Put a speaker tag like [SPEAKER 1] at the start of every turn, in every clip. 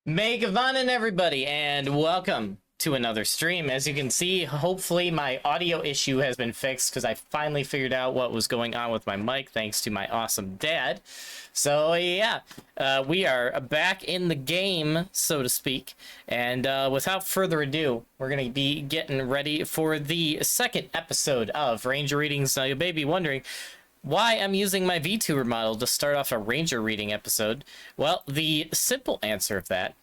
[SPEAKER 1] Megavanin, everybody, and welcome to another stream. As you can see, hopefully my audio issue has been fixed because I finally figured out what was going on with my mic thanks to my awesome dad. So yeah, we are back in the game, so to speak. And without further ado, we're going to be getting ready for the second episode of Ranger Readings. Now you may be wondering why I'm using my VTuber model to start off a Ranger reading episode. Well, the simple answer of that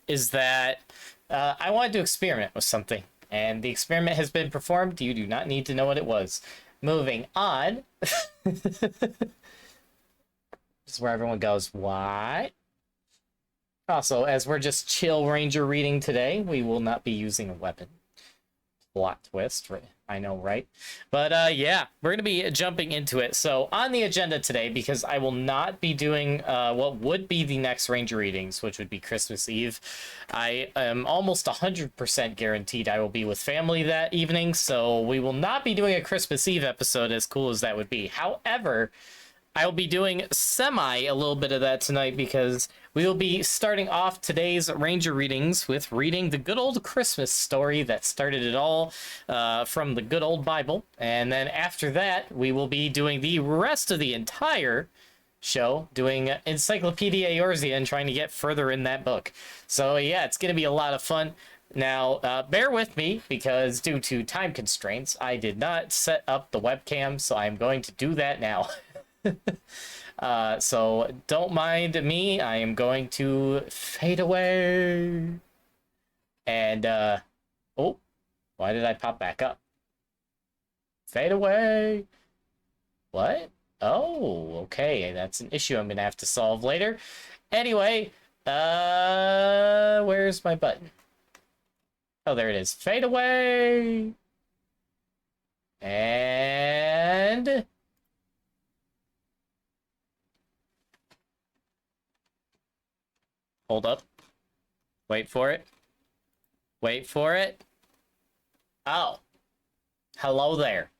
[SPEAKER 1] is that I wanted to experiment with something, and the experiment has been performed. You do not need to know what it was. Moving on. This is where everyone goes, what? Also, as we're just chill Ranger reading today, we will not be using a weapon. Plot twist, right? I know, right? But yeah, we're gonna be jumping into it. So on the agenda today, because I will not be doing what would be the next Ranger readings, which would be Christmas Eve. I am almost 100% guaranteed I will be with family that evening, so we will not be doing a Christmas Eve episode, as cool as that would be. However, I will be doing a little bit of that tonight because we will be starting off today's Ranger readings with reading the good old Christmas story that started it all from the good old Bible. And then after that, we will be doing the rest of the entire show, doing Encyclopedia Eorzea and trying to get further in that book. So yeah, it's going to be a lot of fun. Now, bear with me because due to time constraints, I did not set up the webcam, so I'm going to do that now. So don't mind me. I am going to fade away. And oh, why did I pop back up? Fade away. What? Oh, okay, that's an issue I'm gonna have to solve later. Anyway, where's my button? Oh, there it is. Fade away. And hold up. Wait for it. Wait for it. Oh. Hello there.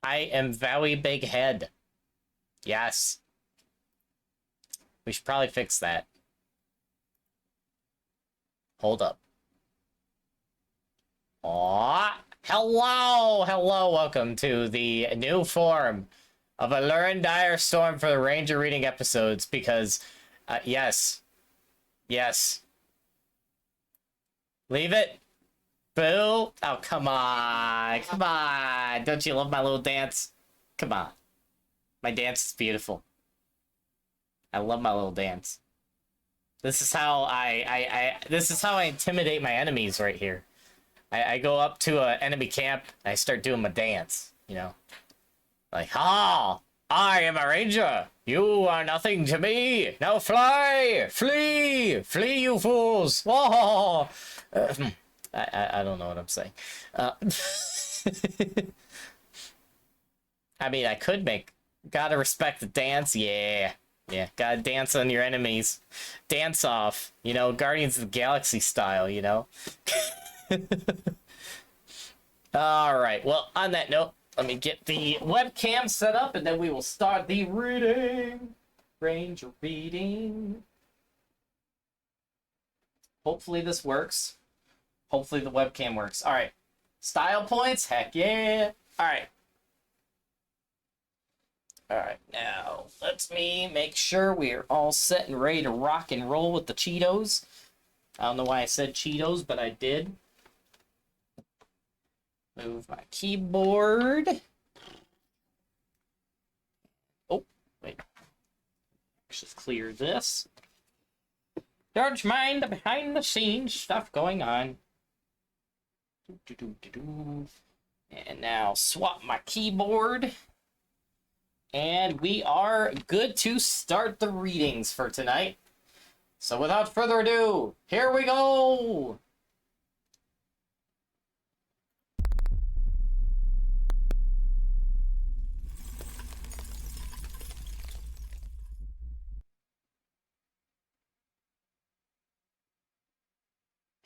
[SPEAKER 1] I am very big head. Yes. We should probably fix that. Hold up. Aw. Hello. Hello. Welcome to the new form of a Lurin Dire Storm for the Ranger reading episodes because, yes. Yes. Leave it. Boo. Oh, come on. Come on. Don't you love my little dance? Come on. My dance is beautiful. I love my little dance. This is how this is how I intimidate my enemies right here. I go up to an enemy camp and I start doing my dance, you know? Like, ha! I am a ranger. You are nothing to me. Now fly! Flee! Flee, you fools! Oh! I don't know what I'm saying. I mean, I could make... Gotta respect the dance. Yeah. Yeah, gotta dance on your enemies. Dance off. You know, Guardians of the Galaxy style, you know? Alright, well, on that note, let me get the webcam set up, and then we will start the reading. Ranger reading. Hopefully this works. Hopefully the webcam works. All right. Style points? Heck yeah. All right. All right. Now, let me make sure we are all set and ready to rock and roll with the Cheetos. I don't know why I said Cheetos, but I did. Move my keyboard. Oh, wait. Let's just clear this. Don't mind the behind the scenes stuff going on. And now swap my keyboard. And we are good to start the readings for tonight. So without further ado, here we go!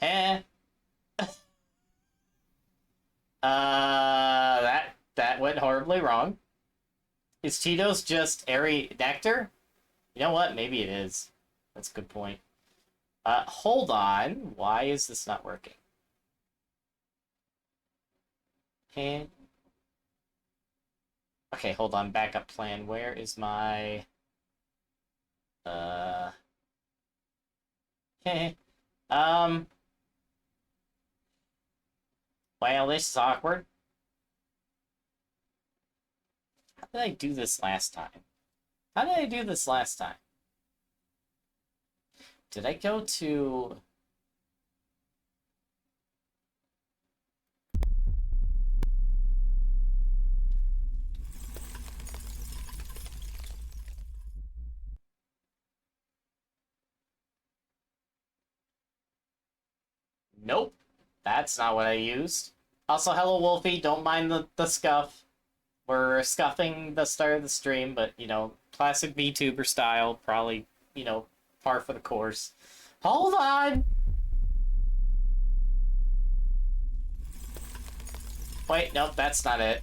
[SPEAKER 1] Eh. That went horribly wrong. Is Cheetos just airy nectar? You know what? Maybe it is. That's a good point. Hold on. Why is this not working? And... Okay, hold on. Backup plan. Where is my... um... Well, this is awkward. How did I do this last time? How did I do this last time? Did I go to... Nope. That's not what I used. Also, hello, Wolfie. Don't mind the scuff. We're scuffing the start of the stream, but, you know, classic VTuber style. Probably, you know, par for the course. Hold on! Wait, nope, that's not it.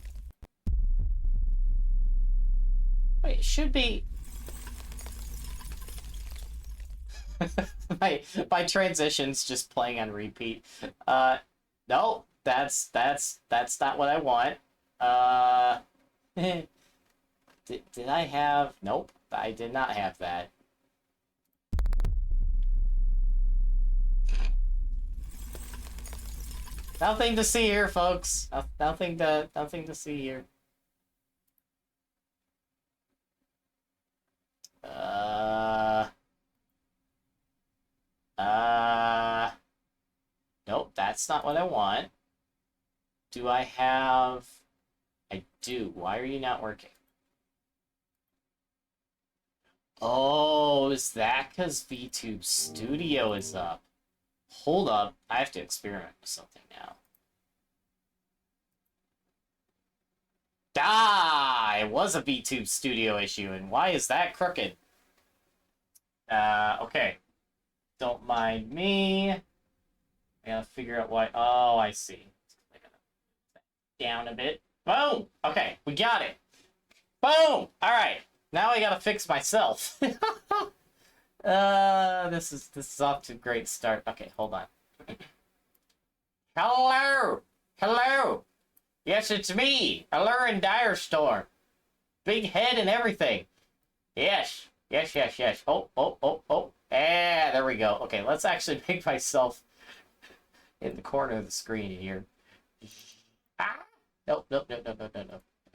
[SPEAKER 1] Wait, it should be... my transition's just playing on repeat. No, that's not what I want. Did I have... Nope, I did not have that. Nothing to see here, folks. Nothing to see here. Nope, that's not what I want. Do I have... I do. Why are you not working? Oh, is that because VTube Studio is up? Hold up. I have to experiment with something now. Ah, it was a VTube Studio issue, and why is that crooked? Okay. Don't mind me. I gotta figure out why. Oh, I see. I gotta move that down a bit. Boom! Okay, we got it. Boom! Alright. Now I gotta fix myself. This is off to a great start. Okay, hold on. Hello! Hello! Yes, it's me, Alluring Direstorm. Big head and everything. Yes. Yes. Oh. Yeah, there we go. Okay, let's actually make myself in the corner of the screen here. Ah! Nope. I didn't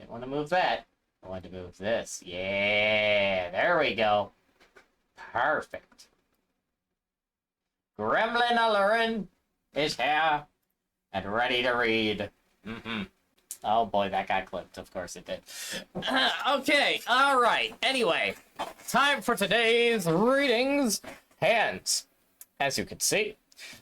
[SPEAKER 1] want to move that. I wanted to move this. Yeah, there we go. Perfect. Gremlin Alluring is here and ready to read. Oh boy, that got clipped. Of course it did. Okay, alright. Anyway, time for today's readings. Hands, as you can see.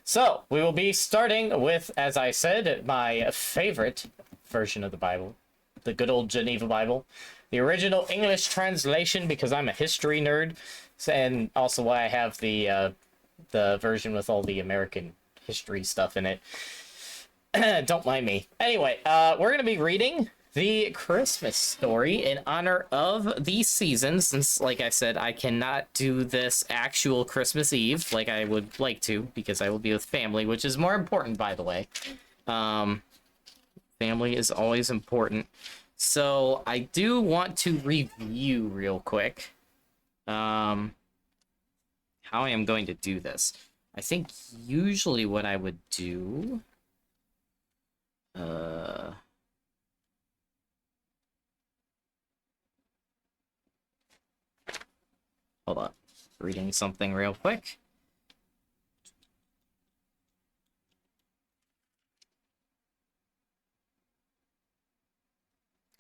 [SPEAKER 1] So, we will be starting with, as I said, my favorite version of the Bible. The good old Geneva Bible. The original English translation, because I'm a history nerd. And also why I have the version with all the American history stuff in it. Don't mind me. Anyway, we're going to be reading the Christmas story in honor of the season, since, like I said, I cannot do this actual Christmas Eve like I would like to, because I will be with family, which is more important, by the way. Family is always important. So, I do want to review real quick how I am going to do this. I think usually what I would do... Hold on. Reading something real quick.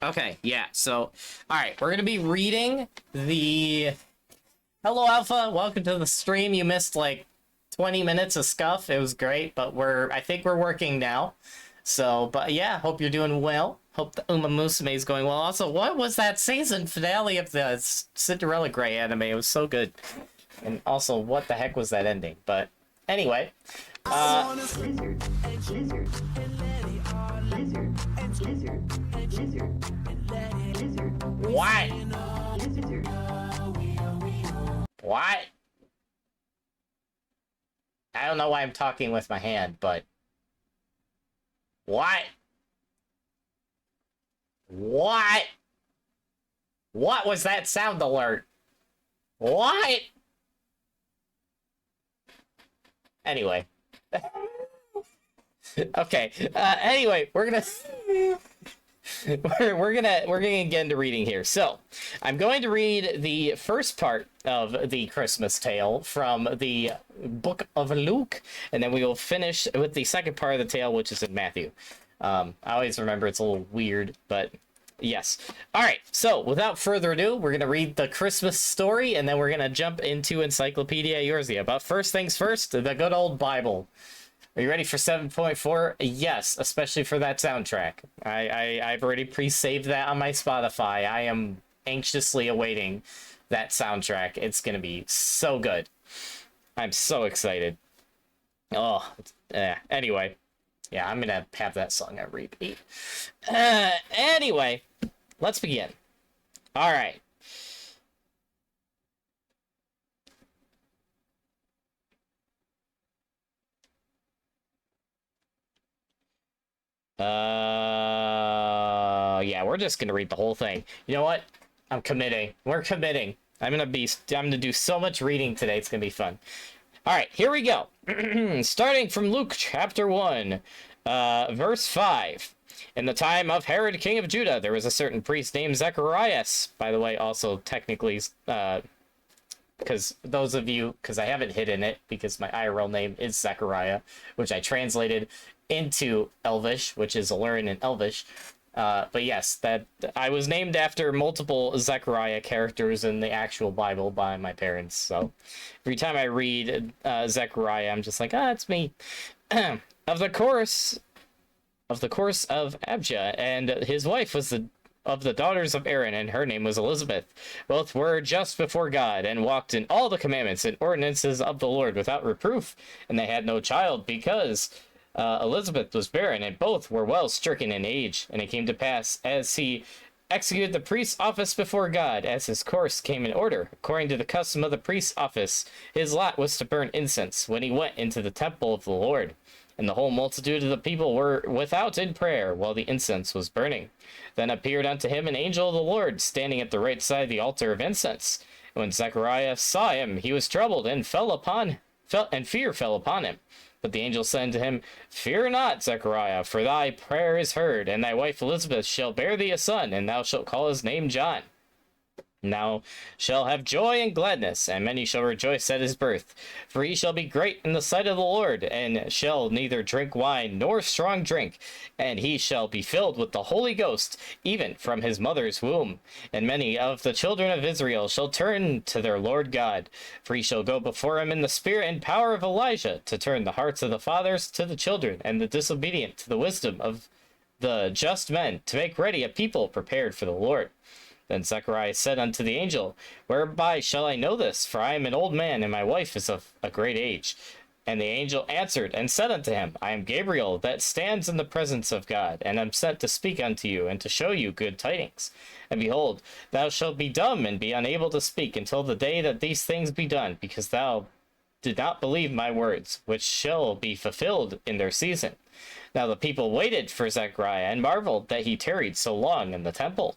[SPEAKER 1] Okay, yeah, so... Alright, we're gonna be reading the... Hello, Alpha! Welcome to the stream. You missed, like, 20 minutes of scuff. It was great, but I think we're working now. So, but yeah, hope you're doing well. Hope the Uma Musume is going well. Also, what was that season finale of the Cinderella Grey anime? It was so good. And also, what the heck was that ending? But anyway, What? What? I don't know why I'm talking with my hand, but what? What? What was that sound alert? What? Anyway. Okay. Anyway, we're gonna get into reading here. So, I'm going to read the first part of the Christmas tale from the book of Luke, and then we will finish with the second part of the tale, which is in Matthew. I always remember it's a little weird, but yes. All right. So, without further ado, we're gonna read the Christmas story, and then we're gonna jump into Encyclopedia Eorzea. But first things first, the good old Bible. Are you ready for 7.4? Yes, especially for that soundtrack. I've already pre-saved that on my Spotify. I am anxiously awaiting that soundtrack. It's gonna be so good. I'm so excited. Oh, anyway. Yeah, I'm gonna have that song on repeat. Anyway, let's begin. All right. Yeah, we're just gonna read the whole thing. You know what? I'm committing. We're committing. I'm gonna do so much reading today. It's gonna be fun. All right, here we go. Starting from Luke chapter 1, verse 5. In the time of Herod, king of Judah, there was a certain priest named Zacharias. By the way, also technically, because those of you, because I haven't hidden it, because my IRL name is Zechariah, which I translated into Elvish, which is Illyrian in Elvish. But yes, that I was named after multiple Zechariah characters in the actual Bible by my parents. So every time I read Zechariah, I'm just like, it's me. of the course of Abijah, and his wife was of the daughters of Aaron, and her name was Elizabeth. Both were just before God, and walked in all the commandments and ordinances of the Lord without reproof. And they had no child, because Elizabeth was barren, and both were well stricken in age. And it came to pass, as he executed the priest's office before God, as his course came in order, according to the custom of the priest's office, his lot was to burn incense when he went into the temple of the Lord. And the whole multitude of the people were without in prayer, while the incense was burning. Then appeared unto him an angel of the Lord, standing at the right side of the altar of incense. And when Zechariah saw him, he was troubled, and fear fell upon him. But the angel said unto him, Fear not, Zechariah, for thy prayer is heard, and thy wife Elizabeth shall bear thee a son, and thou shalt call his name John. Now shall have joy and gladness, and many shall rejoice at his birth. For he shall be great in the sight of the Lord, and shall neither drink wine nor strong drink, and he shall be filled with the Holy Ghost, even from his mother's womb. And many of the children of Israel shall turn to their Lord God, for he shall go before him in the spirit and power of Elijah, to turn the hearts of the fathers to the children, and the disobedient to the wisdom of the just men, to make ready a people prepared for the Lord. Then Zechariah said unto the angel, Whereby shall I know this? For I am an old man, and my wife is of a great age. And the angel answered and said unto him, I am Gabriel, that stands in the presence of God, and am sent to speak unto you, and to show you good tidings. And behold, thou shalt be dumb, and be unable to speak, until the day that these things be done, because thou did not believe my words, which shall be fulfilled in their season. Now the people waited for Zechariah, and marveled that he tarried so long in the temple.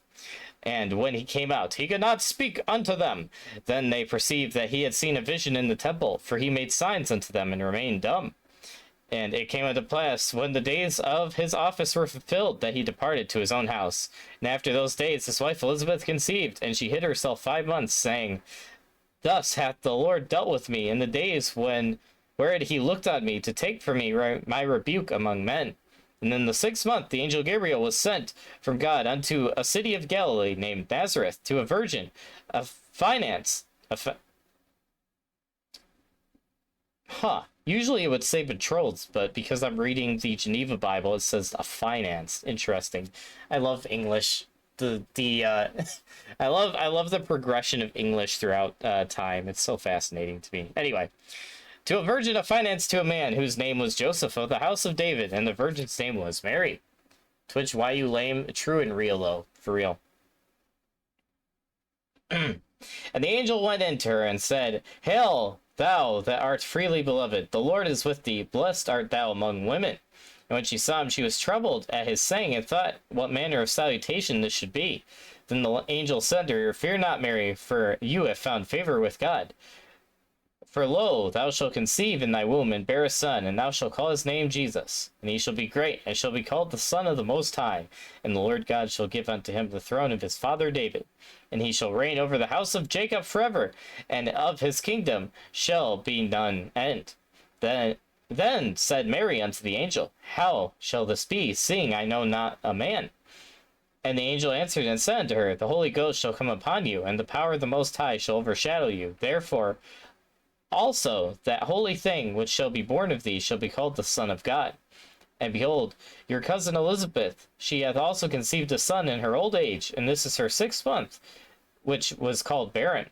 [SPEAKER 1] And when he came out, he could not speak unto them. Then they perceived that he had seen a vision in the temple, for he made signs unto them, and remained dumb. And it came to pass, when the days of his office were fulfilled, that he departed to his own house. And after those days his wife Elizabeth conceived, and she hid herself 5 months, saying, Thus hath the Lord dealt with me in the days wherein he looked on me, to take from me my rebuke among men. And in the 6th month the angel Gabriel was sent from God unto a city of Galilee named Nazareth, to a virgin of finance. Usually it would say betrothed, but because I'm reading the Geneva Bible, it says a finance. Interesting. I love English. I love the progression of English throughout time. It's so fascinating to me. Anyway. To a virgin of finance, to a man whose name was Joseph, of the house of David, and the virgin's name was Mary. Twitch, why you lame? True and real, though. For real. And the angel went into her and said, Hail, thou that art freely beloved, the Lord is with thee, blessed art thou among women. And when she saw him, she was troubled at his saying, and thought what manner of salutation this should be. Then the angel said to her, Fear not, Mary, for you have found favor with God. For lo, thou shalt conceive in thy womb, and bear a son, and thou shalt call his name Jesus. And he shall be great, and shall be called the Son of the Most High. And the Lord God shall give unto him the throne of his father David. And he shall reign over the house of Jacob forever, and of his kingdom shall be none end. Then said Mary unto the angel, How shall this be, seeing I know not a man? And the angel answered and said unto her, The Holy Ghost shall come upon you, and the power of the Most High shall overshadow you. Therefore also that holy thing which shall be born of thee shall be called the Son of God. And behold, your cousin Elizabeth, she hath also conceived a son in her old age, and this is her 6th month, which was called barren.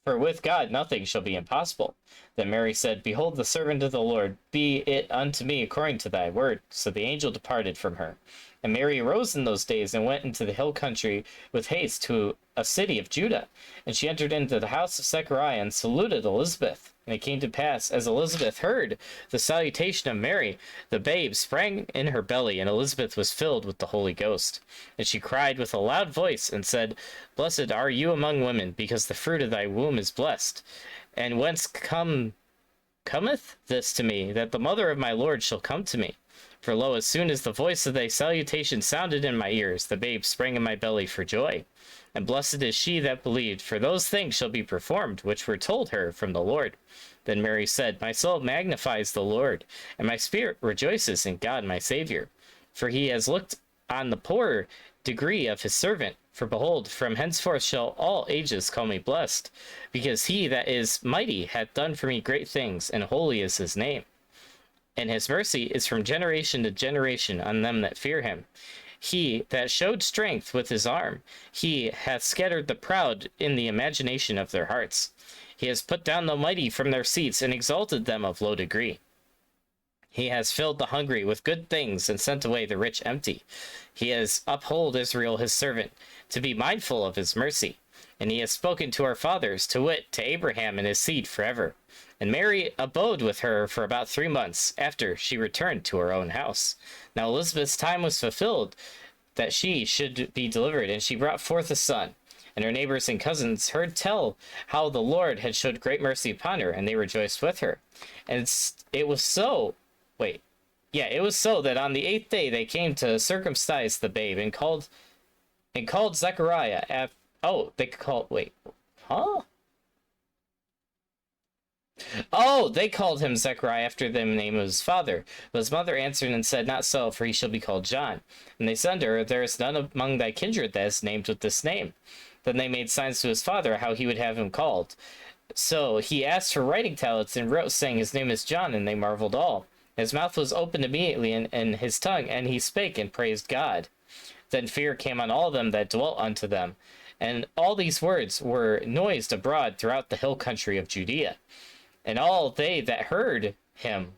[SPEAKER 1] For with God nothing shall be impossible. Then Mary said, Behold the servant of the Lord, be it unto me according to thy word. So the angel departed from her. And Mary arose in those days, and went into the hill country with haste to a city of Judah. And she entered into the house of Zechariah, and saluted Elizabeth. And it came to pass, as Elizabeth heard the salutation of Mary, the babe sprang in her belly, and Elizabeth was filled with the Holy Ghost. And she cried with a loud voice, and said, Blessed are you among women, because the fruit of thy womb is blessed. And whence cometh this to me, that the mother of my Lord shall come to me? For lo, as soon as the voice of thy salutation sounded in my ears, the babe sprang in my belly for joy. And blessed is she that believed, for those things shall be performed, which were told her from the Lord. Then Mary said, My soul magnifies the Lord, and my spirit rejoices in God my Saviour. For he has looked on the poor degree of his servant. For behold, from henceforth shall all ages call me blessed, because he that is mighty hath done for me great things, and holy is his name. And his mercy is from generation to generation on them that fear him. He that showed strength with his arm, he hath scattered the proud in the imagination of their hearts. He has put down the mighty from their seats, and exalted them of low degree. He has filled the hungry with good things, and sent away the rich empty. He has upheld Israel his servant, to be mindful of his mercy. And he has spoken to our fathers, to wit, to Abraham and his seed forever. And Mary abode with her for about 3 months, after she returned to her own house. Now Elizabeth's time was fulfilled, that she should be delivered, and she brought forth a son. And her neighbors and cousins heard tell how the Lord had showed great mercy upon her, and they rejoiced with her. And it was so that on the 8th day they came to circumcise the babe, and called Zechariah they called him Zechariah after the name of his father. But his mother answered and said, Not so, for he shall be called John. And they said to her, There is none among thy kindred that is named with this name. Then they made signs to his father how he would have him called. So he asked for writing tablets, and wrote, saying, His name is John. And they marveled all. His mouth was opened immediately, and his tongue, and he spake and praised God. Then fear came on all them that dwelt unto them. And all these words were noised abroad throughout the hill country of Judea. And all they that heard them,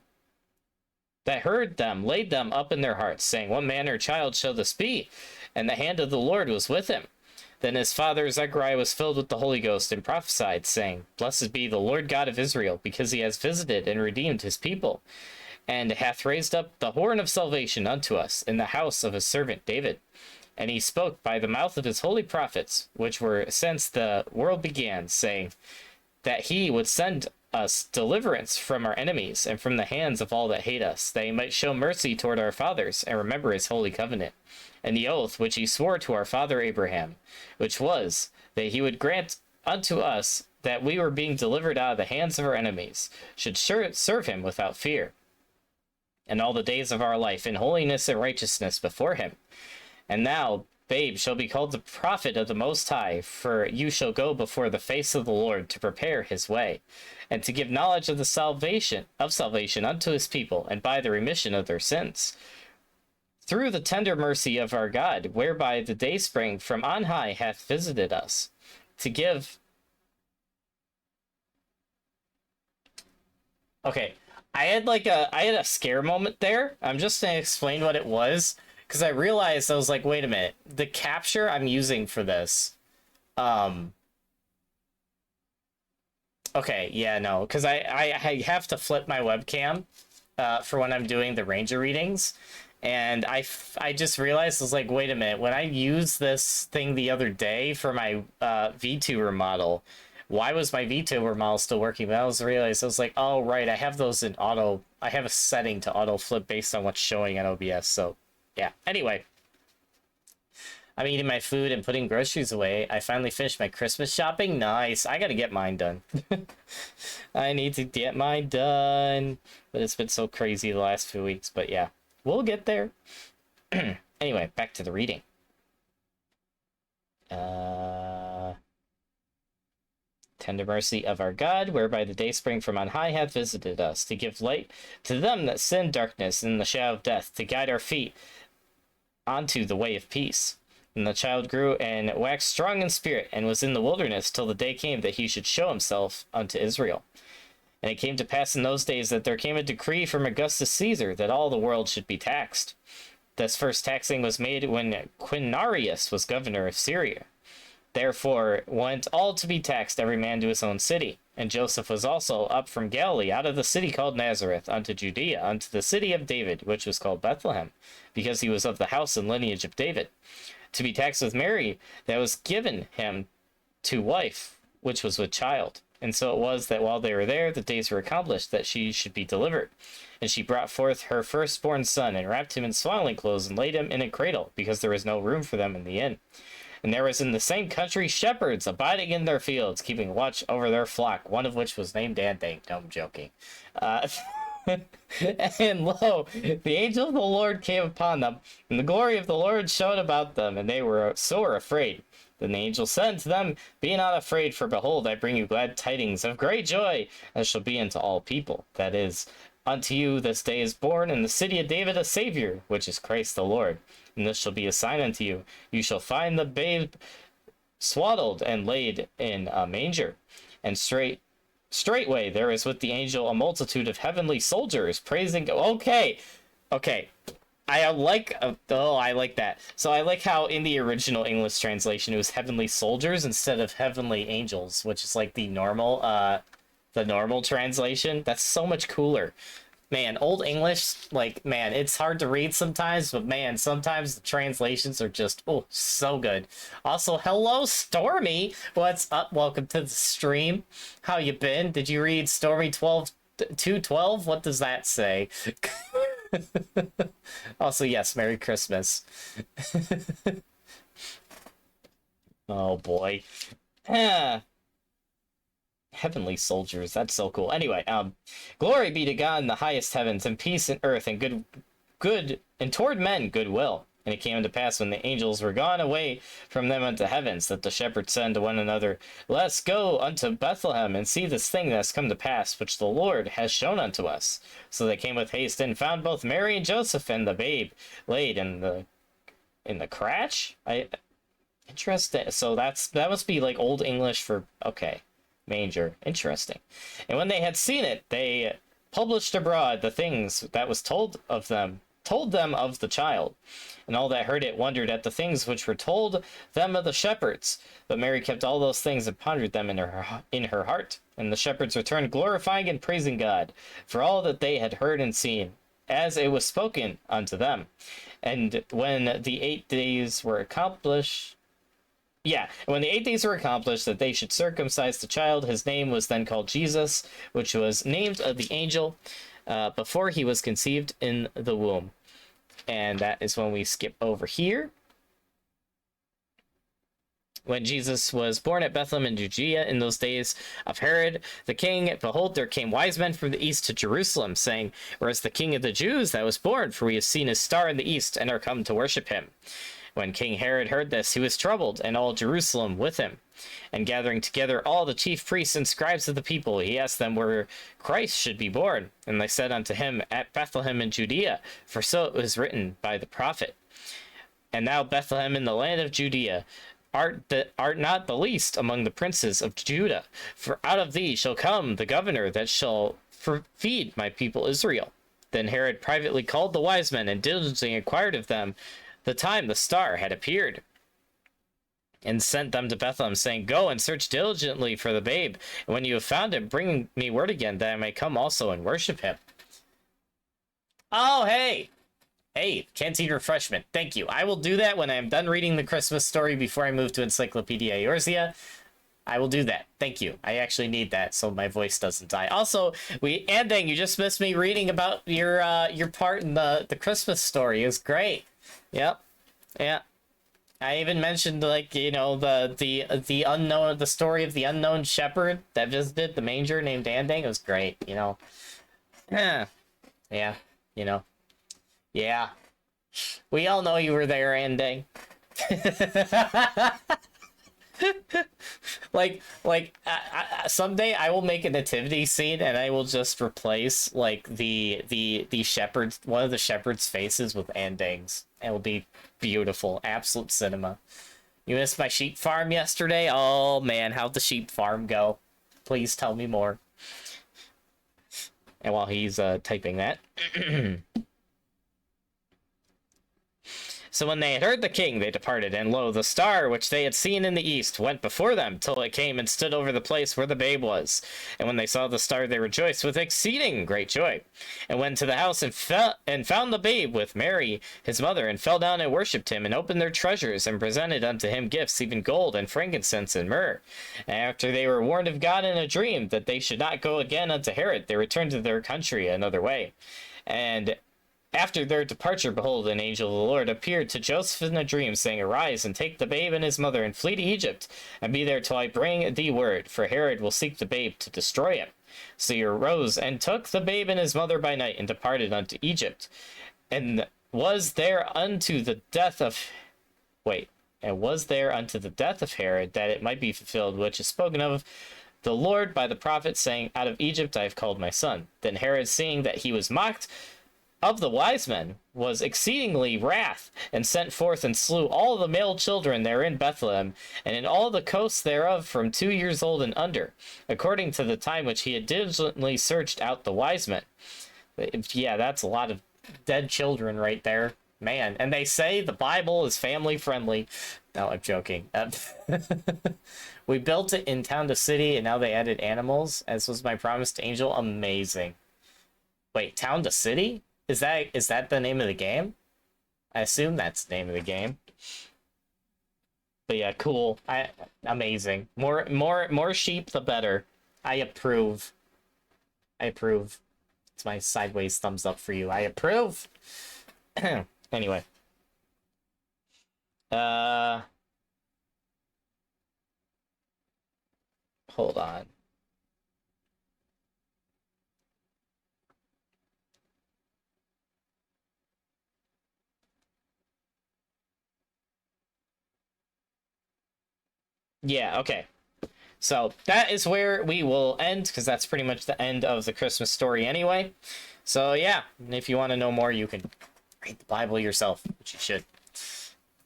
[SPEAKER 1] laid them up in their hearts, saying, What manner of child shall this be? And the hand of the Lord was with him. Then his father Zechariah was filled with the Holy Ghost, and prophesied, saying, Blessed be the Lord God of Israel, because he has visited and redeemed his people, and hath raised up the horn of salvation unto us in the house of his servant David. And he spoke by the mouth of his holy prophets, which were since the world began, saying, That he would send us deliverance from our enemies, and from the hands of all that hate us, that he might show mercy toward our fathers, and remember his holy covenant, and the oath which he swore to our father Abraham, which was, that he would grant unto us, that we were being delivered out of the hands of our enemies, should serve him without fear, and all the days of our life in holiness and righteousness before him. And thou, babe, shall be called the prophet of the Most High, for you shall go before the face of the Lord to prepare his way, and to give knowledge of the salvation unto his people, and by the remission of their sins, through the tender mercy of our God, whereby the dayspring from on high hath visited us, to give. Okay, I had a scare moment there. I'm just gonna explain what it was, because I realized, I was like, wait a minute, the capture I'm using for this, Okay, yeah, no, because I have to flip my webcam for when I'm doing the ranger readings. And I just realized, I was like, wait a minute, when I used this thing the other day for my VTuber model, why was my VTuber model still working? But I realized, I was like, oh, right, I have those in auto. I have a setting to auto flip based on what's showing on OBS. So, yeah. Anyway, I'm eating my food and putting groceries away. I finally finished my Christmas shopping. Nice. I gotta get mine done. I need to get mine done. But it's been so crazy the last few weeks. But yeah, we'll get there. Anyway, back to the reading. Tender mercy of our God, whereby the day spring from on high hath visited us, to give light to them that sin darkness and the shadow of death, to guide our feet onto the way of peace. And the child grew and waxed strong in spirit, and was in the wilderness till the day came that he should show himself unto Israel. And it came to pass in those days that there came a decree from Augustus Caesar that all the world should be taxed. This first taxing was made when Quinarius was governor of Syria. Therefore went all to be taxed, every man to his own city. And Joseph was also up from Galilee, out of the city called Nazareth, unto Judea, unto the city of David, which was called Bethlehem, because he was of the house and lineage of David, to be taxed with Mary, that was given him to wife, which was with child. And so it was that while they were there, the days were accomplished that she should be delivered. And she brought forth her firstborn son, and wrapped him in swaddling clothes, and laid him in a cradle, because there was no room for them in the inn. And there was in the same country shepherds abiding in their fields, keeping watch over their flock, one of which was named Andang. No, I'm joking. And lo, the angel of the Lord came upon them, and the glory of the Lord shone about them, and they were sore afraid. Then the angel said to them, be not afraid, for behold, I bring you glad tidings of great joy, that shall be unto all people. That is, unto you this day is born in the city of David a Savior, which is Christ the Lord. And this shall be a sign unto you. You shall find the babe swaddled and laid in a manger. And straightway there is with the angel a multitude of heavenly soldiers praising. Okay. I like that. So I like how in the original English translation it was heavenly soldiers instead of heavenly angels, which is like the normal translation. That's so much cooler. Man, Old English, like, man, it's hard to read sometimes, but man, sometimes the translations are just, oh, so good. Also, hello, Stormy. What's up? Welcome to the stream. How you been? Did you read Stormy 212? What does that say? Also, yes, Merry Christmas. Oh, boy. Heavenly soldiers, that's so cool. Anyway, glory be to God in the highest heavens, and peace in earth, and good and toward men goodwill. And it came to pass when the angels were gone away from them unto heavens, that the shepherds said to one another, let's go unto Bethlehem, and see this thing that has come to pass, which the Lord has shown unto us. So they came with haste, and found both Mary and Joseph, and the babe laid in the crotch. Interesting. So that must be like Old English for okay. Manger. Interesting. And when they had seen it, they published abroad the things that was told them of the child. And all that heard it wondered at the things which were told them of the shepherds. But Mary kept all those things and pondered them in her heart. And the shepherds returned glorifying and praising God for all that they had heard and seen, as it was spoken unto them. And when the 8 days were accomplished, when the 8 days were accomplished, that they should circumcise the child, his name was then called Jesus, which was named of the angel before he was conceived in the womb. And that is when we skip over here. When Jesus was born at Bethlehem in Judea in those days of Herod the king, behold, there came wise men from the east to Jerusalem, saying, where is the King of the Jews that was born? For we have seen his star in the east, and are come to worship him. When King Herod heard this, he was troubled, and all Jerusalem with him. And gathering together all the chief priests and scribes of the people, he asked them where Christ should be born. And they said unto him, at Bethlehem in Judea, for so it was written by the prophet. And thou, Bethlehem, in the land of Judea, art not the least among the princes of Judah, for out of thee shall come the governor that shall feed my people Israel. Then Herod privately called the wise men, and diligently inquired of them the time the star had appeared. and sent them to Bethlehem, saying, "Go and search diligently for the babe, and when you have found him, bring me word again, that I may come also and worship him." Oh, hey! Hey, canteen refreshment. Thank you. I will do that when I am done reading the Christmas story before I move to Encyclopedia Eorzea. I will do that. Thank you. I actually need that so my voice doesn't die. Also, Andang, you just missed me reading about your part in the Christmas story. It was great. Yep. Yeah. I even mentioned, like, you know, the unknown, the story of the unknown shepherd that visited the manger named Andang. It was great, you know. Yeah, you know. Yeah. We all know you were there, Andang. Someday I will make a nativity scene and I will just replace like the shepherd, one of the shepherd's faces with Andang's. It will be beautiful, absolute cinema. You missed my sheep farm yesterday? Oh man, how'd the sheep farm go? Please tell me more. And while he's typing that. So when they had heard the king, they departed, and lo, the star which they had seen in the east went before them, till it came and stood over the place where the babe was. And when they saw the star, they rejoiced with exceeding great joy, and went to the house and found the babe with Mary his mother, and fell down and worshipped him, and opened their treasures, and presented unto him gifts, even gold and frankincense and myrrh. And after they were warned of God in a dream that they should not go again unto Herod, they returned to their country another way. And after their departure, behold, an angel of the Lord appeared to Joseph in a dream, saying, "Arise, and take the babe and his mother, and flee to Egypt, and be there till I bring thee word, for Herod will seek the babe to destroy him." So he arose, and took the babe and his mother by night, and departed unto Egypt, and was there unto the death of... and was there unto the death of Herod, that it might be fulfilled, which is spoken of the Lord by the prophet, saying, "Out of Egypt I have called my son." Then Herod, seeing that he was mocked of the wise men, was exceedingly wrath, and sent forth and slew all the male children there in Bethlehem, and in all the coasts thereof from 2 years old and under, according to the time which he had diligently searched out the wise men. Yeah, that's a lot of dead children right there, man. And they say the Bible is family friendly. No, I'm joking. We built it in town to city, and now they added animals, as was my promise to Angel. Amazing. Wait, town to city? Is that the name of the game? I assume that's the name of the game. But yeah, cool. Amazing. More sheep, the better. I approve. I approve. It's my sideways thumbs up for you. I approve. Anyway. Hold on. Yeah, okay. So that is where we will end, because that's pretty much the end of the Christmas story anyway. So yeah, if you want to know more, you can read the Bible yourself, which you should.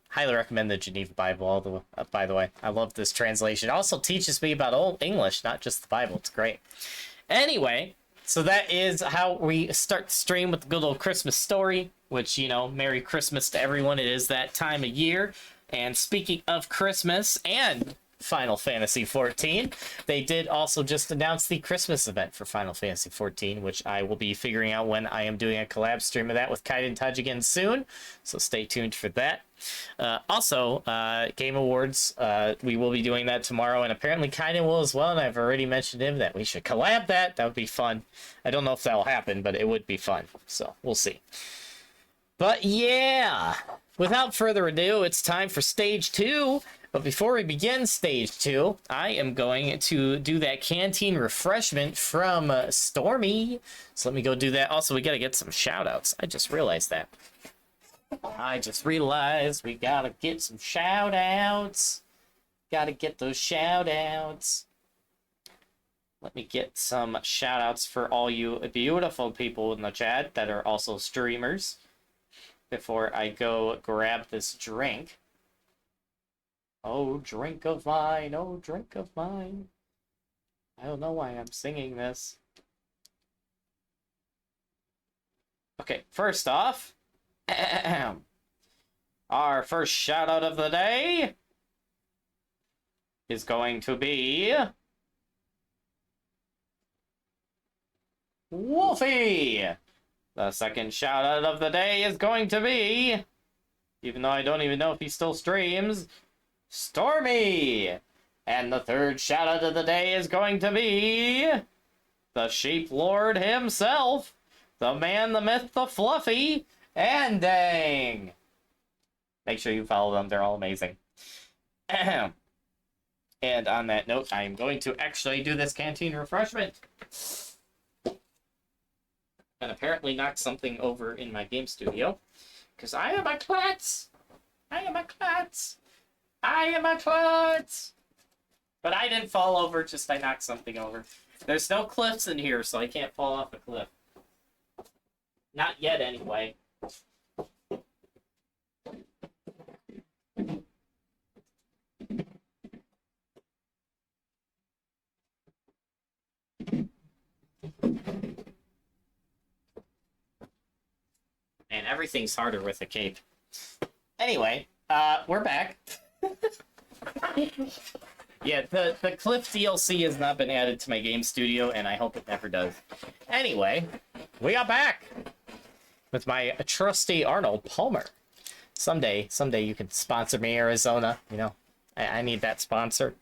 [SPEAKER 1] Highly recommend the Geneva Bible, by the way. I love this translation. It also teaches me about Old English, not just the Bible. It's great. Anyway, so that is how we start the stream with the good old Christmas story, which, you know, Merry Christmas to everyone. It is that time of year. And speaking of Christmas and Final Fantasy XIV, they did also just announce the Christmas event for Final Fantasy XIV, which I will be figuring out when I am doing a collab stream of that with Kaiden Taj again soon, so stay tuned for that. Also, Game Awards, we will be doing that tomorrow, and apparently Kaiden will as well, and I've already mentioned him that we should collab that. That would be fun. I don't know if that will happen, but it would be fun, so we'll see. But yeah, without further ado, it's time for Stage 2. But before we begin Stage 2, I am going to do that canteen refreshment from Stormy. So let me go do that. Also, we got to get some shout-outs. I just realized that. I just realized we got to get some shout-outs. Got to get those shout-outs. Let me get some shout-outs for all you beautiful people in the chat that are also streamers before I go grab this drink. Oh, drink of mine, oh, drink of mine. I don't know why I'm singing this. Okay, first off, our first shout out of the day is going to be Wolfie. The second shout out of the day is going to be, even though I don't even know if he still streams, Stormy. And the third shout out of the day is going to be the Sheep Lord himself, the man, the myth, the Fluffy, and Dang. Make sure you follow them, they're all amazing. And on that note, I'm going to actually do this canteen refreshment. And apparently knock something over in my game studio. Because I am a klutz! I am a klutz! I am a klutz! But I didn't fall over, just I knocked something over. There's no cliffs in here, so I can't fall off a cliff. Not yet, anyway. And everything's harder with a cape. Anyway, we're back. Yeah, the Cliff DLC has not been added to my game studio, and I hope it never does. Anyway, we are back with my trusty Arnold Palmer. Someday you can sponsor me, Arizona. You know, I need that sponsor.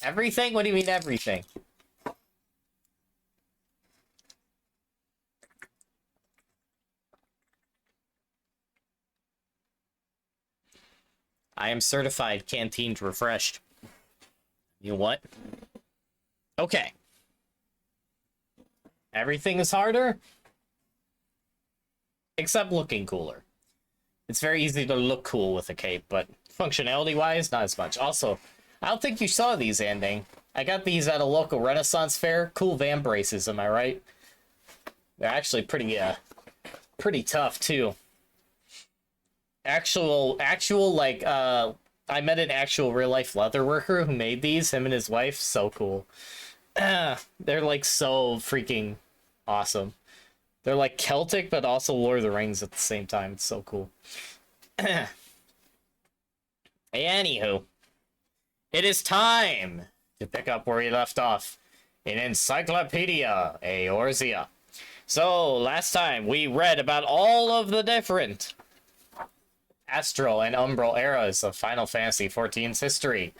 [SPEAKER 1] Everything? What do you mean everything? I am certified canteen refreshed. You know what? Okay. Everything is harder, except looking cooler. It's very easy to look cool with a cape, but functionality-wise, not as much. Also, I don't think you saw these, Anding. I got these at a local Renaissance fair. Cool van braces, am I right? They're actually pretty tough, too. Actual, like, I met an actual real-life leather worker who made these, him and his wife. So cool. They're, like, so freaking awesome. They're, like, Celtic, but also Lord of the Rings at the same time. It's so cool. Anywho, it is time to pick up where we left off in Encyclopedia Eorzea. So, last time we read about all of the different Astral and Umbral eras of Final Fantasy XIV's history,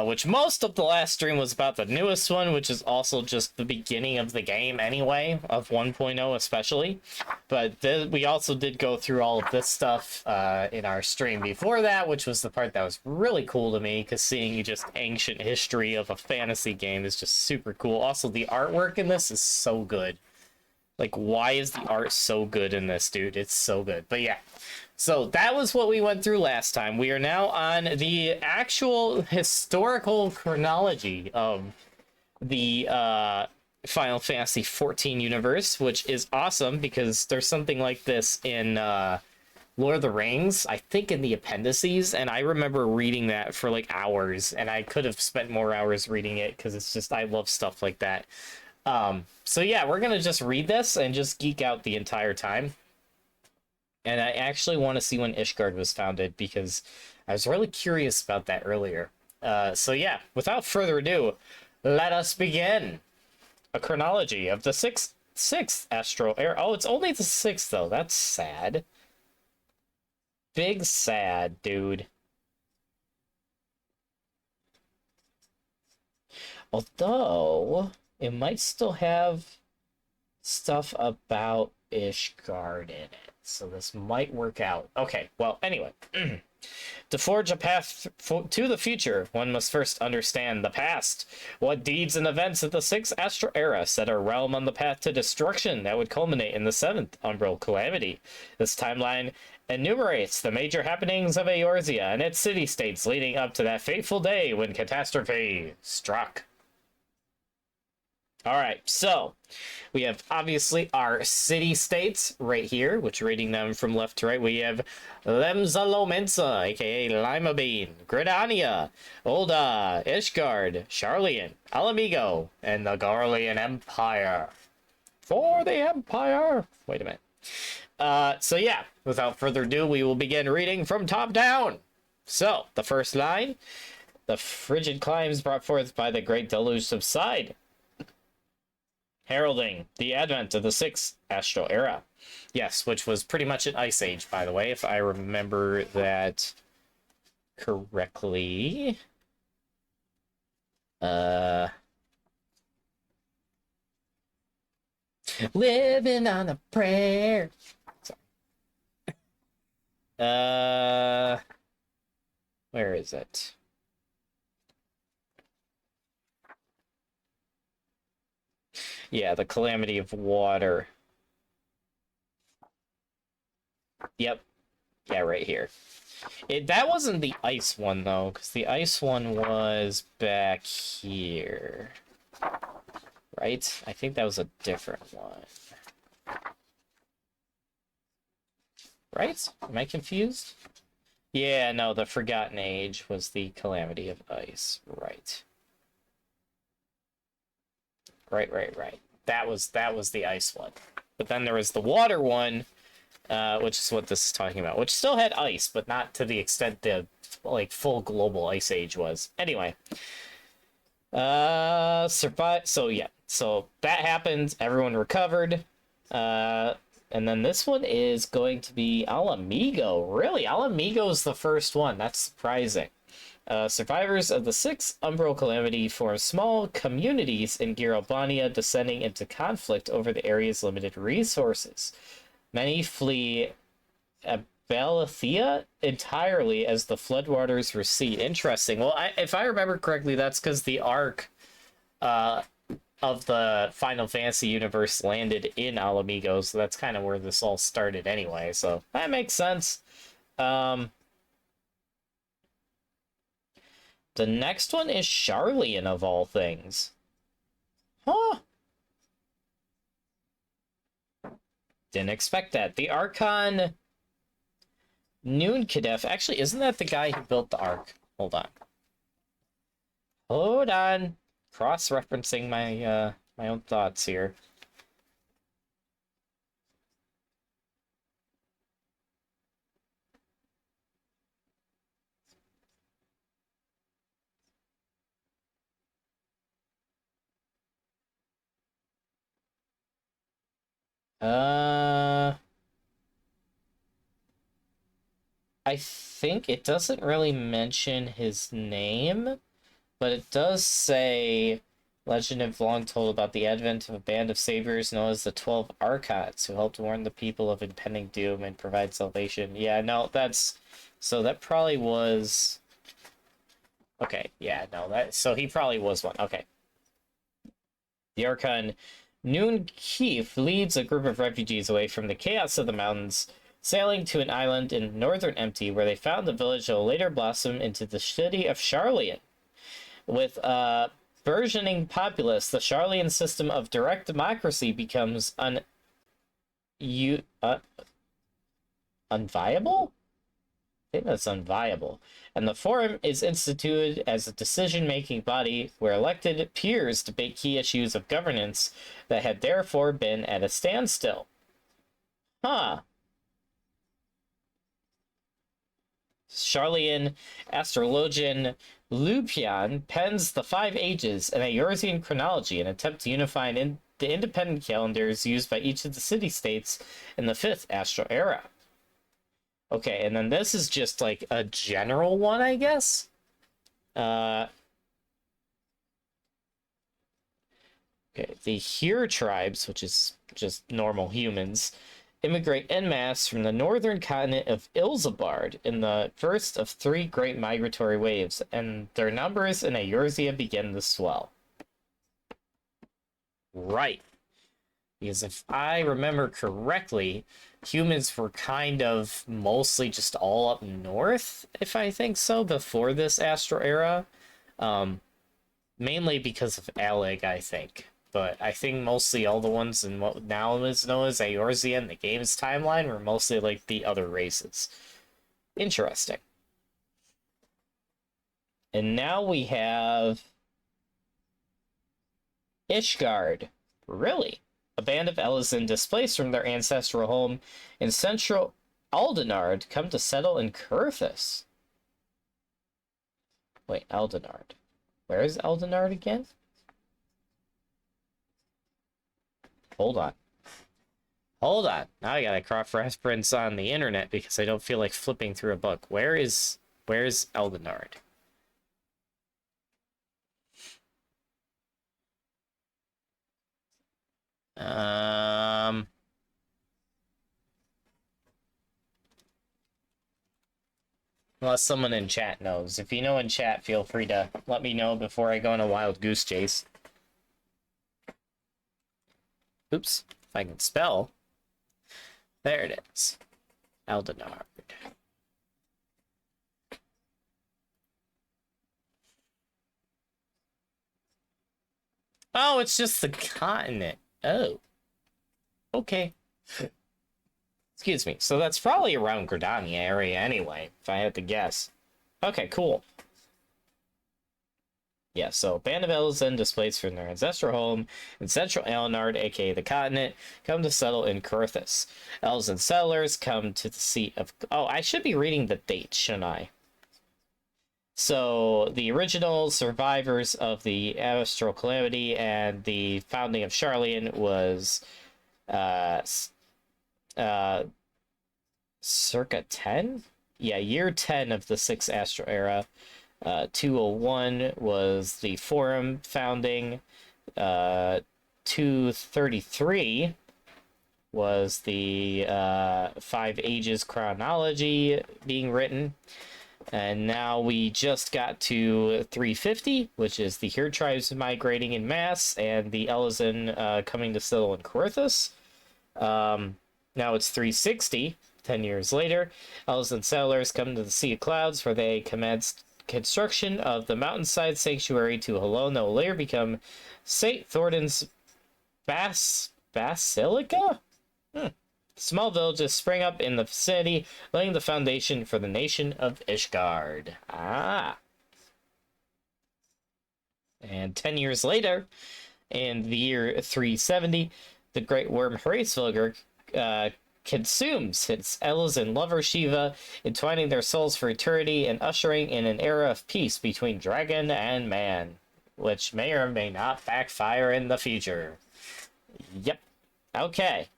[SPEAKER 1] which most of the last stream was about the newest one, which is also just the beginning of the game anyway, of 1.0 especially. But we also did go through all of this stuff in our stream before that, which was the part that was really cool to me, because seeing just ancient history of a fantasy game is just super cool. Also, the artwork in this is so good. Like, why is the art so good in this, dude? It's so good. But yeah. So that was what we went through last time. We are now on the actual historical chronology of the Final Fantasy XIV universe, which is awesome because there's something like this in Lord of the Rings, I think in the appendices, and I remember reading that for like hours, and I could have spent more hours reading it because it's just, I love stuff like that. So yeah, we're going to just read this and just geek out the entire time. And I actually want to see when Ishgard was founded, because I was really curious about that earlier. So yeah, without further ado, let us begin. A chronology of the sixth astral era. Oh, it's only the sixth, though. That's sad. Big sad, dude. Although, it might still have stuff about Ishgard in it. So this might work out. Okay, well, anyway. To forge a path to the future, one must first understand the past. What deeds and events of the Sixth Astral Era set our realm on the path to destruction that would culminate in the Seventh Umbral Calamity? This timeline enumerates the major happenings of Eorzea and its city-states leading up to that fateful day when catastrophe struck. Alright, so we have obviously our city-states right here, which reading them from left to right, we have Lemzalomensa, aka Lima Bean, Gridania, Ul'dah, Ishgard, Sharlayan, Alamigo, and the Garlean Empire. For the Empire! Wait a minute. So yeah, without further ado, we will begin reading from top down. So, the first line, the frigid climes brought forth by the great deluge subside, heralding the advent of the sixth astral era. Yes, which was pretty much an ice age, by the way, if I remember that correctly. Living on a prayer. Sorry. Where is it? Yeah, the calamity of water. Yep. Yeah, right here. That wasn't the ice one, though, because the ice one was back here. Right? I think that was a different one. Right? Am I confused? Yeah, no, the Forgotten Age was the Calamity of Ice. Right. Right. That was the ice one. But then there was the water one, which is what this is talking about, which still had ice, but not to the extent the like full global ice age was. Anyway. Survive. So yeah. So that happened. Everyone recovered. And then this one is going to be Alamigo. Really? Alamigo's the first one. That's surprising. Survivors of the Sixth Umbral Calamity form small communities in Giralbania, descending into conflict over the area's limited resources. Many flee Balathea entirely as the floodwaters recede. Interesting. Well, if I remember correctly, that's because the arc of the Final Fantasy universe landed in Alamigo, so that's kind of where this all started anyway, so that makes sense. The next one is Charlian, of all things. Huh. Didn't expect that. The Archon Noon-Kadef. Actually, isn't that the guy who built the Ark? Hold on. Hold on. Cross-referencing my my own thoughts here. I think it doesn't really mention his name, but it does say legend have long told about the advent of a band of saviors known as the 12 Archons who helped warn the people of impending doom and provide salvation. Yeah, no, that's... So that probably was... Okay, yeah, no, that... So he probably was one. Okay. The Archon Noon Keef leads a group of refugees away from the chaos of the mountains, sailing to an island in northern Empty, where they found the village that will later blossom into the city of Charlian. With a burgeoning populace, the Charlian system of direct democracy becomes unviable? I think that's unviable. And the Forum is instituted as a decision-making body where elected peers debate key issues of governance that had therefore been at a standstill. Huh. Charlian astrologian Lupian pens the 5 Ages and a Eorzean chronology, an attempt to unify the independent calendars used by each of the city-states in the 5th Astral Era. Okay, and then this is just like a general one, I guess. Okay, the Here tribes, which is just normal humans, immigrate en masse from the northern continent of Ilzabard in the first of 3 great migratory waves, and their numbers in Eorzea begin to swell. Right. Because if I remember correctly, humans were kind of mostly just all up north, if I think so, before this Astral Era. Mainly because of Alec, I think. But I think mostly all the ones in what now is known as Eorzea in the game's timeline were mostly like the other races. Interesting. And now we have Ishgard. Really? A band of Elezen displaced from their ancestral home in central Aldenard come to settle in Kurthus. Wait, Eldenard. Where is Eldenard again? Hold on. Hold on. Now I gotta cross-reference on the internet because I don't feel like flipping through a book. Where's Eldenard? Unless someone in chat knows. If you know in chat, feel free to let me know before I go on a wild goose chase. Oops. If I can spell. There it is. Eldenard. Oh, it's just the continent. Oh. Okay. Excuse me. So that's probably around Gridania area anyway, if I had to guess. Okay, cool. Yeah, so band of elves then displaced from their ancestral home in central Elnard, aka the continent, come to settle in Coerthas. Elves and settlers come to the seat of... Oh, I should be reading the dates, shouldn't I? So, the original survivors of the Astral Calamity and the founding of Sharlayan was circa 10? Yeah, year 10 of the 6th Astral Era. 201 was the Forum founding. 233 was the 5 Ages chronology being written. And now we just got to 350, which is the Herd tribes migrating in mass and the Elizan coming to settle in Coerthas. Now it's 360, 10 years later. Elizan settlers come to the Sea of Clouds, where they commenced construction of the mountainside sanctuary to alone that will later become St. Thornton's Basilica? Small villages spring up in the vicinity, laying the foundation for the nation of Ishgard. Ah. And 10 years later, in the year 370, the great worm Hraesvelgr consumes its Elizan lover Shiva, entwining their souls for eternity and ushering in an era of peace between dragon and man, which may or may not backfire in the future. Yep. Okay.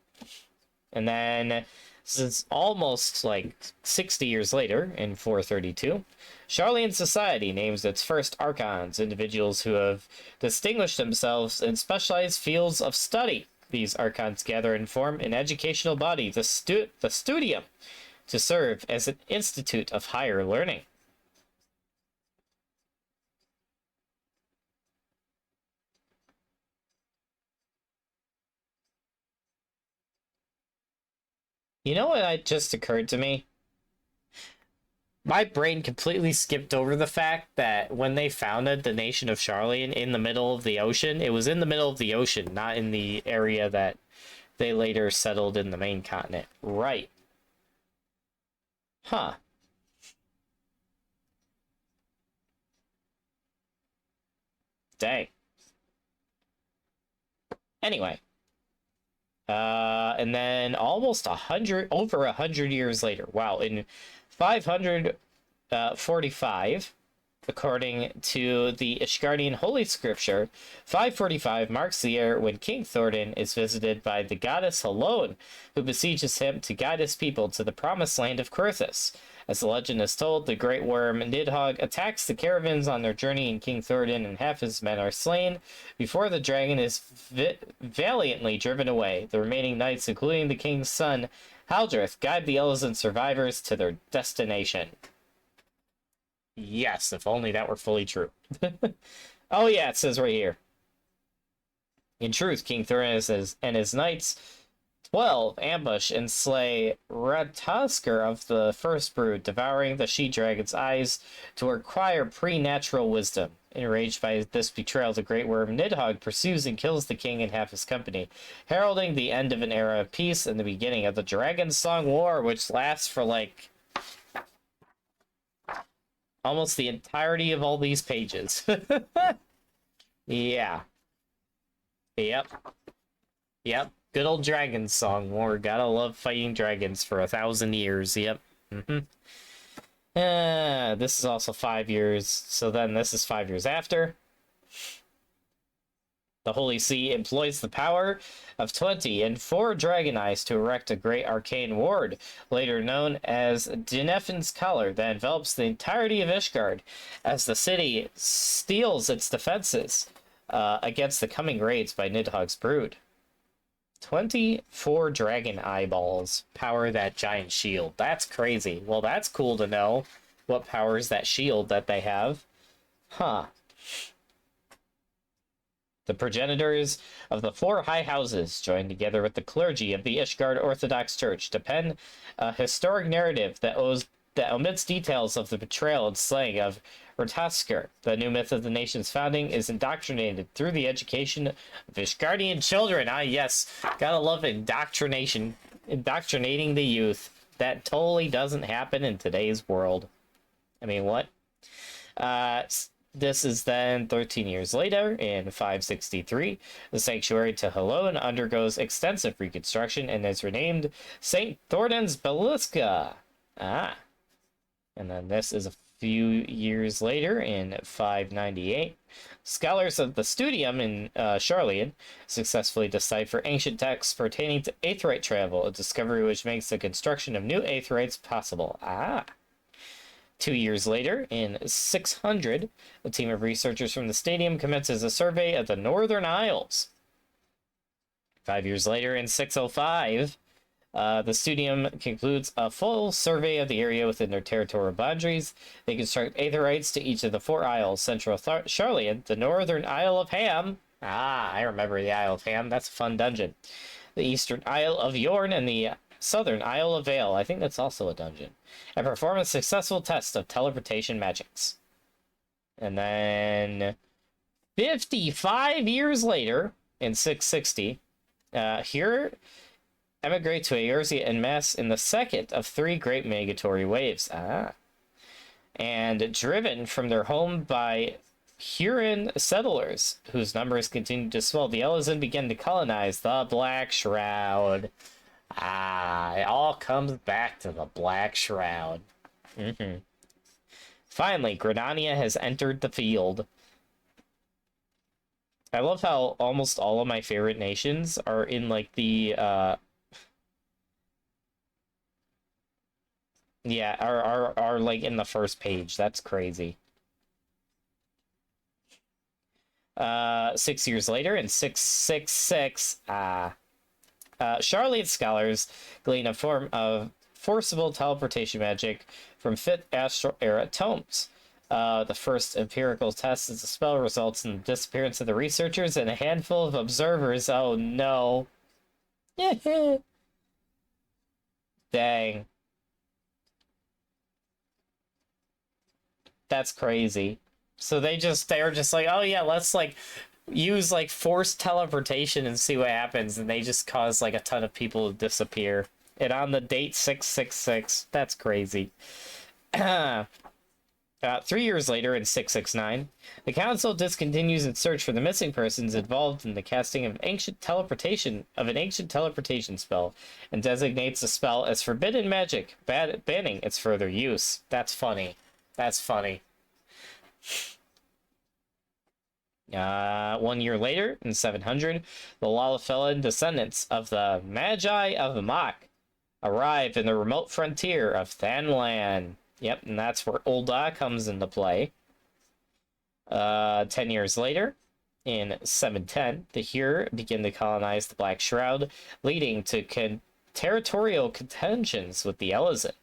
[SPEAKER 1] And then, since almost like 60 years later, in 432, Sharlayan society names its first archons, individuals who have distinguished themselves in specialized fields of study. These archons gather and form an educational body, the Studium, to serve as an institute of higher learning. You know what just occurred to me? My brain completely skipped over the fact that when they founded the nation of Sharlayan in the middle of the ocean, it was in the middle of the ocean, not in the area that they later settled in the main continent. Right. Huh. Dang. Anyway. And then almost over 100 years later, wow, in 545, according to the Ishgardian Holy Scripture, 545 marks the year when King Thordan is visited by the goddess Helone, who besieges him to guide his people to the promised land of Coerthas. As the legend is told, the great worm Nidhogg attacks the caravans on their journey, and King Thordan and half his men are slain before the dragon is valiantly driven away. The remaining knights, including the king's son, Haldreth, guide the Elizan survivors to their destination. Yes, if only that were fully true. Oh yeah, it says right here. In truth, King Thordan and his knights 12 ambush and slay Ratasker of the first brood, devouring the she-dragon's eyes to acquire pre-natural wisdom. Enraged by this betrayal, the great worm Nidhogg pursues and kills the king and half his company, heralding the end of an era of peace and the beginning of the Dragon Song War, which lasts for like almost the entirety of all these pages. Yeah. Yep. Yep. Good old Dragon Song War. Gotta love fighting dragons for 1,000 years. Yep. This is also 5 years, so then this is 5 years after. The Holy See employs the power of 20 and 4 dragon eyes to erect a great arcane ward, later known as Dinephin's Collar, that envelops the entirety of Ishgard, as the city steels its defenses against the coming raids by Nidhogg's brood. 24 dragon eyeballs power that giant shield. That's crazy. Well, that's cool to know. What powers that shield that they have? Huh. The progenitors of the 4 high houses, joined together with the clergy of the Ishgard Orthodox Church, to pen a historic narrative that omits details of the betrayal and slaying of Ratasker. The new myth of the nation's founding is indoctrinated through the education of Ishgardian children. Ah, yes. Gotta love indoctrination. Indoctrinating the youth. That totally doesn't happen in today's world. I mean, what? This is then 13 years later, in 563. The sanctuary to Helon undergoes extensive reconstruction and is renamed St. Thorden's Basilica. Ah. And then this is a few years later, in 598. Scholars of the Studium in Charlian successfully decipher ancient texts pertaining to Aetheryte travel, a discovery which makes the construction of new Aetherytes possible. Ah. 2 years later, in 600, a team of researchers from the Stadium commences a survey of the Northern Isles. 5 years later, in 605, the Studium concludes a full survey of the area within their territorial boundaries. They construct Aetherytes to each of the 4 isles: Central Charlian, the Northern Isle of Ham. Ah, I remember the Isle of Ham. That's a fun dungeon. The Eastern Isle of Yorn and the Southern Isle of Vale. I think that's also a dungeon. And perform a successful test of teleportation magics. And then 55 years later, in 660, here emigrate to Eorzea en masse in the second of 3 great migratory waves. Ah. And driven from their home by Huron settlers, whose numbers continued to swell, the Elezen began to colonize the Black Shroud. Ah, it all comes back to the Black Shroud. Finally, Gridania has entered the field. I love how almost all of my favorite nations are in, like, the, yeah, are like, in the first page. That's crazy. 6 years later, in 666, Charlian scholars glean a form of forcible teleportation magic from 5th Astral Era tomes. The first empirical test as the spell results in the disappearance of the researchers and a handful of observers. Oh no. Dang. That's crazy. So they were just like, oh yeah, let's like use like forced teleportation and see what happens, and they just cause like a ton of people to disappear. And on the date 666, that's crazy. 3 years later, in 669, the council discontinues its search for the missing persons involved in the casting of an ancient teleportation spell, and designates the spell as forbidden magic, banning its further use. That's funny. That's funny. 1 year later, in 700, the Lalafellan descendants of the Magi of Mach arrive in the remote frontier of Thanlan. Yep, and that's where Ul'dah comes into play. 10 years later, in 710, the Hyr begin to colonize the Black Shroud, leading to territorial contentions with the Elezen.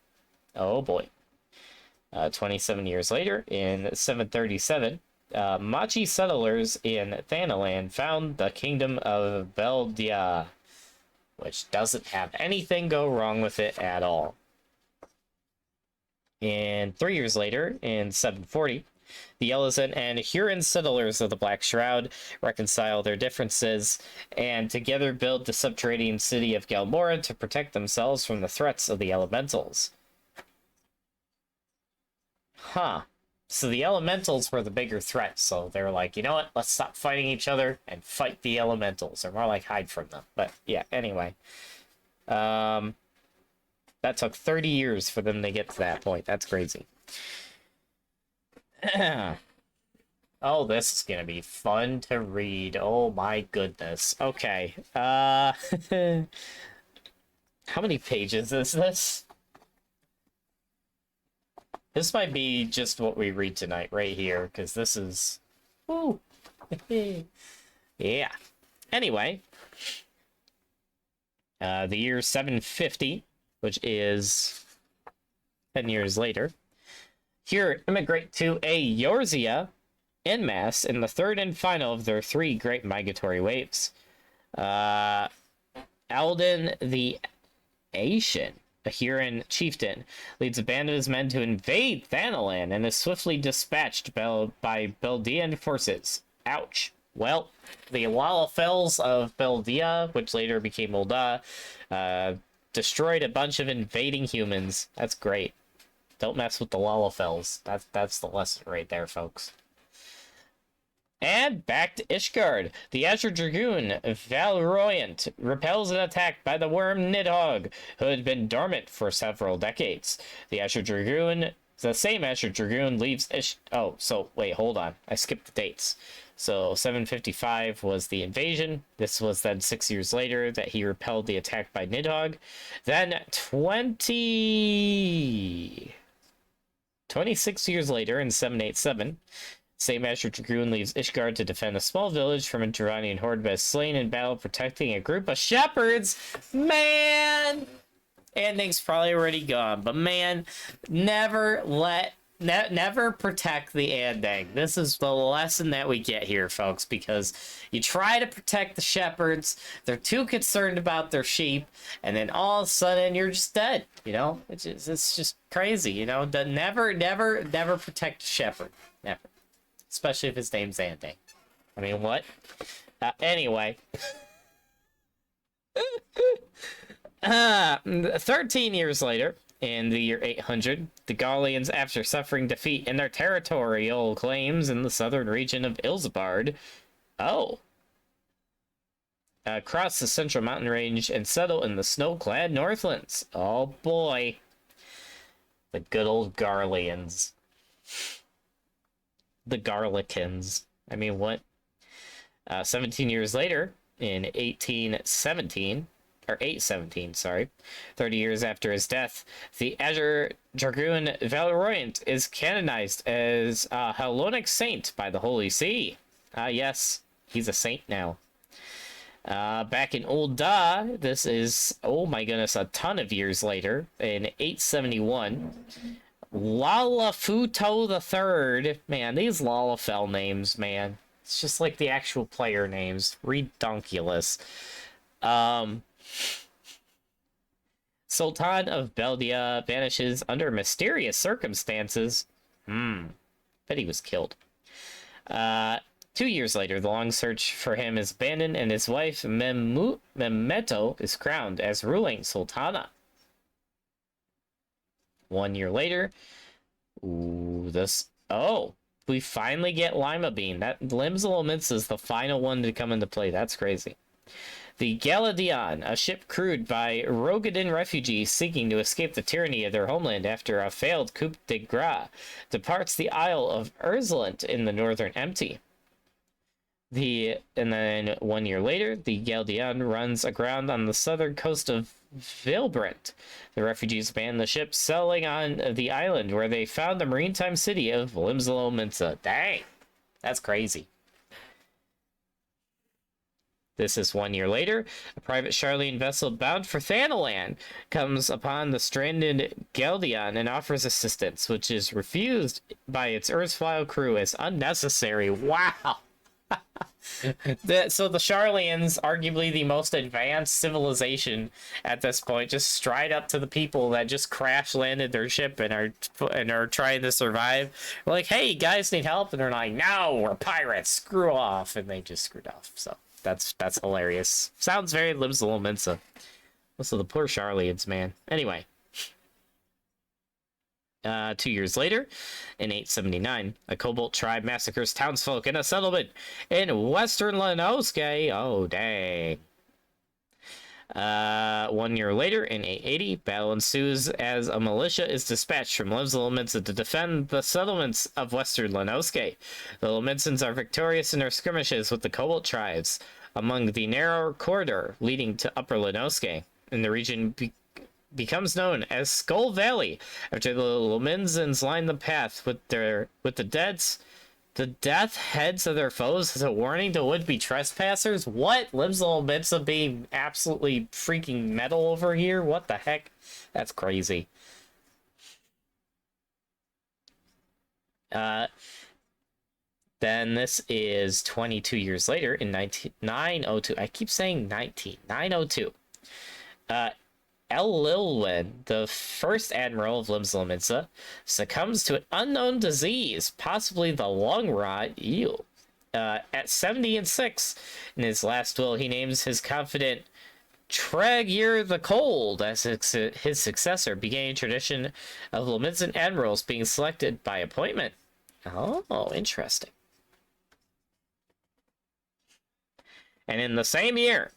[SPEAKER 1] Oh boy. 27 years later, in 737, Machi settlers in Thanalan found the kingdom of Beldia, which doesn't have anything go wrong with it at all. And 3 years later, in 740, the Elezen and Huron settlers of the Black Shroud reconcile their differences and together build the subterranean city of Galmora to protect themselves from the threats of the elementals. Huh. So the elementals were the bigger threat, so they're like, you know what, let's stop fighting each other and fight the elementals, or more like hide from them. But yeah, anyway. That took 30 years for them to get to that point. That's crazy. Oh, this is gonna be fun to read. Oh my goodness. Okay. How many pages is this? This might be just what we read tonight right here, because this is... Woo! Yeah. Anyway. The year 750, which is 10 years later. Here immigrate to Eorzea en masse in the third and final of their three great migratory waves. Alden the Asian, a Huron chieftain, leads a band of his men to invade Thanalan and is swiftly dispatched by Beldian forces. Ouch. Well, the Lalafels of Beldia, which later became Ulda, destroyed a bunch of invading humans. That's great. Don't mess with the Lalafels. That's the lesson right there, folks. And back to Ishgard. The Azure Dragoon, Valroyant, repels an attack by the worm Nidhogg, who had been dormant for several decades. The same Azure Dragoon leaves Oh, so, wait, hold on. I skipped the dates. So, 755 was the invasion. This was then 6 years later that he repelled the attack by Nidhogg. Then 26 years later, in 787, same Azure Dragoon leaves Ishgard to defend a small village from a Durranian horde, but is slain in battle protecting a group of shepherds. Man! Ending's probably already gone, but man, never protect the ending. This is the lesson that we get here, folks, because you try to protect the shepherds, they're too concerned about their sheep, and then all of a sudden you're just dead, you know? It's just crazy, you know? Never protect a shepherd. Never. Especially if his name's Ending. I mean, what? Anyway. 13 years later, in the year 800, the Gallians, after suffering defeat in their territorial claims in the southern region of Ilsabard, cross the central mountain range and settle in the snow-clad Northlands. Oh boy. The good old Garleans. The Garlicans. I mean, what? 17 years later, in 817, sorry, 30 years after his death, the Azure Dragoon Valroyant is canonized as a Hellenic saint by the Holy See. Yes, he's a saint now. Back in Ul'dah, this is, oh my goodness, a ton of years later, in 871, Lalafuto III. Man, these Lalafell names, man. It's just like the actual player names. Redonkulous. Sultan of Beldia vanishes under mysterious circumstances. Bet he was killed. 2 years later, the long search for him is abandoned, and his wife Mehmeto is crowned as ruling sultana. 1 year later, we finally get Lima Bean. That Limsalomitz is the final one to come into play. That's crazy. The Galadion, a ship crewed by Rogadin refugees seeking to escape the tyranny of their homeland after a failed coup de grace, departs the Isle of Erzlant in the northern Empty. And then 1 year later, the Galadion runs aground on the southern coast of Vilbrant. The refugees abandoned the ship, settling on the island where they found the maritime city of Limsalomitza. Dang, that's crazy. This is 1 year later. A private Charlene vessel bound for Thanalan comes upon the stranded Galdion and offers assistance, which is refused by its erstwhile crew as unnecessary. Wow! So the Charlians, arguably the most advanced civilization at this point, just stride up to the people that just crash landed their ship and are trying to survive. We're like, hey, you guys need help? And they're like, no, we're pirates. Screw off. And they just screwed off. So that's hilarious. Sounds very Limsalomitza. Also, the poor Charlians, man. Anyway. 2 years later, in 879, a Kobold tribe massacres townsfolk in a settlement in western Lenoske. Oh, dang. 1 year later, in 880, battle ensues as a militia is dispatched from Limsa to defend the settlements of western Lenoske. The Leminsons are victorious in their skirmishes with the Cobalt tribes among the narrow corridor leading to Upper Lenoske, and the region becomes known as Skull Valley after the Leminsons line the path with the death heads of their foes as a warning to would-be trespassers. What? Limsa being absolutely freaking metal over here? What the heck? That's crazy. Then this is 22 years later in 902. I keep saying 902. Elilwin, the first admiral of Limsa, succumbs to an unknown disease, possibly the lung rot. Ew. At 76, in his last will, he names his confidant Tregear the Cold as his successor, beginning a tradition of Limsan admirals being selected by appointment. Oh, interesting. And in the same year,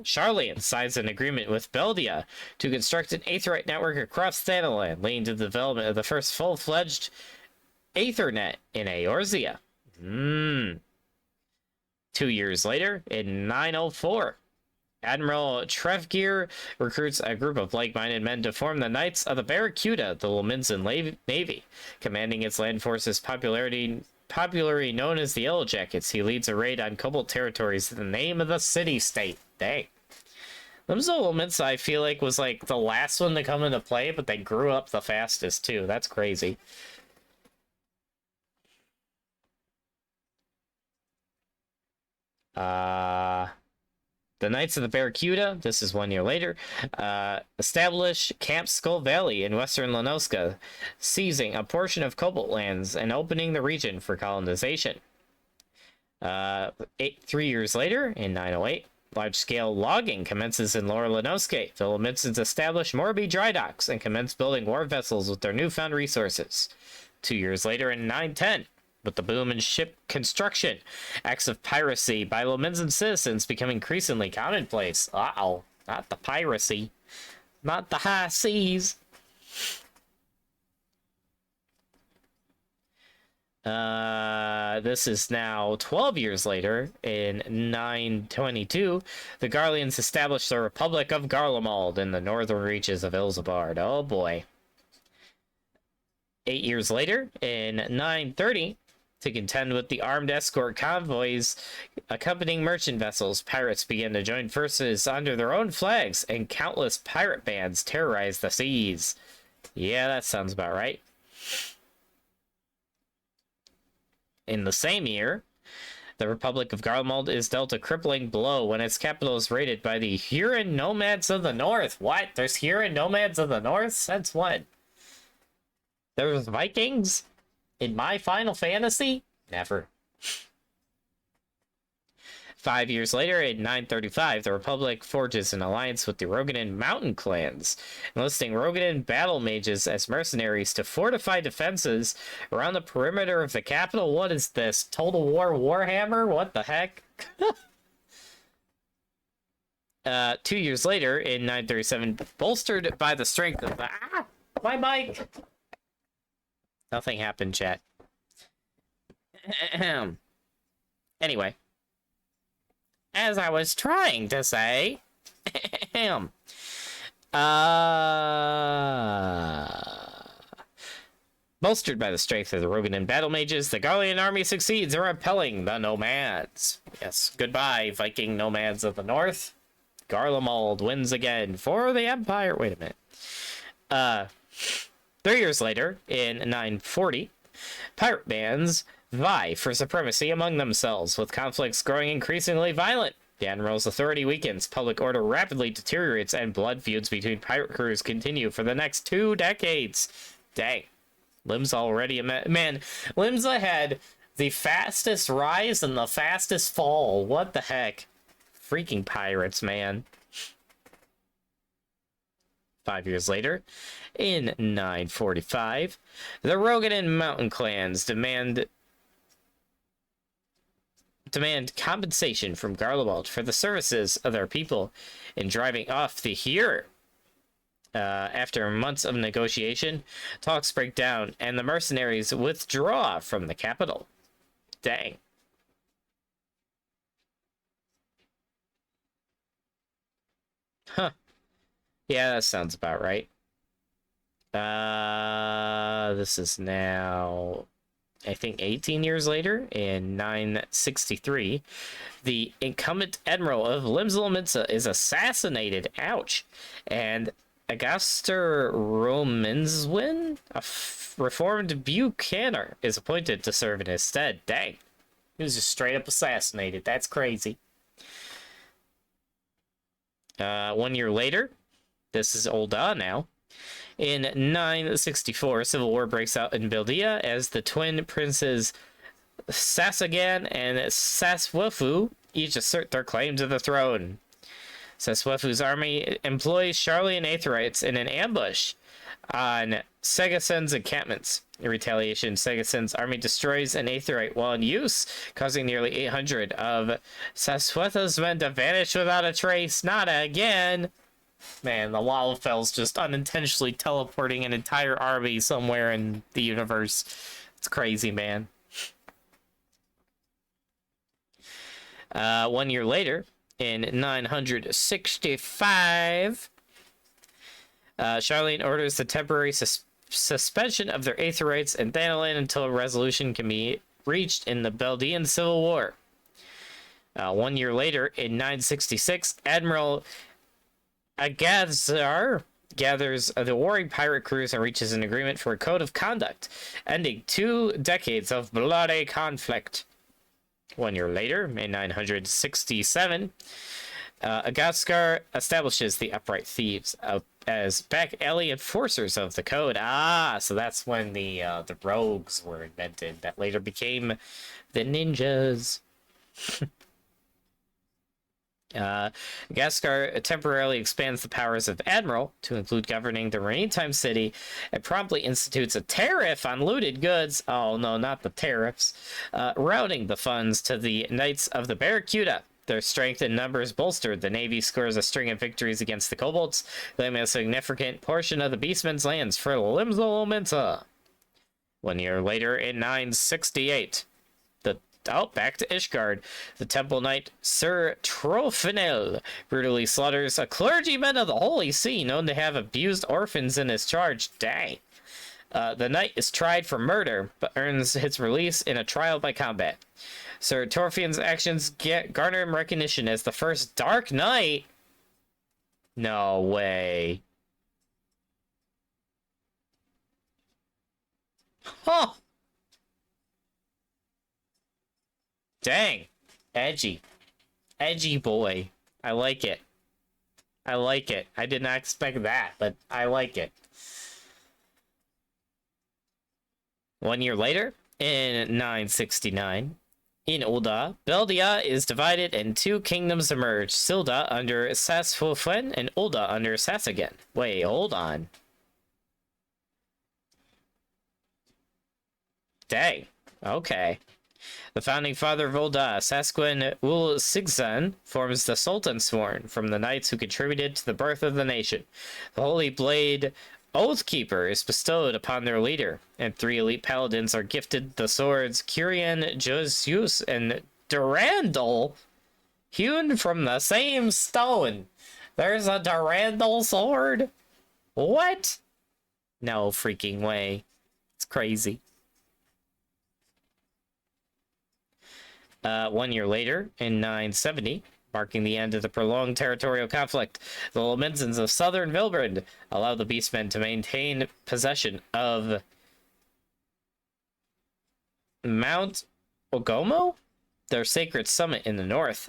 [SPEAKER 1] Charlian signs an agreement with Beldia to construct an Aetherite network across Thanalan, leading to the development of the first full-fledged Aethernet in Eorzea. 2 years later, in 904, Admiral Trevgear recruits a group of like-minded men to form the Knights of the Barracuda, the Lomyndzan Navy, commanding its land forces popularly known as the Yellow Jackets. He leads a raid on Cobalt territories in the name of the city-state. Dang. Limsa, I feel like, was like the last one to come into play, but they grew up the fastest too. That's crazy. The Knights of the Barracuda, this is 1 year later, establish Camp Skull Valley in western Lenoska, seizing a portion of Cobalt lands and opening the region for colonization. 3 years later, in 908, large-scale logging commences in Lower Lenoske. The Leminsons establish Morby dry docks and commence building war vessels with their newfound resources. 2 years later, in 910, with the boom in ship construction, acts of piracy by Lominsan citizens become increasingly commonplace. Uh-oh, not the piracy. Not the high seas. This is now 12 years later, in 922, the Garleans established the Republic of Garlemald in the northern reaches of Ilsabard. Oh boy. 8 years later, in 930, to contend with the armed escort convoys accompanying merchant vessels, pirates began to join forces under their own flags, and countless pirate bands terrorized the seas. Yeah, that sounds about right. In the same year, the Republic of Garlemald is dealt a crippling blow when its capital is raided by the Huron nomads of the North. What? There's Huron nomads of the North? Since when? There's Vikings? In my Final Fantasy? Never. 5 years later, in 935, the Republic forges an alliance with the Rogadan mountain clans, enlisting Rogadan battle mages as mercenaries to fortify defenses around the perimeter of the capital. What is this? Total War Warhammer? What the heck? 2 years later, in 937, bolstered by the strength of the... Ah! My mic! Nothing happened, chat. Anyway. As I was trying to say... Bolstered by the strength of the Rogadan battle mages, the Garlean army succeeds in repelling the nomads. Yes, goodbye, Viking nomads of the north. Garlemald wins again for the Empire. Wait a minute. 3 years later, in 940, pirate bands vie for supremacy among themselves, with conflicts growing increasingly violent. The Admiral's authority weakens, public order rapidly deteriorates, and blood feuds between pirate crews continue for the next 2 decades. Dang. Limsa already a man. Limsa had the fastest rise and the fastest fall. What the heck? Freaking pirates, man. 5 years later, in 945, the Rogadan mountain clans demand demand compensation from Garlemald for the services of their people in driving off the Heer. After months of negotiation, talks break down, and the mercenaries withdraw from the capital. Dang. Huh. Yeah, that sounds about right. This is now, I think, 18 years later, in 963. The incumbent admiral of Limsel is assassinated. Ouch. And Agaster Romanswin, a reformed Buchanan, is appointed to serve in his stead. Dang. He was just straight up assassinated. That's crazy. 1 year later, this is Ul'dah now. In 964, civil war breaks out in Bildia as the twin princes Sasagan and Saswefu each assert their claim to the throne. Saswefu's army employs Charlian Aetherites in an ambush on Segasen's encampments. In retaliation, Segasen's army destroys an Aetherite while in use, causing nearly 800 of Saswefu's men to vanish without a trace. Not again! Man, the Lalafell's just unintentionally teleporting an entire army somewhere in the universe. It's crazy, man. 1 year later, in 965, Charlene orders the temporary suspension of their Aetherites in Thanalan until a resolution can be reached in the Beldian Civil War. 1 year later, in 966, Admiral Agazar gathers the warring pirate crews and reaches an agreement for a code of conduct, ending 2 decades of bloody conflict. 1 year later, in 967, Agaskar establishes the Upright Thieves as back alley enforcers of the code. So that's when the rogues were invented that later became the ninjas. Gaskar temporarily expands the powers of Admiral to include governing the Maritime City and promptly institutes a tariff on looted goods. Oh no, not the tariffs. Routing the funds to the Knights of the Barracuda. Their strength and numbers bolstered, the Navy scores a string of victories against the Kobolds, claiming a significant portion of the Beastmen's lands for Limsel. 1 year later, in 968, back to Ishgard. The Temple Knight Sir Trofinel brutally slaughters a clergyman of the Holy See known to have abused orphans in his charge. Dang. The knight is tried for murder, but earns his release in a trial by combat. Sir Torfian's actions garner him recognition as the first Dark Knight. No way. Huh. Dang. Edgy. Edgy boy. I like it. I like it. I did not expect that, but I like it. 1 year later, in 969, in Ul'dah, Beldia is divided and 2 kingdoms emerge. Silda under Sasfofwen and Ul'dah under Sasagen. Wait, hold on. Dang. Okay. The founding father of Ul'dah, Sasquin Ul Sigzan, forms the Sultan Sworn from the knights who contributed to the birth of the nation. The Holy Blade Oathkeeper is bestowed upon their leader, and 3 elite paladins are gifted the swords Kyrian, Josius, and Durandal, hewn from the same stone. There's a Durandal sword? What? No freaking way. It's crazy. 1 year later, in 970, marking the end of the prolonged territorial conflict, the Lomenzans of southern Vilbrand allow the Beastmen to maintain possession of Mount Ogomo, their sacred summit in the north.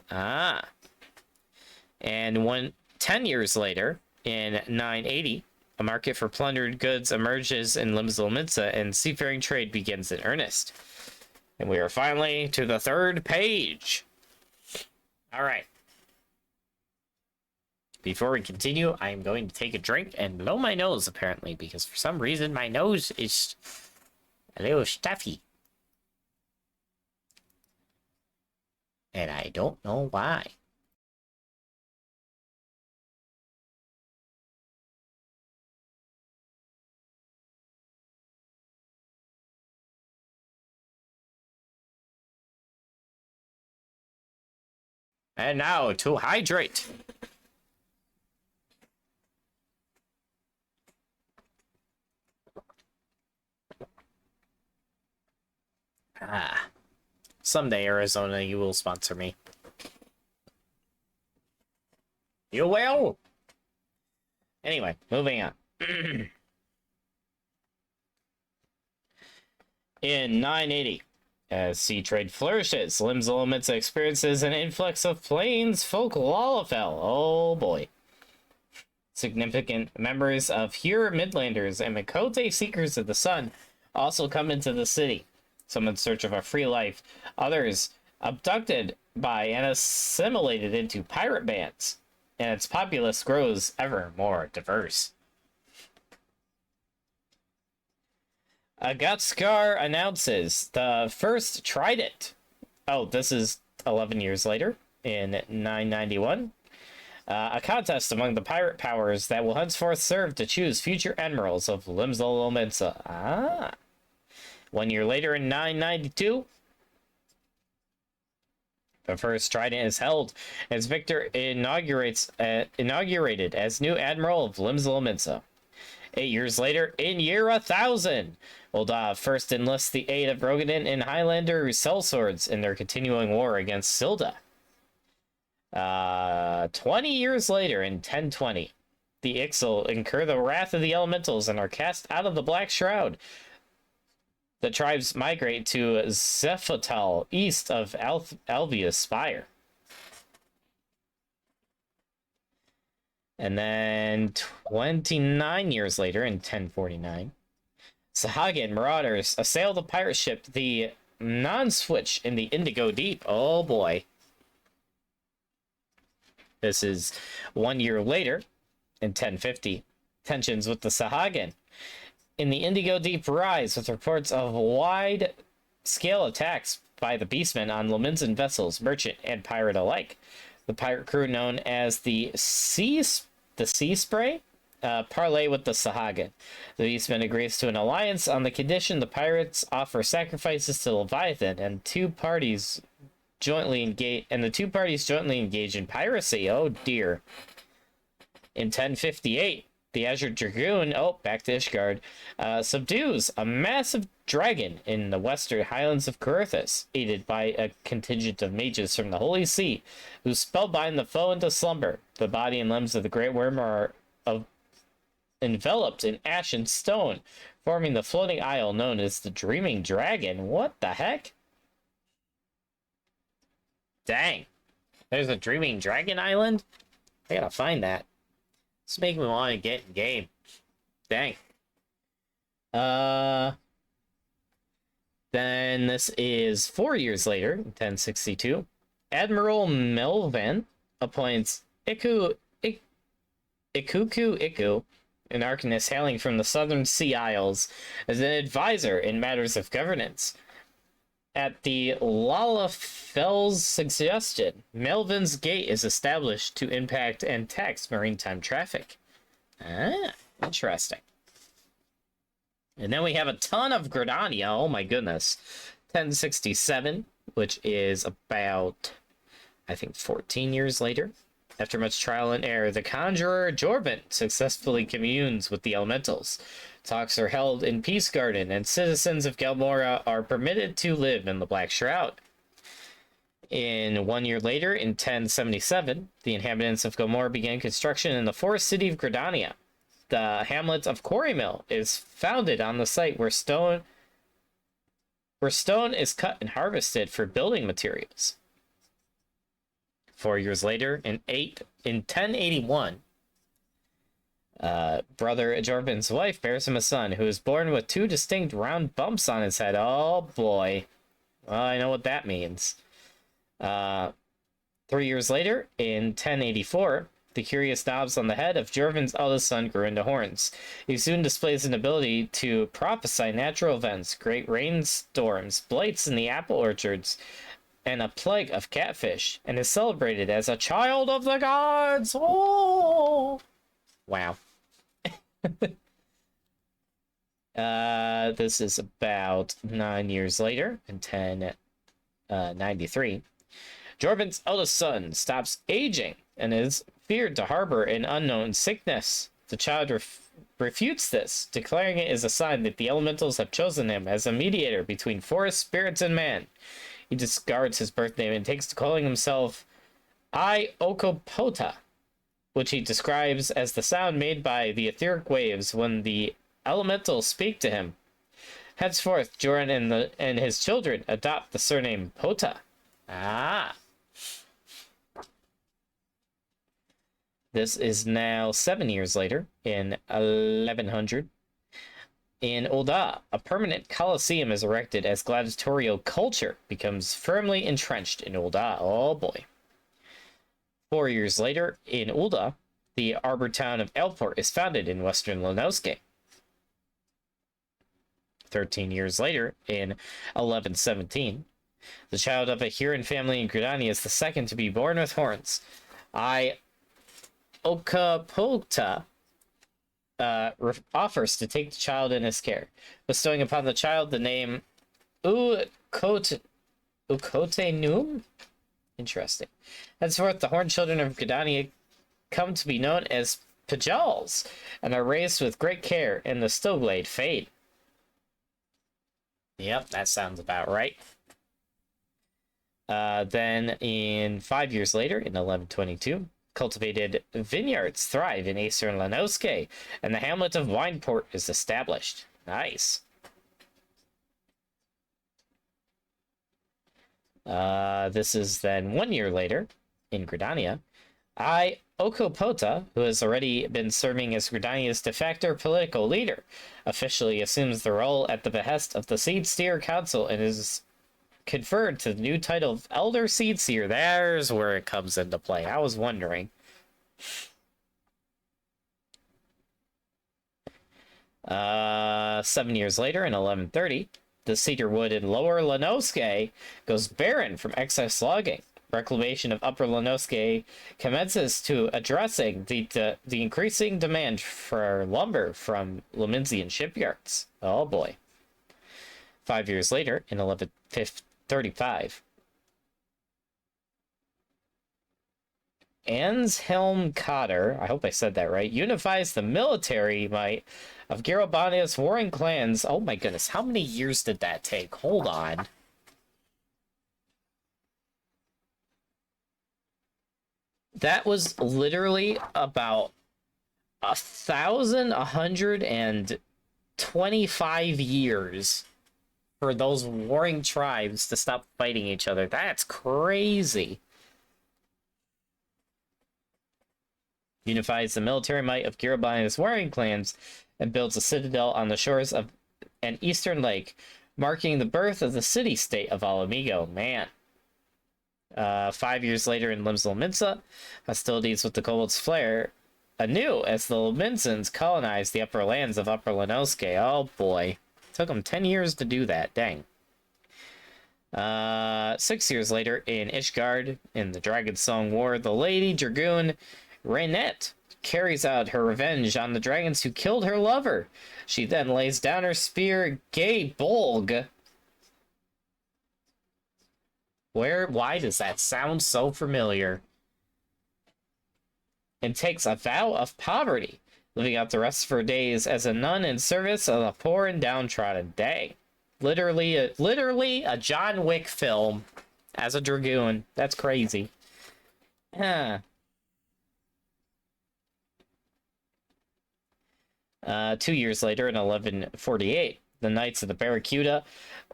[SPEAKER 1] And 10 years later, in 980, a market for plundered goods emerges in Limsel and seafaring trade begins in earnest. And we are finally to the 3rd page. All right. Before we continue, I am going to take a drink and blow my nose, apparently, because for some reason my nose is a little stuffy. And I don't know why. And now to hydrate. Ah. Someday, Arizona, you will sponsor me. You will? Anyway, moving on. In 980, as sea trade flourishes, Lim's experiences an influx of plains folk Lalafell. Oh boy. Significant members of Hur Midlanders and Makote Seekers of the Sun also come into the city, some in search of a free life, others abducted by and assimilated into pirate bands, and its populace grows ever more diverse. Agatskar announces the first trident. Oh, this is 11 years later, in 991. A contest among the pirate powers that will henceforth serve to choose future admirals of Limsa. Ah. 1 year later, in 992, the first trident is held as Victor inaugurated as new admiral of Limsa. 8 years later, in year 1000, Ul'dah first enlists the aid of Rogadin and Highlander sellswords in their continuing war against Silda. 20 years later, in 1020, the Ixal incur the wrath of the elementals and are cast out of the Black Shroud. The tribes migrate to Zephotal, east of Alvia's Spire. And then 29 years later, in 1049, Sahagin marauders assail the pirate ship, the Non-Switch, in the Indigo Deep. Oh boy. This is 1 year later, in 1050. Tensions with the Sahagin in the Indigo Deep rise, with reports of wide-scale attacks by the Beastmen on Lominsan vessels, merchant and pirate alike. The pirate crew, known as the Sea Spray, parley with the Sahagin. The Beastmen agrees to an alliance on the condition the pirates offer sacrifices to Leviathan, and the two parties jointly engage in piracy. Oh dear. In 1058, the Azure Dragoon, back to Ishgard, subdues a massive dragon in the western highlands of Coerthas, aided by a contingent of mages from the Holy See, who spellbind the foe into slumber. The body and limbs of the Great Worm are enveloped in ash and stone, forming the floating isle known as the Dreaming Dragon. What the heck? Dang. There's a Dreaming Dragon Island? I gotta find that. It's making me want to get in game. Dang. Then this is 4 years later, 1062. Admiral Melvin appoints Ikuku, an arcanist hailing from the southern Sea Isles, as an advisor in matters of governance. At the Lalafell's suggestion, Melvin's Gate is established to impact and tax maritime traffic. Ah, interesting. And then we have a ton of Gridania. Oh my goodness. 1067, which is about, I think, 14 years later. After much trial and error, the conjurer Jorvin successfully communes with the elementals. Talks are held in Peace Garden, and citizens of Galmora are permitted to live in the Black Shroud. In 1 year later, in 1077, the inhabitants of Galmora began construction in the forest city of Gridania. The hamlet of Quarrymill is founded on the site where stone is cut and harvested for building materials. 4 years later, in 1081, brother Jorvin's wife bears him a son who is born with 2 distinct round bumps on his head. Oh boy. Well, I know what that means. 3 years later, in 1084, the curious knobs on the head of Jorvin's eldest son grew into horns. He soon displays an ability to prophesy natural events, great rainstorms, blights in the apple orchards, and a plague of catfish, and is celebrated as a child of the gods. Oh, wow. This is about 9 years later, in 1093. Jorvin's eldest son stops aging and is feared to harbor an unknown sickness. The child refutes this, declaring it is a sign that the elementals have chosen him as a mediator between forest spirits and man. He discards his birth name and takes to calling himself Okopota, which he describes as the sound made by the etheric waves when the elementals speak to him. Henceforth, Joran and his children adopt the surname Pota. Ah. This is now 7 years later, in 1100. In Ul'dah, a permanent coliseum is erected as gladiatorial culture becomes firmly entrenched in Ul'dah. Oh boy. 4 years later, in Ul'dah, the arbor town of Elport is founded in western Lenoske. 13 years later, in 1117, the child of a Huron family in Gridania is the second to be born with horns. Okapota offers to take the child in his care, bestowing upon the child the name Ukotenum? Interesting. Henceforth, the horned children of Gridania come to be known as Pajals, and are raised with great care in the Stowblade Fade. Yep, that sounds about right. Then, in 5 years later, in 1122, cultivated vineyards thrive in eastern Lenoske, and the hamlet of Wineport is established. Nice. This is then 1 year later, in Gridania. Okopota, who has already been serving as Gridania's de facto political leader, officially assumes the role at the behest of the Seed Steer Council and is conferred to the new title of Elder Seed Seer. There's where it comes into play. I was wondering. 7 years later, in 1130, the cedar wood in Lower Lenoske goes barren from excess logging. Reclamation of Upper Lenoske commences to addressing the increasing demand for lumber from Leminsian shipyards. Oh boy. 5 years later, in 1135, Anshelm Cotter, I hope I said that right, unifies the military might of Garabania's warring clans. Oh my goodness, how many years did that take? Hold on. That was literally about 1,125 years for those warring tribes to stop fighting each other. That's crazy. Unifies the military might of Garabania's warring clans and builds a citadel on the shores of an eastern lake, marking the birth of the city-state of Alamigo. Man. 5 years later in Limslominsa, hostilities with the kobolds flare anew as the Leminsans colonize the upper lands of Upper Lenoske. Oh boy. Took them 10 years to do that. Dang. 6 years later in Ishgard, in the Dragon Song War, the Lady Dragoon Raynette carries out her revenge on the dragons who killed her lover. She then lays down her spear, Gay Bolg. Why does that sound so familiar? And takes a vow of poverty, living out the rest of her days as a nun in service of the poor and downtrodden. Dang. Literally a John Wick film as a dragoon. That's crazy. Huh. 2 years later, in 1148, the Knights of the Barracuda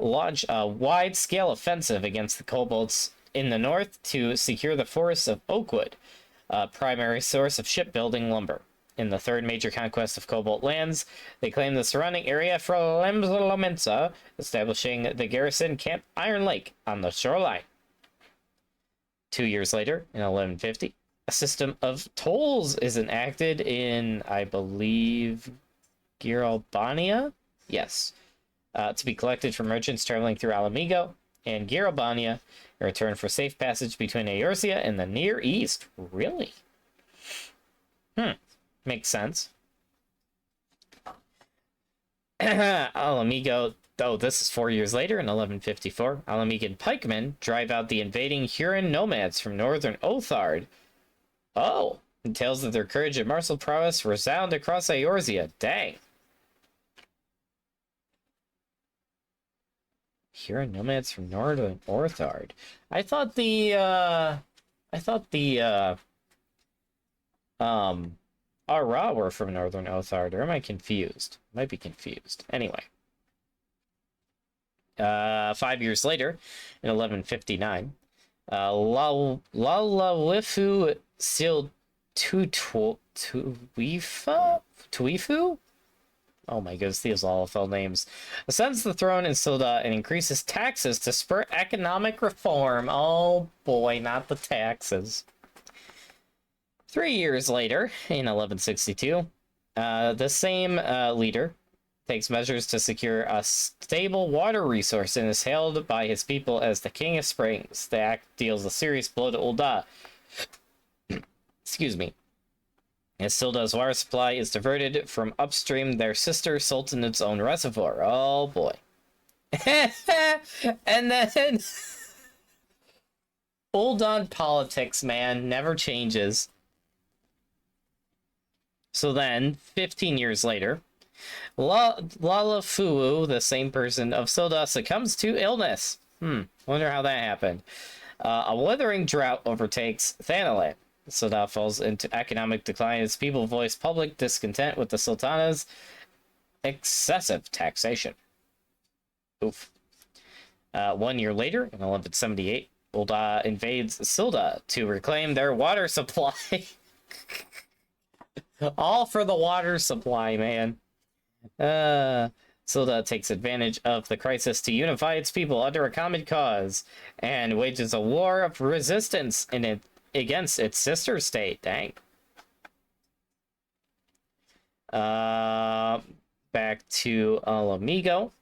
[SPEAKER 1] launch a wide-scale offensive against the kobolds in the north to secure the forests of Oakwood, a primary source of shipbuilding lumber. In the third major conquest of kobold lands, they claim the surrounding area for Lemslomensa, establishing the garrison Camp Iron Lake on the shoreline. 2 years later, in 1150, a system of tolls is enacted in, I believe, Giralbania? Yes. To be collected from merchants traveling through Alamigo. and Garabania return for safe passage between Eorzea and the Near East. Really? Makes sense. Alamigo. Oh, this is 4 years later in 1154. Alamigan pikemen drive out the invading Huron nomads from northern Othard. Oh, and tales of their courage and martial prowess resound across Eorzea. Dang. Huron nomads from northern Orthard. I thought the Ara were from northern Othard, or am I confused? Might be confused. Anyway. 5 years later, in 1159, Lalawifu Sil Tuifu? Oh my goodness, these all fell names. Ascends the throne in Silda and increases taxes to spur economic reform. Oh boy, not the taxes. 3 years later, in 1162, the same leader takes measures to secure a stable water resource and is hailed by his people as the King of Springs. The act deals a serious blow to Ul'dah. Excuse me. As Silda's water supply is diverted from upstream their sister Sultanate's own reservoir. Oh boy. And then Ul'dah politics, man, never changes. So then, 15 years later, Lalafu, the same person of Silda, succumbs to illness. Wonder how that happened. A withering drought overtakes Thanalan. Silda falls into economic decline as people voice public discontent with the Sultana's excessive taxation. Oof. 1 year later, in 1178, Ul'dah invades Silda to reclaim their water supply. All for the water supply, man. Silda takes advantage of the crisis to unify its people under a common cause and wages a war of resistance against its sister state. Dang. Back to Alamigo.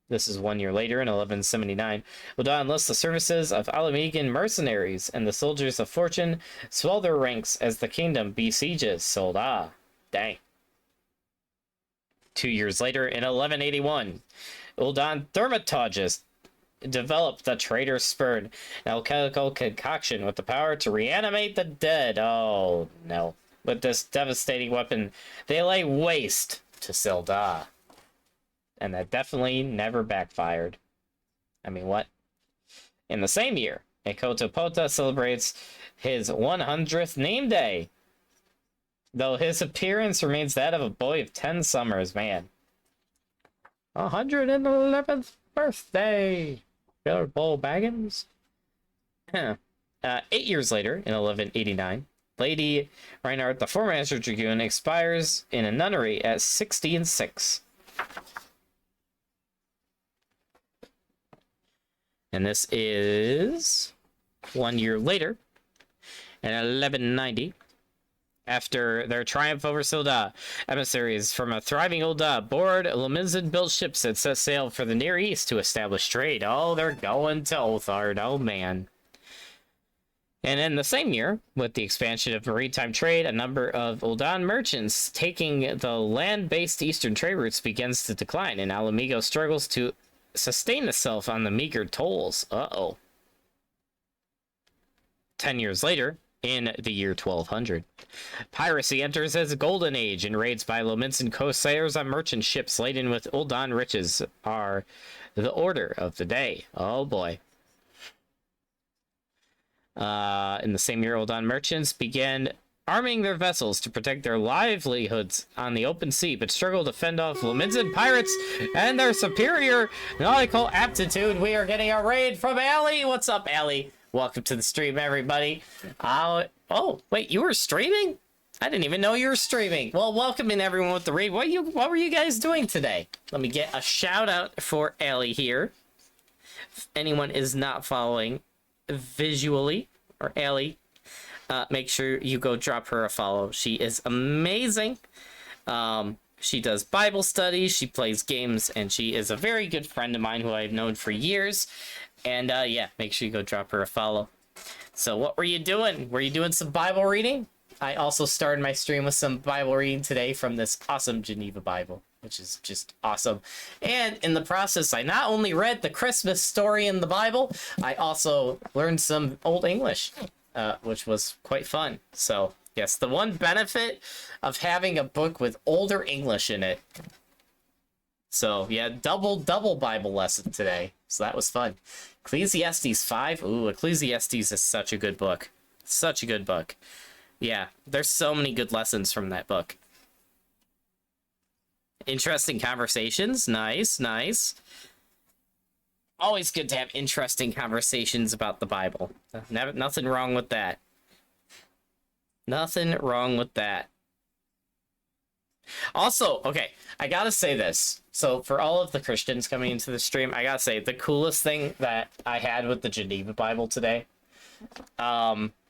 [SPEAKER 1] This is 1 year later in 1179. Ul'dah enlists the services of Alamigan mercenaries, and the soldiers of fortune swell their ranks as the kingdom besieges Silda. Dang. 2 years later, in 1181, Ul'dah Thaumaturges developed the traitor's spurn, an alchemical concoction with the power to reanimate the dead. Oh, no. With this devastating weapon, they lay waste to Silda. And that definitely never backfired. I mean, what? In the same year, Ekotopota celebrates his 100th name day. Though his appearance remains that of a boy of 10 summers, man. 111th birthday! Bilbo Baggins? 8 years later, in 1189, Lady Reinhardt, the former Master Dragoon, expires in a nunnery at 66. And this is 1 year later, in 1190. After their triumph over Silda, emissaries from a thriving Ul'dah board Lominsan-built ships that set sail for the Near East to establish trade. Oh, they're going to Othard. Oh, man. And in the same year, with the expansion of maritime trade, a number of Ul'dah merchants taking the land-based eastern trade routes begins to decline, and Alamigo struggles to sustain itself on the meager tolls. Uh-oh. 10 years later, in the year 1200, piracy enters its golden age, and raids by Lominsan corsairs on merchant ships laden with Ul'dah riches are the order of the day. Oh boy. In the same year, Ul'dah merchants began arming their vessels to protect their livelihoods on the open sea, but struggle to fend off Lominsan pirates and their superior nautical aptitude. We are getting a raid from Allie. What's up, Allie? Welcome to the stream, everybody. Oh, wait, you were streaming? I didn't even know you were streaming. Well, welcome in everyone with the raid. What were you guys doing today? Let me get a shout out for Allie here. If anyone is not following visually, or Allie, make sure you go drop her a follow. She is amazing. She does Bible studies, she plays games, and she is a very good friend of mine who I've known for years. And yeah, make sure you go drop her a follow. So what were you doing? Were you doing some Bible reading? I also started my stream with some Bible reading today from this awesome Geneva Bible, which is just awesome. And in the process, I not only read the Christmas story in the Bible, I also learned some Old English, which was quite fun. So yes, the one benefit of having a book with older English in it. So yeah, double Bible lesson today. So that was fun. Ecclesiastes 5. Ooh, Ecclesiastes is such a good book. Such a good book. Yeah, there's so many good lessons from that book. Interesting conversations. Nice, nice. Always good to have interesting conversations about the Bible. Nothing wrong with that. Nothing wrong with that. Also, okay, I gotta say this. So for all of the Christians coming into the stream, I gotta say the coolest thing that I had with the Geneva Bible today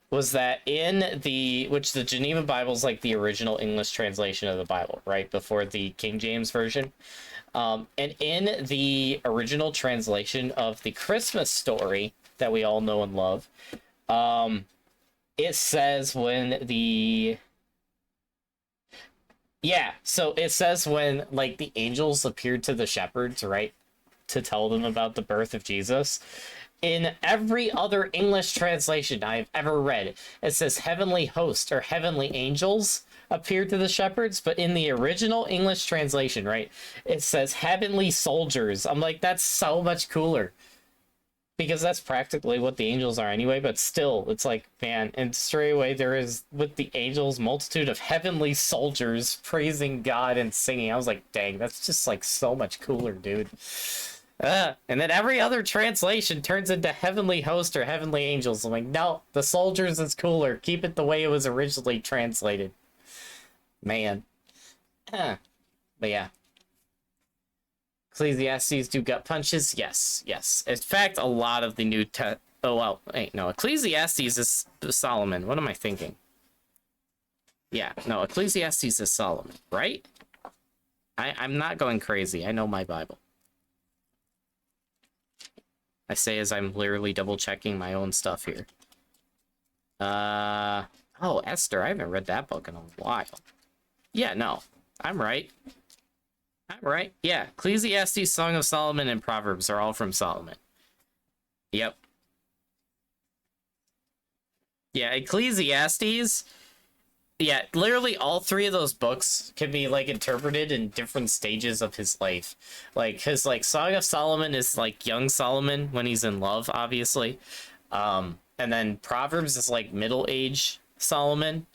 [SPEAKER 1] was that which the Geneva Bible is like the original English translation of the Bible, right? Before the King James Version. And in the original translation of the Christmas story that we all know and love, it says so it says when, like, the angels appeared to the shepherds, right, to tell them about the birth of Jesus. In every other English translation I've ever read, it says heavenly host or heavenly angels appeared to the shepherds, but in the original English translation, right, it says heavenly soldiers. I'm like, that's so much cooler. Because that's practically what the angels are anyway, but still, it's like, man, and straight away there is, with the angels, multitude of heavenly soldiers praising God and singing. I was like, dang, that's just like so much cooler, dude. And then every other translation turns into heavenly host or heavenly angels. I'm like, no, the soldiers is cooler. Keep it the way it was originally translated. Man. But yeah. Ecclesiastes do gut punches? Yes, yes. In fact, a lot of the New oh, well, wait, no. Ecclesiastes is Solomon. What am I thinking? Yeah, no, Ecclesiastes is Solomon, right? I'm not going crazy. I know my Bible. I say as I'm literally double-checking my own stuff here. Oh, Esther. I haven't read that book in a while. Yeah, no. I'm right. Right? Yeah. Ecclesiastes, Song of Solomon, and Proverbs are all from Solomon. Yep. Yeah, Ecclesiastes. Yeah, literally all three of those books can be, like, interpreted in different stages of his life. Like, his, like, Song of Solomon is, like, young Solomon when he's in love, obviously. And then Proverbs is, like, middle-age Solomon,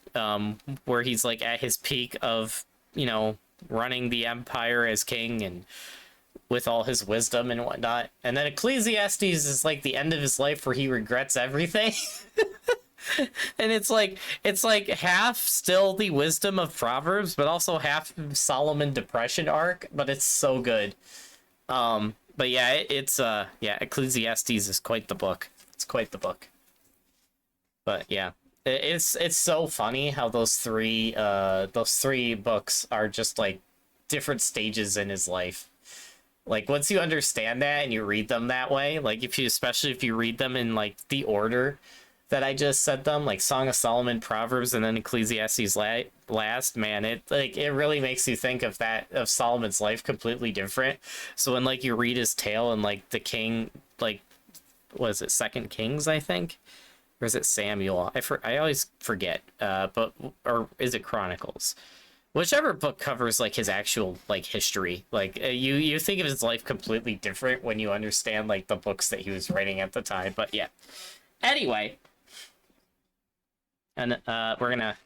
[SPEAKER 1] where he's, like, at his peak of, you know, running the empire as king and with all his wisdom and whatnot. And then Ecclesiastes is like the end of his life where he regrets everything. And it's like half still the wisdom of Proverbs, but also half Solomon depression arc, but it's so good. But yeah, it's yeah, Ecclesiastes is quite the book. It's quite the book. But yeah. It's so funny how those three books are just like different stages in his life. Like once you understand that and you read them that way, like especially if you read them in like the order that I just said them, like Song of Solomon, Proverbs, and then Ecclesiastes last, man, it really makes you think of Solomon's life completely different. So when like you read his tale and like the king, like was it Second Kings, I think? Or is it Samuel? I always forget. Or is it Chronicles? Whichever book covers like his actual like history. Like you think of his life completely different when you understand like the books that he was writing at the time. But yeah. Anyway, and we're gonna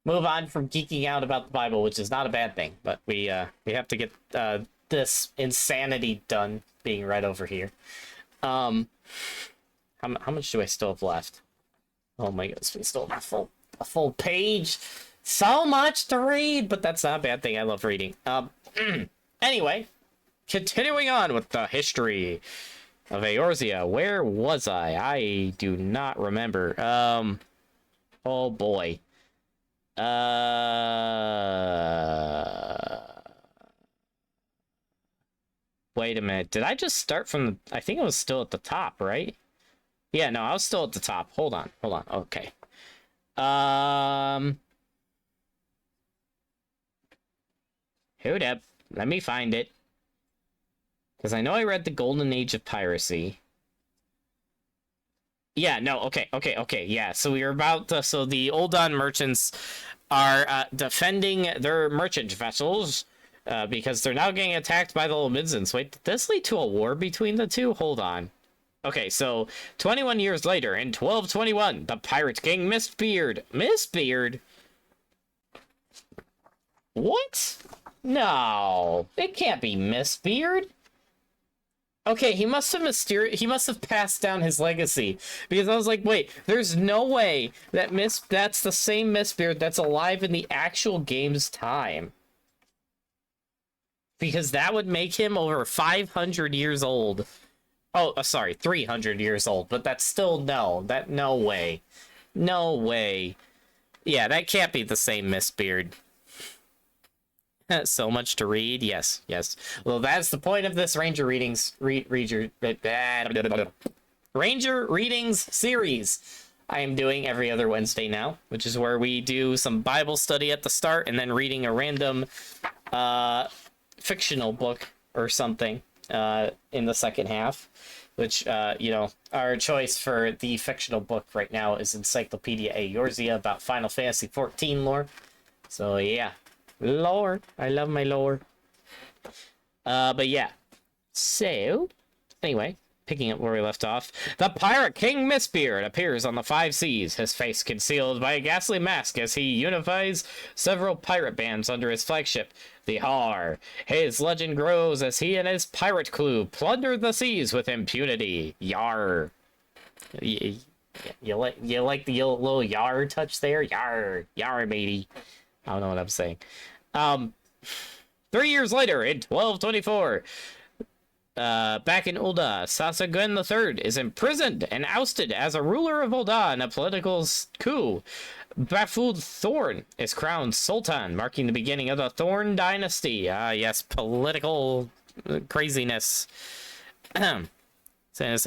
[SPEAKER 1] move on from geeking out about the Bible, which is not a bad thing. But we have to get this insanity done being read over here. How much do I still have left? Oh my goodness, we still have a full page. So much to read, but that's not a bad thing. I love reading. Anyway, continuing on with the history of Eorzea. Where was I? I do not remember. Oh boy. Wait a minute. Did I just start from the... I think I was still at the top, right? Yeah, no, I was still at the top. Hold on. Hold on. Okay. Hold up. Let me find it. Because I know I read The Golden Age of Piracy. Yeah, no, okay, yeah. So we were about to... So the Oldan merchants are defending their merchant vessels because they're now getting attacked by the Lomizans. Wait, did this lead to a war between the two? Hold on. Okay, so 21 years later, in 1221, the Pirate King Mistbeard... Mistbeard? What? No, it can't be Mistbeard. Okay, he must have passed down his legacy, because I was like, wait, there's no way that that's the same Mistbeard that's alive in the actual game's time. Because that would make him over 500 years old. Oh, sorry, 300 years old, but that's still no way. No way. Yeah, that can't be the same Mistbeard. So much to read. Yes. Well, that's the point of this Ranger Readings Ranger Readings series I am doing every other Wednesday now, which is where we do some Bible study at the start and then reading a random fictional book or something in the second half, which you know, our choice for the fictional book right now is Encyclopedia Eorzea about Final Fantasy XIV lore. So yeah. Lore. I love my lore. But yeah. So, anyway, picking up where we left off. The Pirate King Mistbeard appears on the five seas, his face concealed by a ghastly mask as he unifies several pirate bands under his flagship, the Har. His legend grows as he and his pirate crew plunder the seas with impunity. Yar. You like the little yar touch there? Yar. Yar, matey. I don't know what I'm saying. 3 years later, in 1224, back in Ul'dah, Sasagun III is imprisoned and ousted as a ruler of Ul'dah in a political coup. Bafud Thorn is crowned Sultan, marking the beginning of the Thorn Dynasty. Ah, yes, political craziness. Saying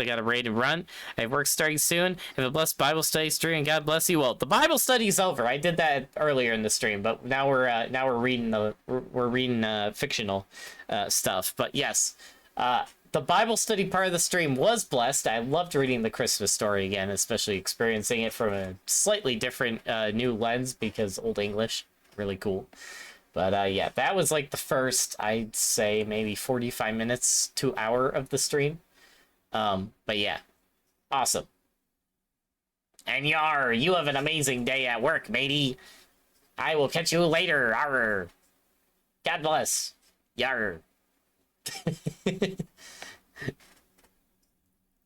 [SPEAKER 1] I got a rated run. I have work starting soon. Have a blessed Bible study stream, and God bless you all. The Bible study's over. I did that earlier in the stream, but now we're reading fictional stuff. But yes, the Bible study part of the stream was blessed. I loved reading the Christmas story again, especially experiencing it from a slightly different new lens because Old English, really cool. But yeah, that was like the first, I'd say maybe 45 minutes to hour of the stream. But yeah, awesome. And yar, you have an amazing day at work, matey. I will catch you later. Arr. God bless. Yar.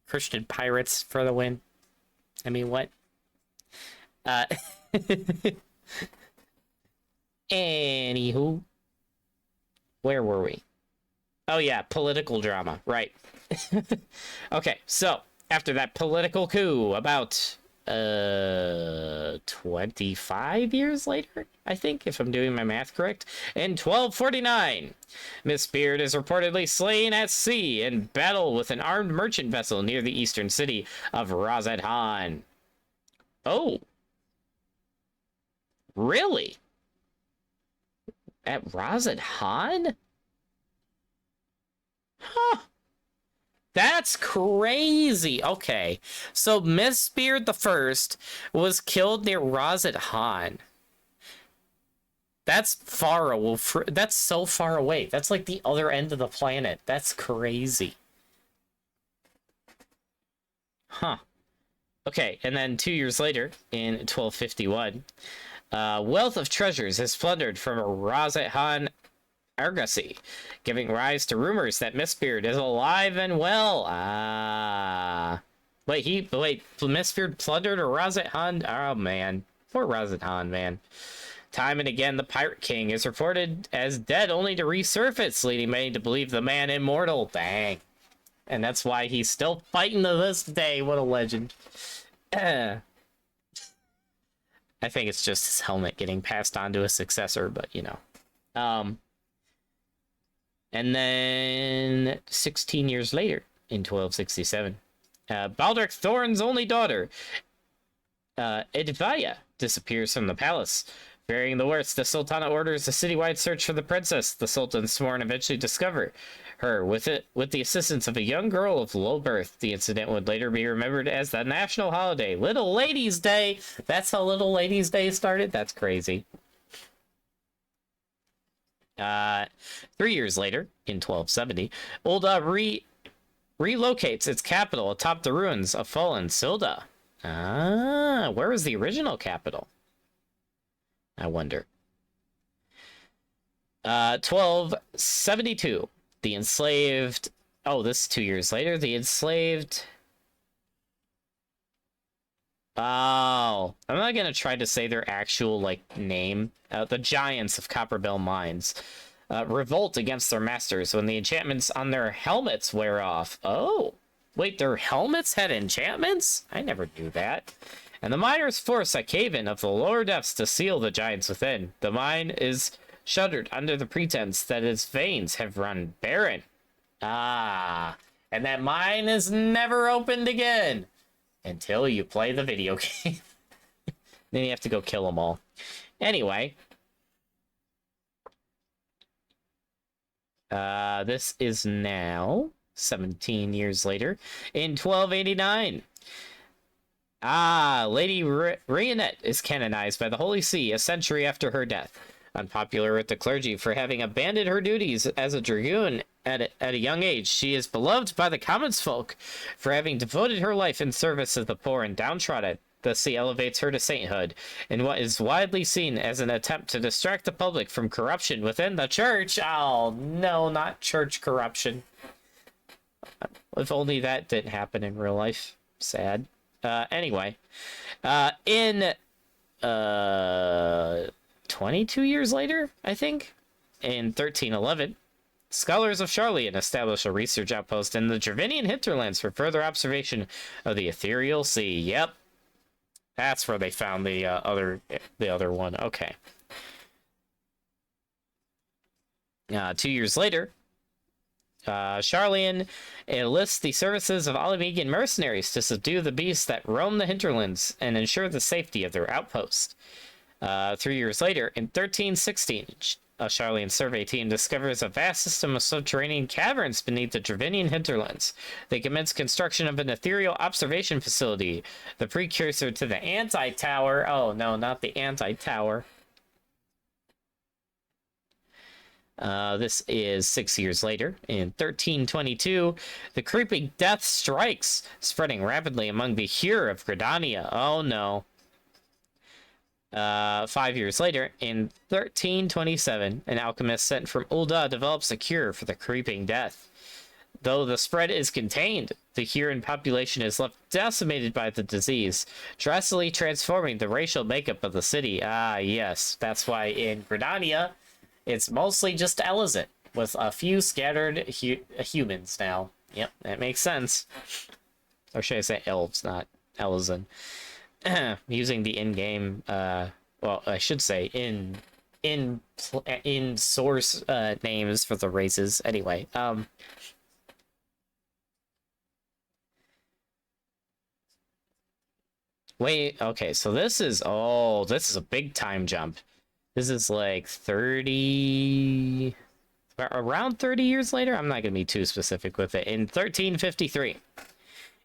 [SPEAKER 1] Christian pirates for the win. I mean, what? Anywho, where were we? Oh yeah, political drama, right. Okay, so after that political coup about 25 years later, I think, if I'm doing my math correct, in 1249, Mistbeard is reportedly slain at sea in battle with an armed merchant vessel near the eastern city of Razad-Han. Oh. Really? At Razad-Han? Huh. That's crazy. Okay, so Mistbeard the First was killed near Razad-Han. That's far away. That's so far away. That's like the other end of the planet. That's crazy. Huh. Okay, and then 2 years later, in 1251, wealth of treasures is plundered from Razad-Han Argosy, giving rise to rumors that Mistbeard is alive and well. Wait, Mistbeard plundered a Razad-Han? Oh man, poor Razad-Han, man. Time and again, the Pirate King is reported as dead only to resurface, leading many to believe the man immortal. Dang. And that's why he's still fighting to this day. What a legend. I think it's just his helmet getting passed on to a successor, but you know. And then 16 years later, in 1267, Baldric Thorn's only daughter, Edvaya, disappears from the palace. Fearing the worst, the Sultana orders a citywide search for the princess. The Sultan's sworn eventually discover her with the assistance of a young girl of low birth. The incident would later be remembered as the national holiday, Little Ladies' Day. That's how Little Ladies' Day started? That's crazy. 3 years later, in 1270, Ulda relocates its capital atop the ruins of fallen Silda. Ah, where was the original capital? I wonder. 1272. The enslaved... Oh, this is 2 years later. The enslaved... Oh, I'm not going to try to say their actual, like, name. The Giants of Copperbell Mines revolt against their masters when the enchantments on their helmets wear off. Oh, wait, their helmets had enchantments? I never knew that. And the miners force a cave-in of the lower depths to seal the giants within. The mine is shuttered under the pretense that its veins have run barren. Ah, and that mine is never opened again until you play the video game. Then you have to go kill them all. Anyway, this is now 17 years later in 1289. Lady Rionette is canonized by the Holy See a century after her death. Unpopular with the clergy for having abandoned her duties as a dragoon at a young age, she is beloved by the commons folk for having devoted her life in service of the poor and downtrodden. Thus, he elevates her to sainthood in what is widely seen as an attempt to distract the public from corruption within the church. Oh, no, not church corruption. If only that didn't happen in real life. Sad. Anyway, in 22 years later, I think, in 1311, scholars of Charlian establish a research outpost in the Dravinian hinterlands for further observation of the ethereal sea. Yep, that's where they found the other one. Okay. 2 years later, Charlian enlists the services of Olimegan mercenaries to subdue the beasts that roam the hinterlands and ensure the safety of their outpost. 3 years later, in 1316, a Charlian survey team discovers a vast system of subterranean caverns beneath the Dravinian hinterlands. They commence construction of an ethereal observation facility, the precursor to the Anti-Tower. Oh, no, not the Anti-Tower. This is 6 years later. In 1322, the creeping death strikes, spreading rapidly among the Hur of Gridania. Oh, no. 5 years later, in 1327, an alchemist sent from Ulda develops a cure for the creeping death. Though the spread is contained, the Huron population is left decimated by the disease, drastically transforming the racial makeup of the city. Ah, yes, that's why in Gridania, it's mostly just Elizit, with a few scattered humans now. Yep, that makes sense. Or should I say elves, not Elizin. Using the in-game, well, I should say in source names for the races. Anyway, wait, okay, so this is a big time jump. This is like 30, around 30 years later. I'm not going to be too specific with it. In 1353,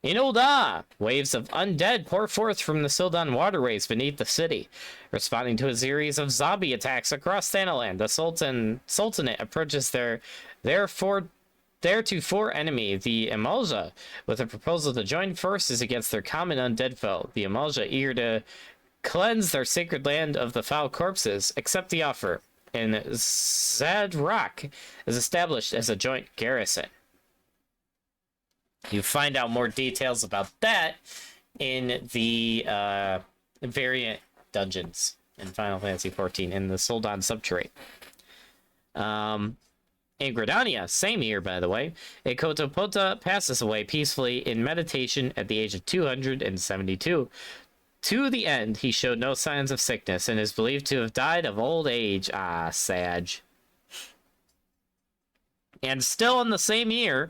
[SPEAKER 1] in Ulda, waves of undead pour forth from the Sildan waterways beneath the city. Responding to a series of zombie attacks across Thanalan, the Sultanate approaches their theretofore enemy, the Amalja, with a proposal to join forces against their common undead foe. The Amalja, eager to cleanse their sacred land of the foul corpses, accept the offer, and Zadrak is established as a joint garrison. You find out more details about that in the variant dungeons in Final Fantasy XIV in the Soldan subterrane. In Gridania, same year, by the way, Ekotopota passes away peacefully in meditation at the age of 272. To the end, he showed no signs of sickness and is believed to have died of old age. Ah, Sag. And still in the same year,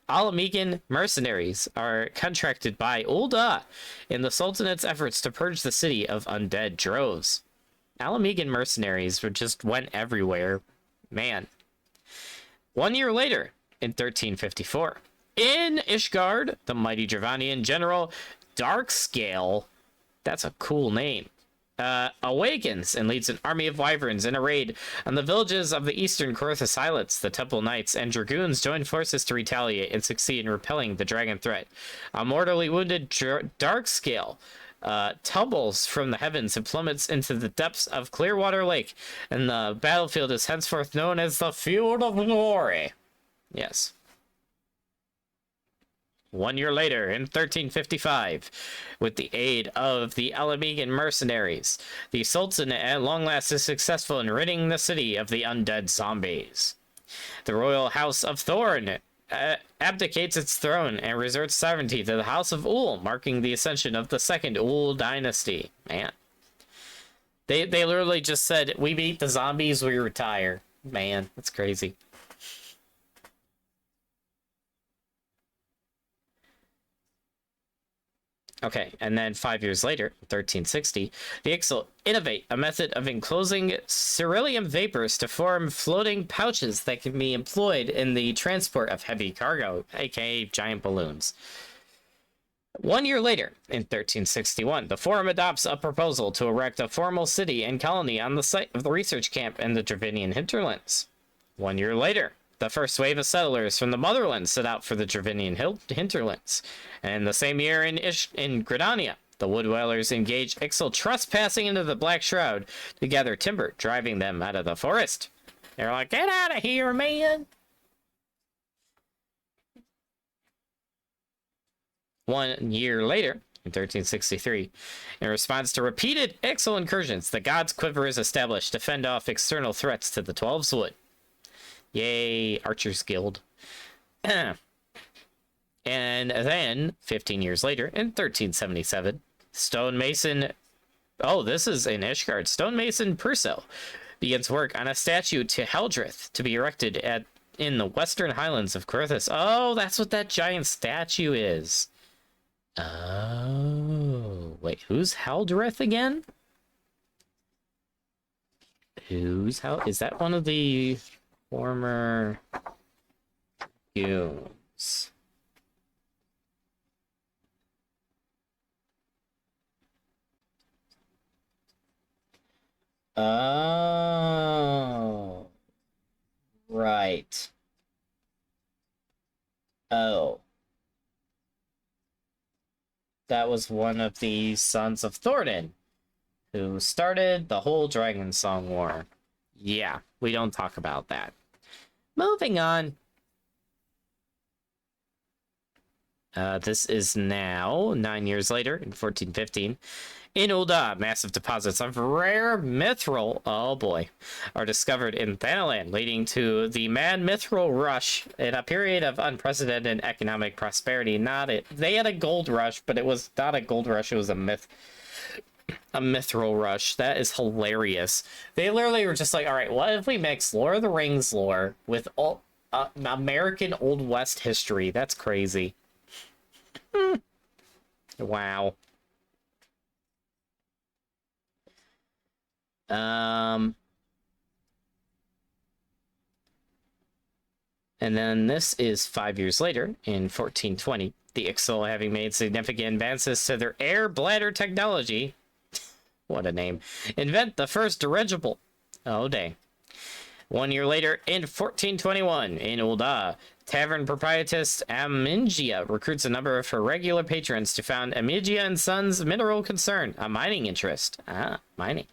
[SPEAKER 1] Alamegan mercenaries are contracted by Ulda in the Sultanate's efforts to purge the city of undead droves. Alamegan mercenaries just went everywhere. Man. 1 year later, in 1354, in Ishgard, the mighty Dravanian general Darkscale, that's a cool name, awakens and leads an army of wyverns in a raid on the villages of the eastern Corthus Islets. The Temple Knights and Dragoons join forces to retaliate and succeed in repelling the dragon threat. A mortally wounded Darkscale tumbles from the heavens and plummets into the depths of Clearwater Lake, and the battlefield is henceforth known as the Field of Glory. Yes. 1 year later, in 1355, with the aid of the Alamegan mercenaries, the Sultan at long last is successful in ridding the city of the undead zombies. The royal house of Thorn abdicates its throne and resorts sovereignty to the House of Ul, marking the ascension of the second Ul dynasty. Man. They literally just said, we beat the zombies, we retire. Man, that's crazy. Okay, and then 5 years later, 1360, the Ixal innovate a method of enclosing ceruleum vapors to form floating pouches that can be employed in the transport of heavy cargo, aka giant balloons. 1 year later, in 1361, the Forum adopts a proposal to erect a formal city and colony on the site of the research camp in the Dravinian hinterlands. 1 year later, the first wave of settlers from the motherland set out for the Dravinian hinterlands. And the same year in Gridania, the wood dwellers engaged Ixal trespassing into the Black Shroud to gather timber, driving them out of the forest. They're like, get out of here, man! 1 year later, in 1363, in response to repeated Ixal incursions, the God's Quiver is established to fend off external threats to the Twelves Wood. Yay, Archers Guild. And then, 15 years later, in 1377, stonemason... Oh, this is in Ishgard. Stonemason Purcell begins work on a statue to Heldrith to be erected in the western highlands of Corthus. Oh, that's what that giant statue is. Oh, wait, who's Heldrith again? Is that one of the former goons? Oh, right. Oh. That was one of the sons of Thornton, who started the whole Dragon Song War. Yeah, we don't talk about that. Moving on. This is now 9 years later, in 1415. In Ul'dah, massive deposits of rare mithril, oh boy, are discovered in Thanalan, leading to the Mad Mithril Rush in a period of unprecedented economic prosperity. They had a gold rush, but it was not a gold rush, it was a mithril rush. That is hilarious. They literally were just like, all right, what if we mix Lord of the Rings lore with all American Old West history? That's crazy. Wow. And then this is 5 years later, in 1420, the Ixal, having made significant advances to their air bladder technology, what a name, invent the first dirigible. Oh, dang. 1 year later, in 1421, in Ul'dah, tavern proprietress Amingia recruits a number of her regular patrons to found Amingia and Sons Mineral Concern, a mining interest. Mining.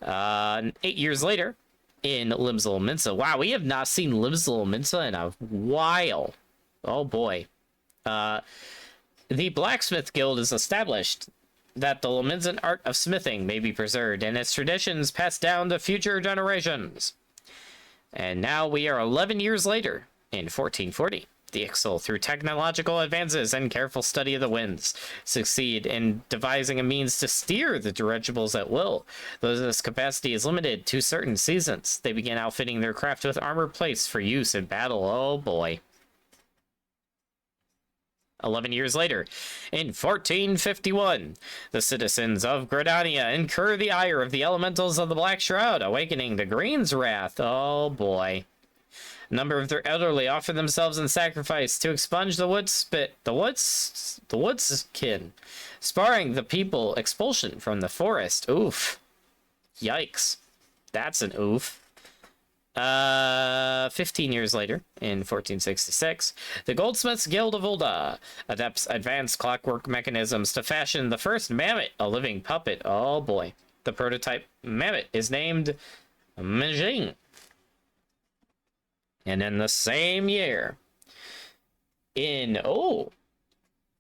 [SPEAKER 1] 8 years later, in Limsel Minsa. Wow, we have not seen Limsel Minsa in a while. Oh boy. The Blacksmith Guild is established that the Lominsan art of smithing may be preserved and its traditions passed down to future generations. And now we are 11 years later, in 1440. The Ixal, through technological advances and careful study of the winds, succeed in devising a means to steer the dirigibles at will. Though this capacity is limited to certain seasons, they begin outfitting their craft with armor plates for use in battle. Oh boy. 11 years later, in 1451, the citizens of Gridania incur the ire of the elementals of the Black Shroud, awakening the Green's wrath. Oh boy. A number of their elderly offer themselves in sacrifice to expunge the woodskin, sparring the people expulsion from the forest. Oof. Yikes. That's an oof. 15 years later, in 1466, the Goldsmiths Guild of Ul'dah adapts advanced clockwork mechanisms to fashion the first mammoth, a living puppet. Oh boy. The prototype mammoth is named Mijing. And in the same year, oh,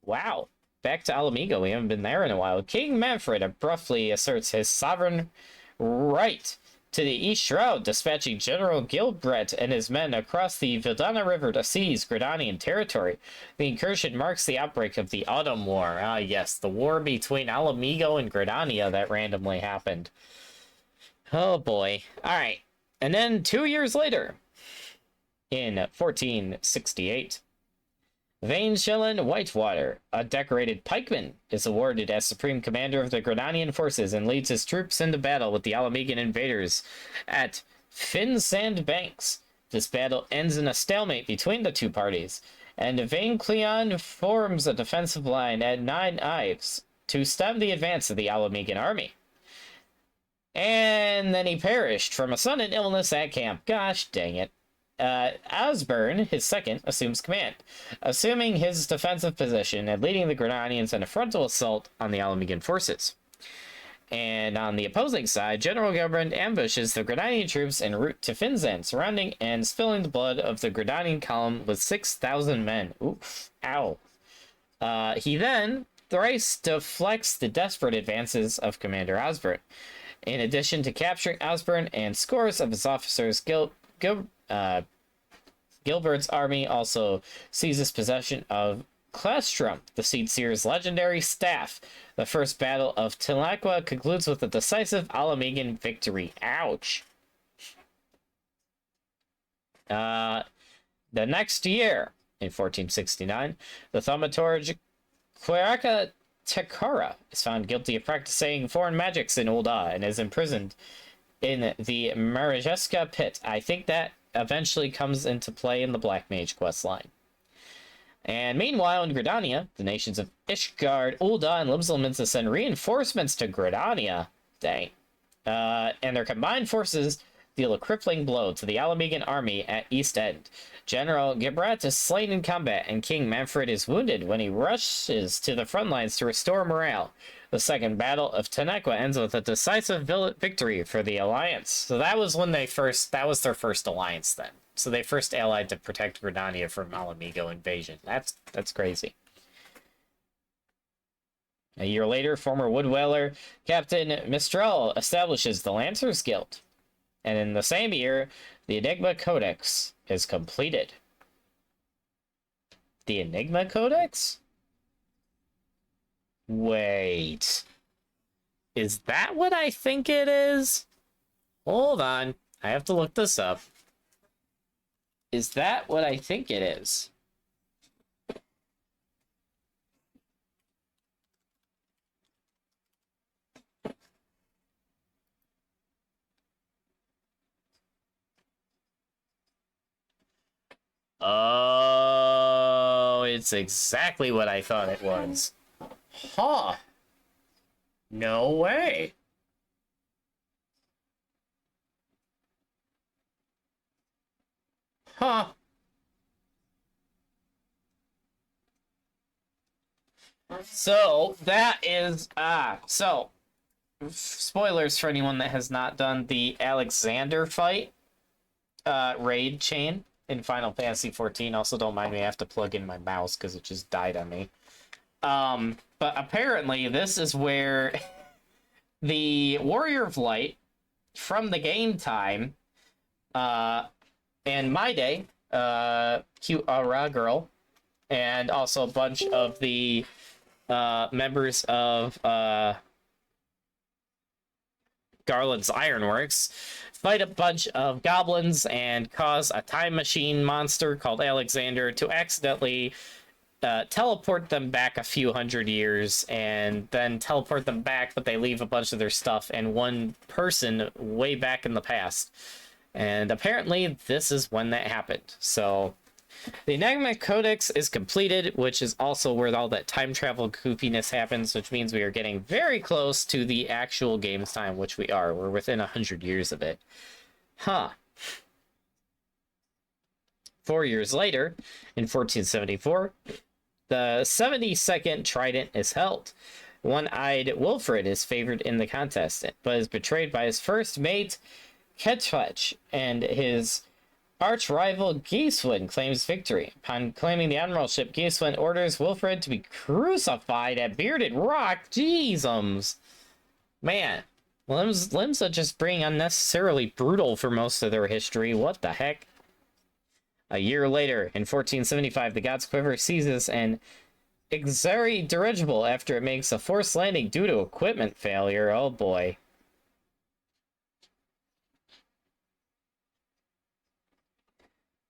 [SPEAKER 1] wow, back to Alamigo, we haven't been there in a while. King Manfred abruptly asserts his sovereign right to the East Shroud, dispatching General Gilbret and his men across the Vildana River to seize Gridanian territory. The incursion marks the outbreak of the Autumn War. Ah, yes, the war between Alamigo and Gridania that randomly happened. Oh boy. All right. And then 2 years later, in 1468, Vainshillen Whitewater, a decorated pikeman, is awarded as supreme commander of the Gridanian forces and leads his troops into battle with the Alamigan invaders at Finsand Banks. This battle ends in a stalemate between the two parties, and Vaincleon forms a defensive line at 9 Ives to stem the advance of the Alamigan army. And then he perished from a sudden illness at camp. Gosh dang it. Osborne, his second, assumes command, assuming his defensive position and leading the Gridanians in a frontal assault on the Alamigan forces. And on the opposing side, General Gilbrand ambushes the Gridanian troops en route to Finzan, surrounding and spilling the blood of the Gridanian column with 6,000 men. Oof. Ow. He then thrice deflects the desperate advances of Commander Osborne. In addition to capturing Osborne and scores of his officers, Gilbert's army also seizes possession of Clastrum, the Seedseer's legendary staff. The first battle of Tilacqua concludes with a decisive Alamigan victory. Ouch. The next year, in 1469, the thaumaturge Quiraka Tekara is found guilty of practicing foreign magics in Ul'dah and is imprisoned in the Marijeska pit. I think that eventually comes into play in the Black Mage questline. And meanwhile, in Gridania, the nations of Ishgard, Ul'dah, and Limsalminsa send reinforcements to Gridania. Dang. And their combined forces deal a crippling blow to the Alamigan army at East End. General Gibrat is slain in combat, and King Manfred is wounded when he rushes to the front lines to restore morale. The Second Battle of Tanaqua ends with a decisive victory for the Alliance. So that was when that was their first alliance then. So they first allied to protect Gridania from Alamigo invasion. That's crazy. A year later, former woodwhaler Captain Mistral establishes the Lancers Guild. And in the same year, the Enigma Codex is completed. The Enigma Codex? Wait. Is that what I think it is? Hold on. I have to look this up. Is that what I think it is? Oh, it's exactly what I thought it was. Huh. No way. Huh. So, that is, so, spoilers for anyone that has not done the Alexander fight, raid chain in Final Fantasy XIV. Also, don't mind me, I have to plug in my mouse because it just died on me. But apparently, this is where the Warrior of Light from the game time, and my day, cute Aura girl, and also a bunch of the members of Garland's Ironworks fight a bunch of goblins and cause a time machine monster called Alexander to accidentally teleport them back a few hundred years, and then teleport them back, but they leave a bunch of their stuff and one person way back in the past. And apparently this is when that happened. So the Enigma Codex is completed, which is also where all that time travel goofiness happens, which means we are getting very close to the actual game's time, which we are. We're within 100 years of it. Huh. 4 years later, in 1474, the 72nd Trident is held. One-eyed Wilfred is favored in the contest, but is betrayed by his first mate, Ketchwetch, and his arch-rival Geeswin claims victory. Upon claiming the admiralship, Geeswin orders Wilfred to be crucified at Bearded Rock. Jeezums. Man, limbs are just being unnecessarily brutal for most of their history. What the heck? A year later, in 1475, the God's Quiver seizes an Exari dirigible after it makes a forced landing due to equipment failure. Oh boy.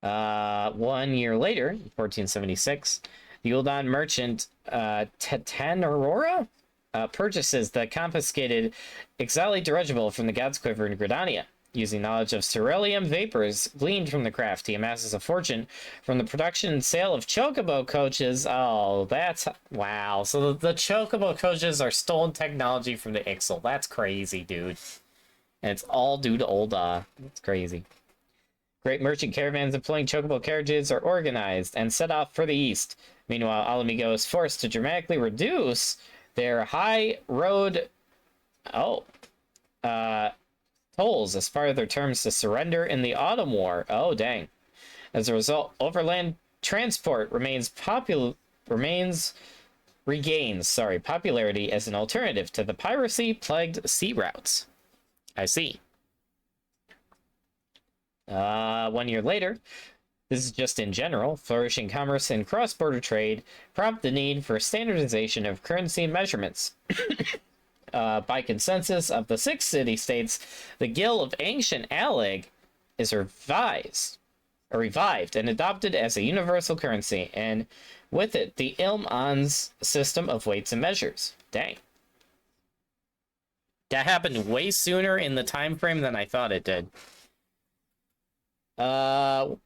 [SPEAKER 1] One year later, 1476, the Uldan merchant Tatanarora purchases the confiscated Exali dirigible from the God's Quiver in Gridania. Using knowledge of ceruleum vapors gleaned from the craft, he amasses a fortune from the production and sale of chocobo coaches. Oh, that's... wow. So the chocobo coaches are stolen technology from the Ixal. That's crazy, dude. And it's all due to old, it's crazy. Great merchant caravans employing chocobo carriages are organized and set off for the east. Meanwhile, Alamigo is forced to dramatically reduce their high road... tolls as part of their terms to surrender in the Autumn War. Oh, dang. As a result, overland transport regains popularity as an alternative to the piracy-plagued sea routes. I see. 1 year later, this is just in general, flourishing commerce and cross-border trade prompt the need for standardization of currency measurements. By consensus of the 6 city-states, the Guild of Ancient Alleg is revived and adopted as a universal currency, and with it, the Ilm-On's system of weights and measures. Dang. That happened way sooner in the time frame than I thought it did. 4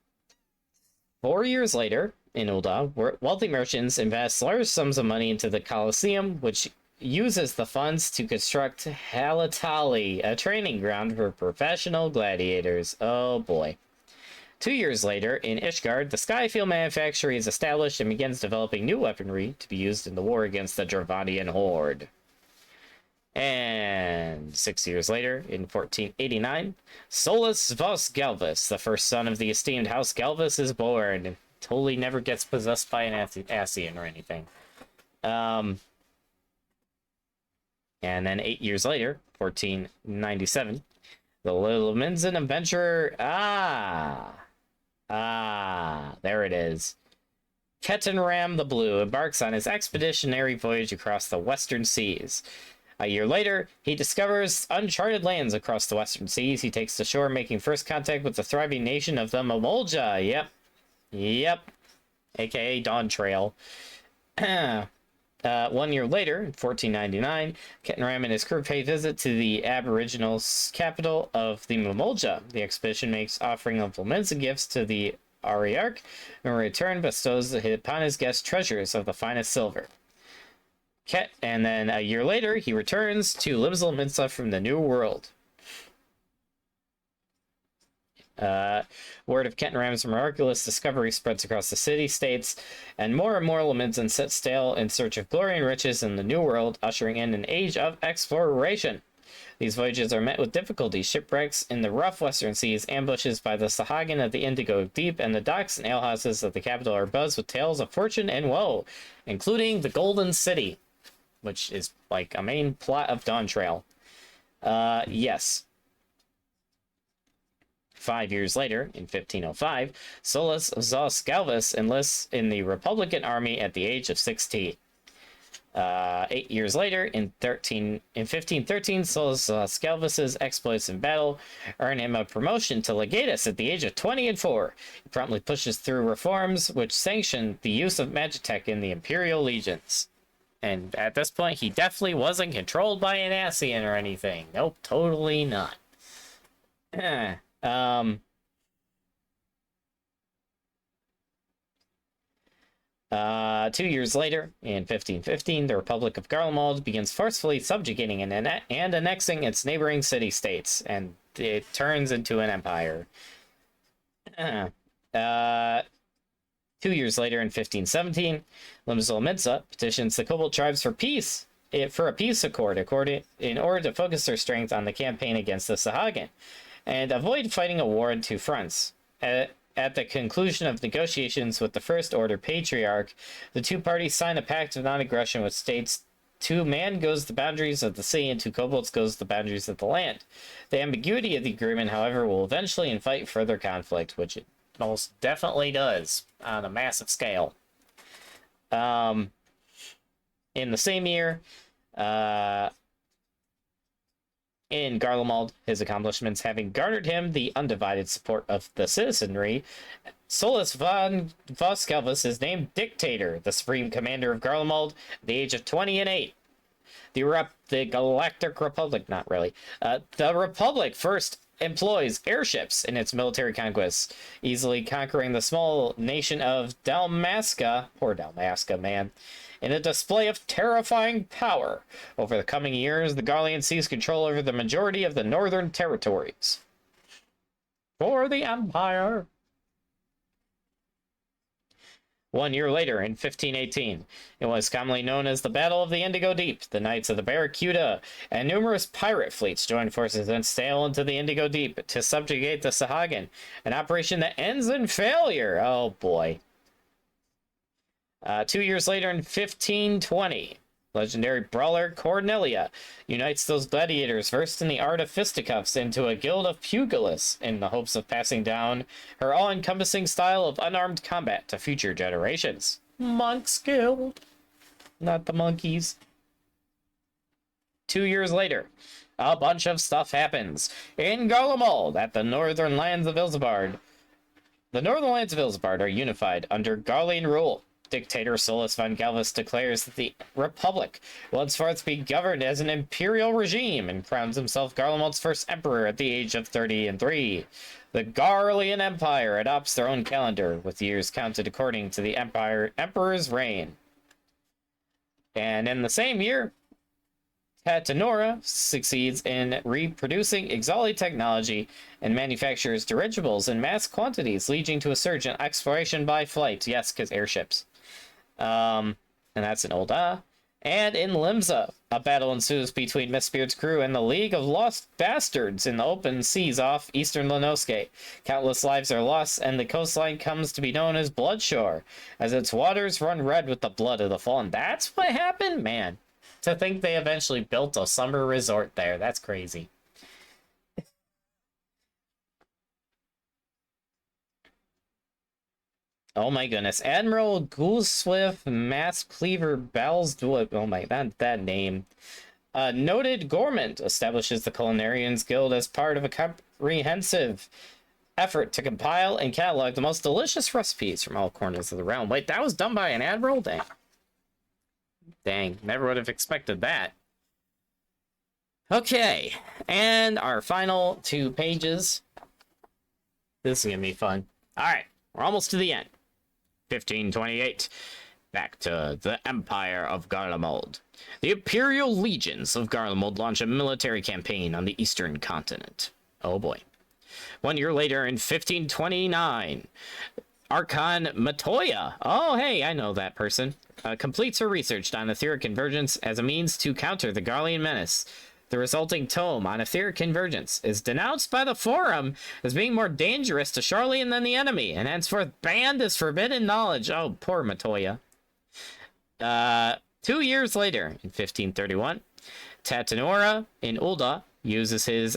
[SPEAKER 1] years later, in Ulda, wealthy merchants invest large sums of money into the Colosseum, which uses the funds to construct Halatali, a training ground for professional gladiators. Oh boy. 2 years later, in Ishgard, the Skyfield manufactory is established and begins developing new weaponry to be used in the war against the Dravanian horde. And 6 years later, in 1489, Solus Vos Galvus, the first son of the esteemed House Galvus, is born. Totally never gets possessed by an Ascian or anything. And then 8 years later, 1497, the Little Minzen adventurer, there it is. Ketanram the Blue embarks on his expeditionary voyage across the Western Seas. A year later, he discovers uncharted lands across the Western Seas. He takes to shore, making first contact with the thriving nation of the Momolja. Yep. AKA Dawn Trail. 1 year later, in 1499, Ketanram and his crew pay visit to the Aboriginals' capital of the Momolja. The expedition makes offering of laments and gifts to the Ariarch, and in return bestows upon his guests treasures of the finest silver. And then a year later, he returns to Limsel Minsa from the New World. Word of Ketanram's miraculous discovery spreads across the city-states, and more Lamintons set sail in search of glory and riches in the New World, ushering in an age of exploration. These voyages are met with difficulty, shipwrecks in the rough western seas, ambushes by the Sahagin of the Indigo Deep, and the docks and alehouses of the capital are buzzed with tales of fortune and woe, including the Golden City, which is like a main plot of Dawn Trail. Yes. 5 years later, in 1505, Solus Zosgalvus enlists in the Republican army at the age of 16. 8 years later, in 1513, Solus Zosgalvus's exploits in battle earn him a promotion to legatus at the age of 24. He promptly pushes through reforms which sanction the use of magitech in the imperial legions. And at this point, he definitely wasn't controlled by an Asian or anything. Nope, totally not. 2 years later, in 1515, the Republic of Garlemald begins forcefully subjugating and annexing its neighboring city-states, and it turns into an empire. 2 years later, in 1517, Limzol petitions the Kobold tribes for peace, for a peace accord in order to focus their strength on the campaign against the Sahagin, and avoid fighting a war in two fronts. At the conclusion of negotiations with the First Order Patriarch, the two parties sign a pact of non-aggression which states, "To man goes the boundaries of the sea, and to kobolds goes the boundaries of the land." The ambiguity of the agreement, however, will eventually invite further conflict, which it most definitely does on a massive scale. In the same year, in Garlemald, his accomplishments having garnered him the undivided support of the citizenry, Solus von Voskalvus is named Dictator, the supreme commander of Garlemald, at the age of 28. The Galactic Republic, not really. The Republic first employs airships in its military conquests, easily conquering the small nation of Dalmasca, poor Dalmasca, man, in a display of terrifying power. Over the coming years, the Garlean seized control over the majority of the northern territories. For the Empire! 1 year later, in 1518, it was commonly known as the Battle of the Indigo Deep. The Knights of the Barracuda and numerous pirate fleets joined forces and sail into the Indigo Deep to subjugate the Sahagin, an operation that ends in failure. Oh boy. 2 years later, in 1520, legendary brawler Cornelia unites those gladiators versed in the art of fisticuffs into a guild of pugilists in the hopes of passing down her all-encompassing style of unarmed combat to future generations. Monks Guild, not the monkeys. 2 years later, a bunch of stuff happens. In Garlemald, at the northern lands of Ilsabard. The northern lands of Ilsabard are unified under Garlean rule. Dictator Solus von Galvus declares that the Republic will henceforth be governed as an imperial regime and crowns himself Garlemald's first emperor at the age of 33. The Garlean Empire adopts their own calendar, with years counted according to the emperor's reign. And in the same year, Tatanora succeeds in reproducing Exali technology and manufactures dirigibles in mass quantities, leading to a surge in exploration by flight. Yes, because airships. And that's an old And in Limsa, a battle ensues between Mistbeard's crew and the League of Lost Bastards in the open seas off eastern Lenoske. Countless lives are lost, and the coastline comes to be known as Bloodshore, as its waters run red with the blood of the fallen. That's what happened? Man, to think they eventually built a summer resort there. That's crazy. Oh my goodness. Admiral Goosewith Mass Cleaver Balsdwood. Oh my, that name. Noted Gormand establishes the Culinarians Guild as part of a comprehensive effort to compile and catalog the most delicious recipes from all corners of the realm. Wait, that was done by an admiral? Dang. Dang, never would have expected that. Okay, and our final 2 pages. This is gonna be fun. Alright, we're almost to the end. 1528. Back to the Empire of Garlemald. The Imperial Legions of Garlemald launch a military campaign on the eastern continent. Oh boy. 1 year later, in 1529, Archon Matoya, oh hey, I know that person, completes her research on etheric convergence as a means to counter the Garlean menace. The resulting tome on etheric convergence is denounced by the Forum as being more dangerous to Charlian than the enemy, and henceforth banned as forbidden knowledge. Oh, poor Matoya. 2 years later, in 1531, Tatanora in Ulda uses his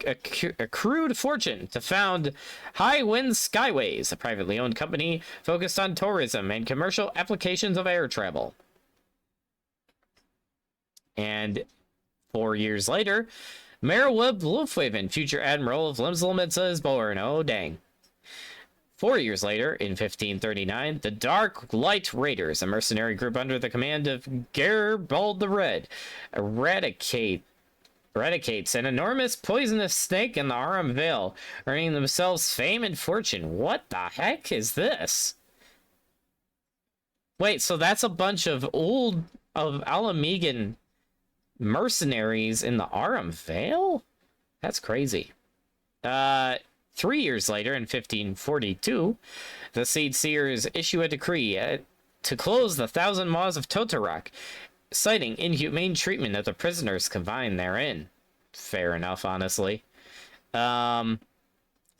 [SPEAKER 1] accrued fortune to found High Wind Skyways, a privately owned company focused on tourism and commercial applications of air travel. And 4 years later, Meroweb Wolfhaven, future admiral of Limslomitza, is born. Oh, dang. 4 years later, in 1539, the Dark Light Raiders, a mercenary group under the command of Geribald the Red, eradicates an enormous poisonous snake in the Aram Vale, earning themselves fame and fortune. What the heck is this? Wait, so that's a bunch of Alamegan mercenaries in the Aram Vale? That's crazy. 3 years later, in 1542, the Seed Seers issue a decree to close the 1,000 Maws of Totorak, citing inhumane treatment of the prisoners confined therein. Fair enough, honestly.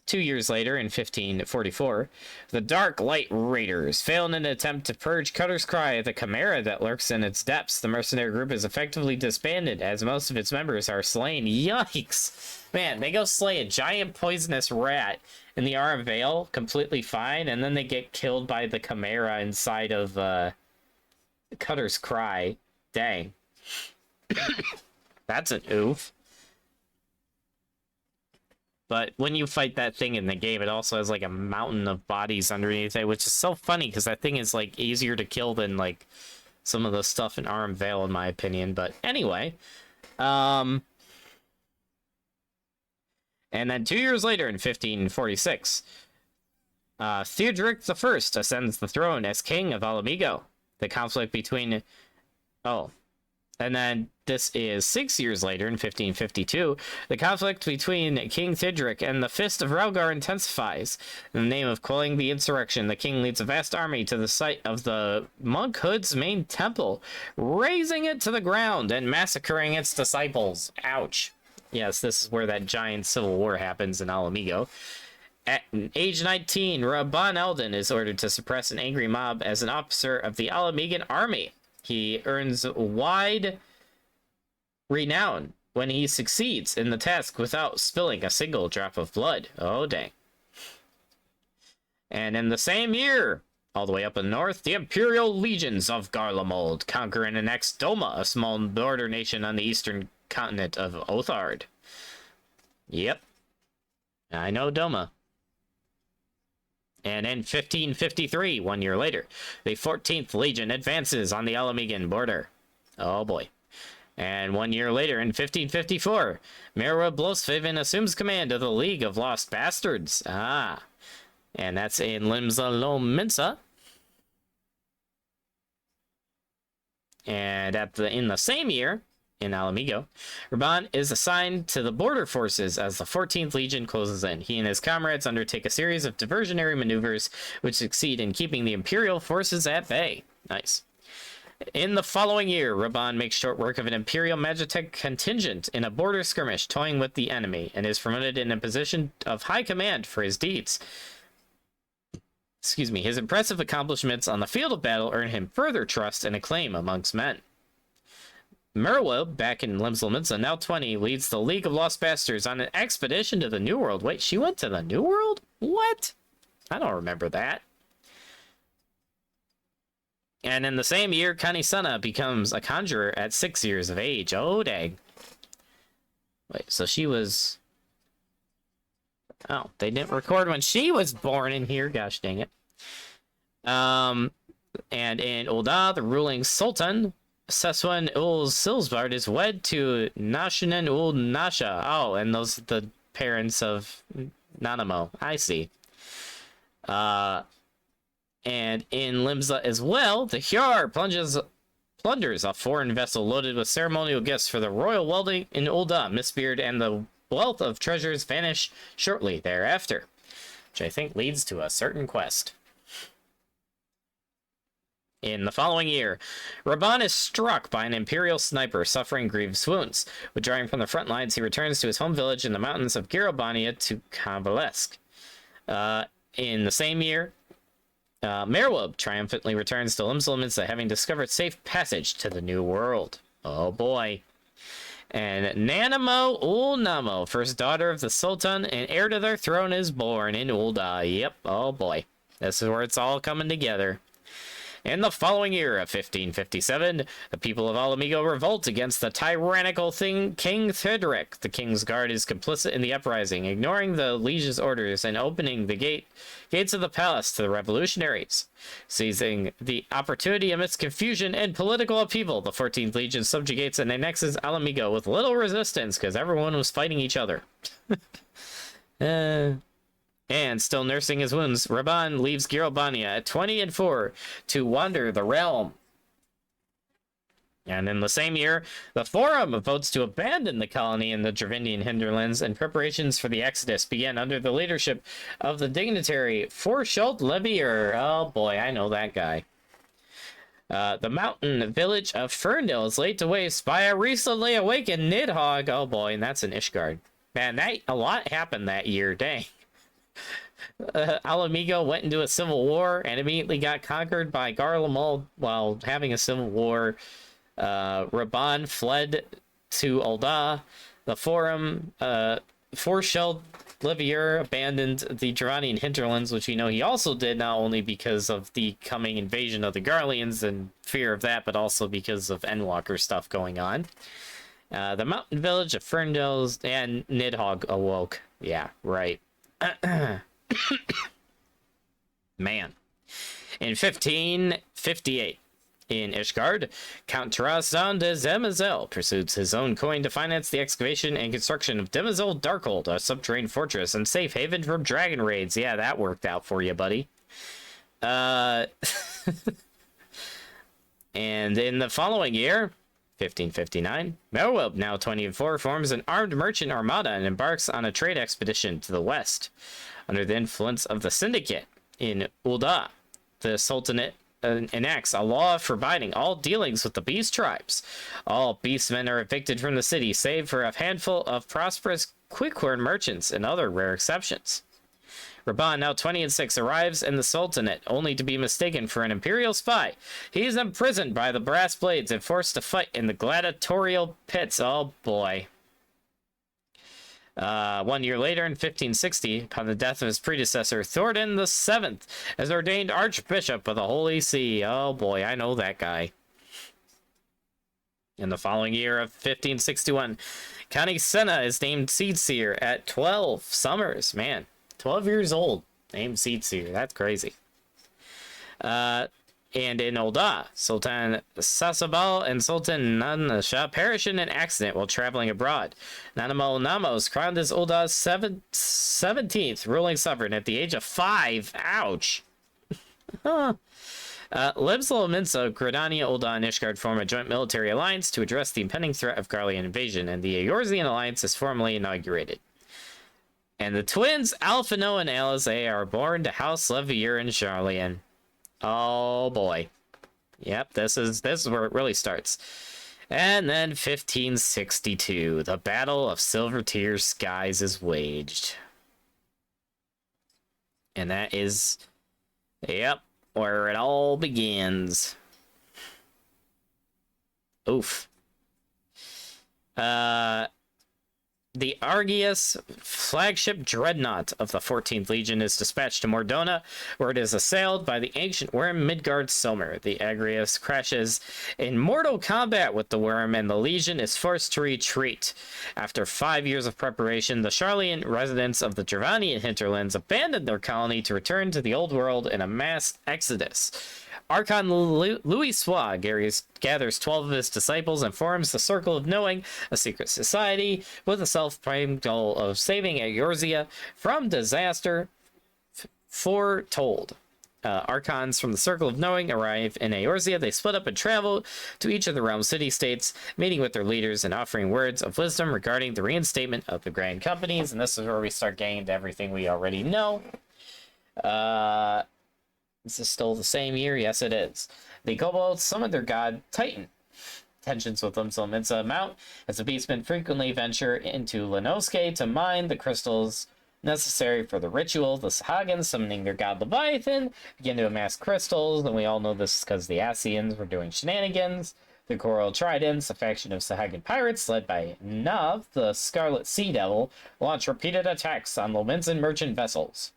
[SPEAKER 1] 2 years later, in 1544, the Dark Light Raiders fail in an attempt to purge Cutter's Cry, the chimera that lurks in its depths. The mercenary group is effectively disbanded, as most of its members are slain. Yikes! Man, they go slay a giant poisonous rat in the Aram Vale, completely fine, and then they get killed by the chimera inside of Cutter's Cry. Dang. That's an oof. But when you fight that thing in the game, it also has like a mountain of bodies underneath it, which is so funny because that thing is like easier to kill than like some of the stuff in Aram Vale, in my opinion. But anyway, and then 2 years later, in 1546, Theodoric I ascends the throne as king of Alamigo. The conflict between and then this is 6 years later, in 1552, the conflict between King Theodoric and the Fist of Raugar intensifies. In the name of quelling the insurrection, the king leads a vast army to the site of the monkhood's main temple, razing it to the ground and massacring its disciples. Ouch. Yes, this is where that giant civil war happens in Alamigo. At age 19, Rabban Eldon is ordered to suppress an angry mob as an officer of the Alamegan army. He earns wide renown when he succeeds in the task without spilling a single drop of blood. Oh, dang. And in the same year, all the way up in the north, the Imperial Legions of Garlemald conquer and annex Doma, a small border nation on the eastern continent of Othard. Yep. I know Doma. And in 1553, 1 year later, the 14th Legion advances on the Alamegan border. Oh boy. And 1 year later, in 1554, Mira Blosfaven assumes command of the League of Lost Bastards. Ah. And that's in Limsa. And in the same year, in Alamigo, Rabban is assigned to the border forces as the 14th Legion closes in. He and his comrades undertake a series of diversionary maneuvers which succeed in keeping the Imperial forces at bay. Nice. In the following year, Rabban makes short work of an Imperial Magitech contingent in a border skirmish toying with the enemy, and is promoted in a position of high command for his deeds. Excuse me. His impressive accomplishments on the field of battle earn him further trust and acclaim amongst men. Merweb, back in Limslomitza, now 20, leads the League of Lost Bastards on an expedition to the New World. Wait, she went to the New World? What? I don't remember that. And in the same year, Kanisana becomes a conjurer at 6 years of age. Oh, dang. Wait, so she was... Oh, they didn't record when she was born in here. Gosh dang it. And in Ulda, the ruling Sultan... Seswan ul Silsbard is wed to Nashanen ul Nasha. Oh, and those are the parents of Nanamo. I see. And in Limsa as well, the Hyar plunders a foreign vessel loaded with ceremonial gifts for the royal wedding in Ulda. Mistbeard and the wealth of treasures vanish shortly thereafter, which I think leads to a certain quest. In the following year, Rabban is struck by an Imperial sniper, suffering grievous wounds. Withdrawing from the front lines, he returns to his home village in the mountains of Girobania to Convalesque. In the same year, Merweb triumphantly returns to Limslomitza, having discovered safe passage to the New World. Oh boy. And Nanamo Ulnamo, first daughter of the Sultan and heir to their throne, is born in Ulda. Yep, oh boy. This is where it's all coming together. In the following year of 1557, the people of Alamigo revolt against the tyrannical King Theodoric. The king's guard is complicit in the uprising, ignoring the liege's orders and opening the gates of the palace to the revolutionaries. Seizing the opportunity amidst confusion and political upheaval, the 14th Legion subjugates and annexes Alamigo with little resistance because everyone was fighting each other. And still nursing his wounds, Raban leaves Girobania at 20 and 4 to wander the realm. And in the same year, the Forum votes to abandon the colony in the Dravindian hinterlands, and preparations for the Exodus begin under the leadership of the dignitary Forschult Levier. Oh boy, I know that guy. The mountain village of Ferndale is laid to waste by a recently awakened Nidhogg. Oh boy, and that's an Ishgard. Man, a lot happened that year, dang. Alamigo went into a civil war and immediately got conquered by Garlemald while having a civil war. Raban fled to Ulda. The Forum, Forscheld Levier abandoned the Durranian hinterlands, which we know he also did, not only because of the coming invasion of the Garleans and fear of that, but also because of Endwalker stuff going on. The mountain village of Ferndale's and Nidhogg awoke. Yeah, right. Man. In 1558, in Ishgard, Count Tarazan de Zemazel pursues his own coin to finance the excavation and construction of Demazel Darkhold, a subterranean fortress and safe haven from dragon raids. Yeah, that worked out for you, buddy. And in the following year, 1559, Merwelb, now 20 and 4, forms an armed merchant armada and embarks on a trade expedition to the west. Under the influence of the Syndicate in Ulda, the Sultanate enacts a law forbidding all dealings with the beast tribes. All beastmen are evicted from the city, save for a handful of prosperous quickhorn merchants and other rare exceptions. Raban, now 20 and 6, arrives in the Sultanate, only to be mistaken for an imperial spy. He is imprisoned by the Brass Blades and forced to fight in the gladiatorial pits. Oh boy. 1 year later, in 1560, upon the death of his predecessor, Thordan VII is ordained Archbishop of the Holy See. Oh boy, I know that guy. In the following year of 1561, Connie Senna is named Seedseer at 12 summers. Man, 12 years old, named Seedseer. That's crazy. And in Ulda, Sultan Sasabal and Sultan Nanasha perish in an accident while traveling abroad. Nanamo Namos crowned as Ulda's 17th ruling sovereign at the age of 5. Ouch. Libsal Minsa, Gridania, Ulda, and Ishgard form a joint military alliance to address the impending threat of Garlean invasion, and the Eorzean alliance is formally inaugurated. And the twins Alphino and Alizé are born to House Levier and Charlian. Oh boy. Yep, this is where it really starts. And then 1562, the Battle of Silver Tear Skies is waged. And that is, yep, where it all begins. Oof. The Argius flagship dreadnought of the 14th Legion is dispatched to Mordona, where it is assailed by the ancient worm Midgard Somer. The Argius crashes in mortal combat with the worm, and the Legion is forced to retreat. After 5 years of preparation, the Charlian residents of the Dravanian hinterlands abandon their colony to return to the old world in a mass exodus. Archon Louis Sois gathers 12 of his disciples and forms the Circle of Knowing, a secret society with a self-proclaimed goal of saving Eorzea from disaster foretold. Archons from the Circle of Knowing arrive in Eorzea. They split up and travel to each of the realm city-states, meeting with their leaders and offering words of wisdom regarding the reinstatement of the Grand Companies. And this is where we start getting into everything we already know. Is this still the same year? Yes, it is. The kobolds summoned their god, Titan. Tensions with Minsa mount as the beastmen frequently venture into Lenoske to mine the crystals necessary for the ritual. The Sahagins, summoning their god Leviathan, begin to amass crystals, and we all know this because the Asians were doing shenanigans. The Coral Tridents, a faction of Sahagan pirates led by Nav, the Scarlet Sea Devil, launch repeated attacks on Lominsan merchant vessels.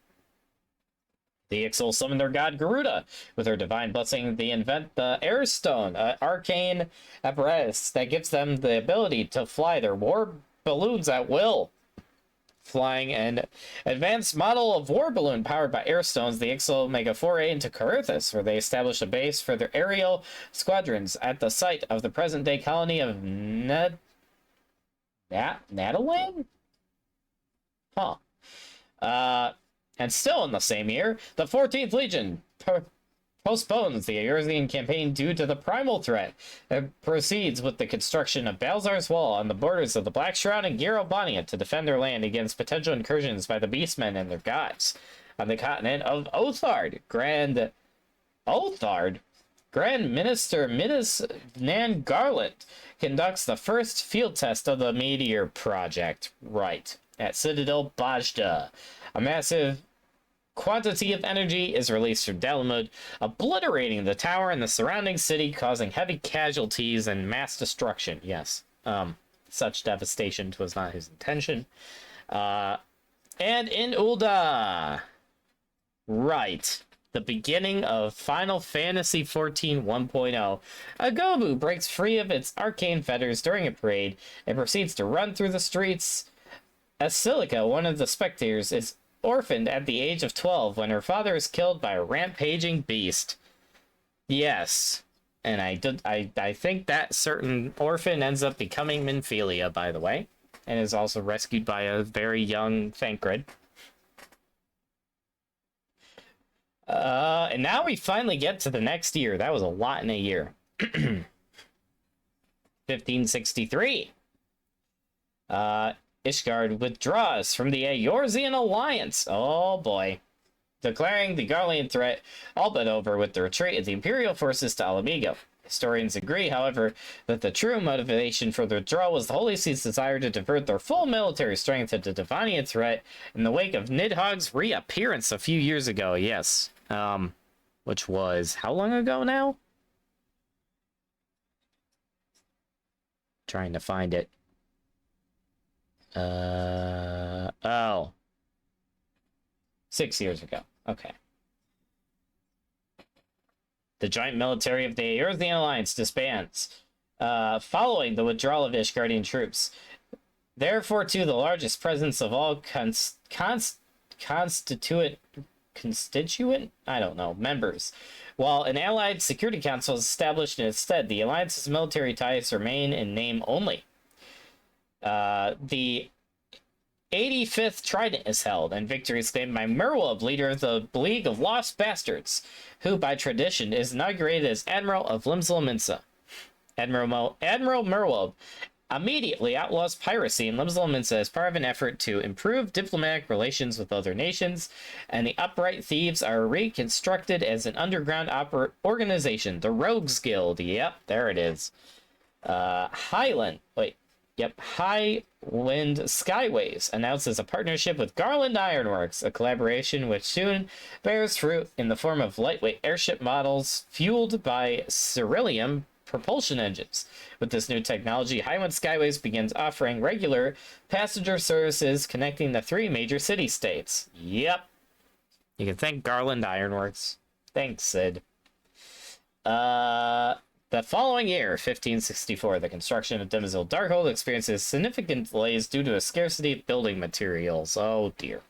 [SPEAKER 1] The Ixal summon their god Garuda. With her divine blessing, they invent the Air Stone, an arcane apparatus that gives them the ability to fly their war balloons at will. Flying an advanced model of war balloon powered by air stones, the Ixal make a foray into Corythus, where they establish a base for their aerial squadrons at the site of the present-day colony of Natalang? Huh. And still in the same year, the 14th Legion postpones the Eorzean campaign due to the primal threat. It proceeds with the construction of Balzar's Wall on the borders of the Black Shroud and Girobania to defend their land against potential incursions by the Beastmen and their gods. On the continent of Othard, Grand Minister Midas Nan Garland conducts the first field test of the Meteor Project, right, at Citadel Bajda. A massive quantity of energy is released from Dalamud, obliterating the tower and the surrounding city, causing heavy casualties and mass destruction. Yes, such devastation was not his intention. And in Ul'dah, right, the beginning of Final Fantasy XIV 1.0, Agobu breaks free of its arcane fetters during a parade and proceeds to run through the streets. Asilica, one of the spectators, is orphaned at the age of 12 when her father is killed by a rampaging beast. Yes, and I think that certain orphan ends up becoming Minfilia, by the way, and is also rescued by a very young Thancred. And now we finally get to the next year. That was a lot in a year. 1563. Ishgard withdraws from the Eorzean alliance. Oh boy. Declaring the Garlean threat all but over with the retreat of the Imperial forces to Alamigo. Historians agree, however, that the true motivation for the withdrawal was the Holy See's desire to divert their full military strength to the Devonian threat in the wake of Nidhogg's reappearance a few years ago. Yes. Which was how long ago now? Trying to find it. Oh. 6 years ago. Okay. The joint military of the Eorzean Alliance disbands, following the withdrawal of Ishgardian troops. Therefore, too, the largest presence of all constituent, I don't know, members. While an allied security council is established in its stead, the alliance's military ties remain in name only. The 85th Trident is held, and victory is claimed by Merwulf, leader of the League of Lost Bastards, who, by tradition, is inaugurated as Admiral of Limsa. Admiral Merwulf immediately outlaws piracy in Limsa as part of an effort to improve diplomatic relations with other nations, and the Upright Thieves are reconstructed as an underground organization, the Rogues Guild. Yep, there it is. Highwind Skyways announces a partnership with Garland Ironworks, a collaboration which soon bears fruit in the form of lightweight airship models fueled by Ceruleum propulsion engines. With this new technology, Highwind Skyways begins offering regular passenger services connecting the 3 major city-states. Yep. You can thank Garland Ironworks. Thanks, Sid. The following year, 1564, the construction of Dimizil Darkhold experiences significant delays due to a scarcity of building materials. Oh dear.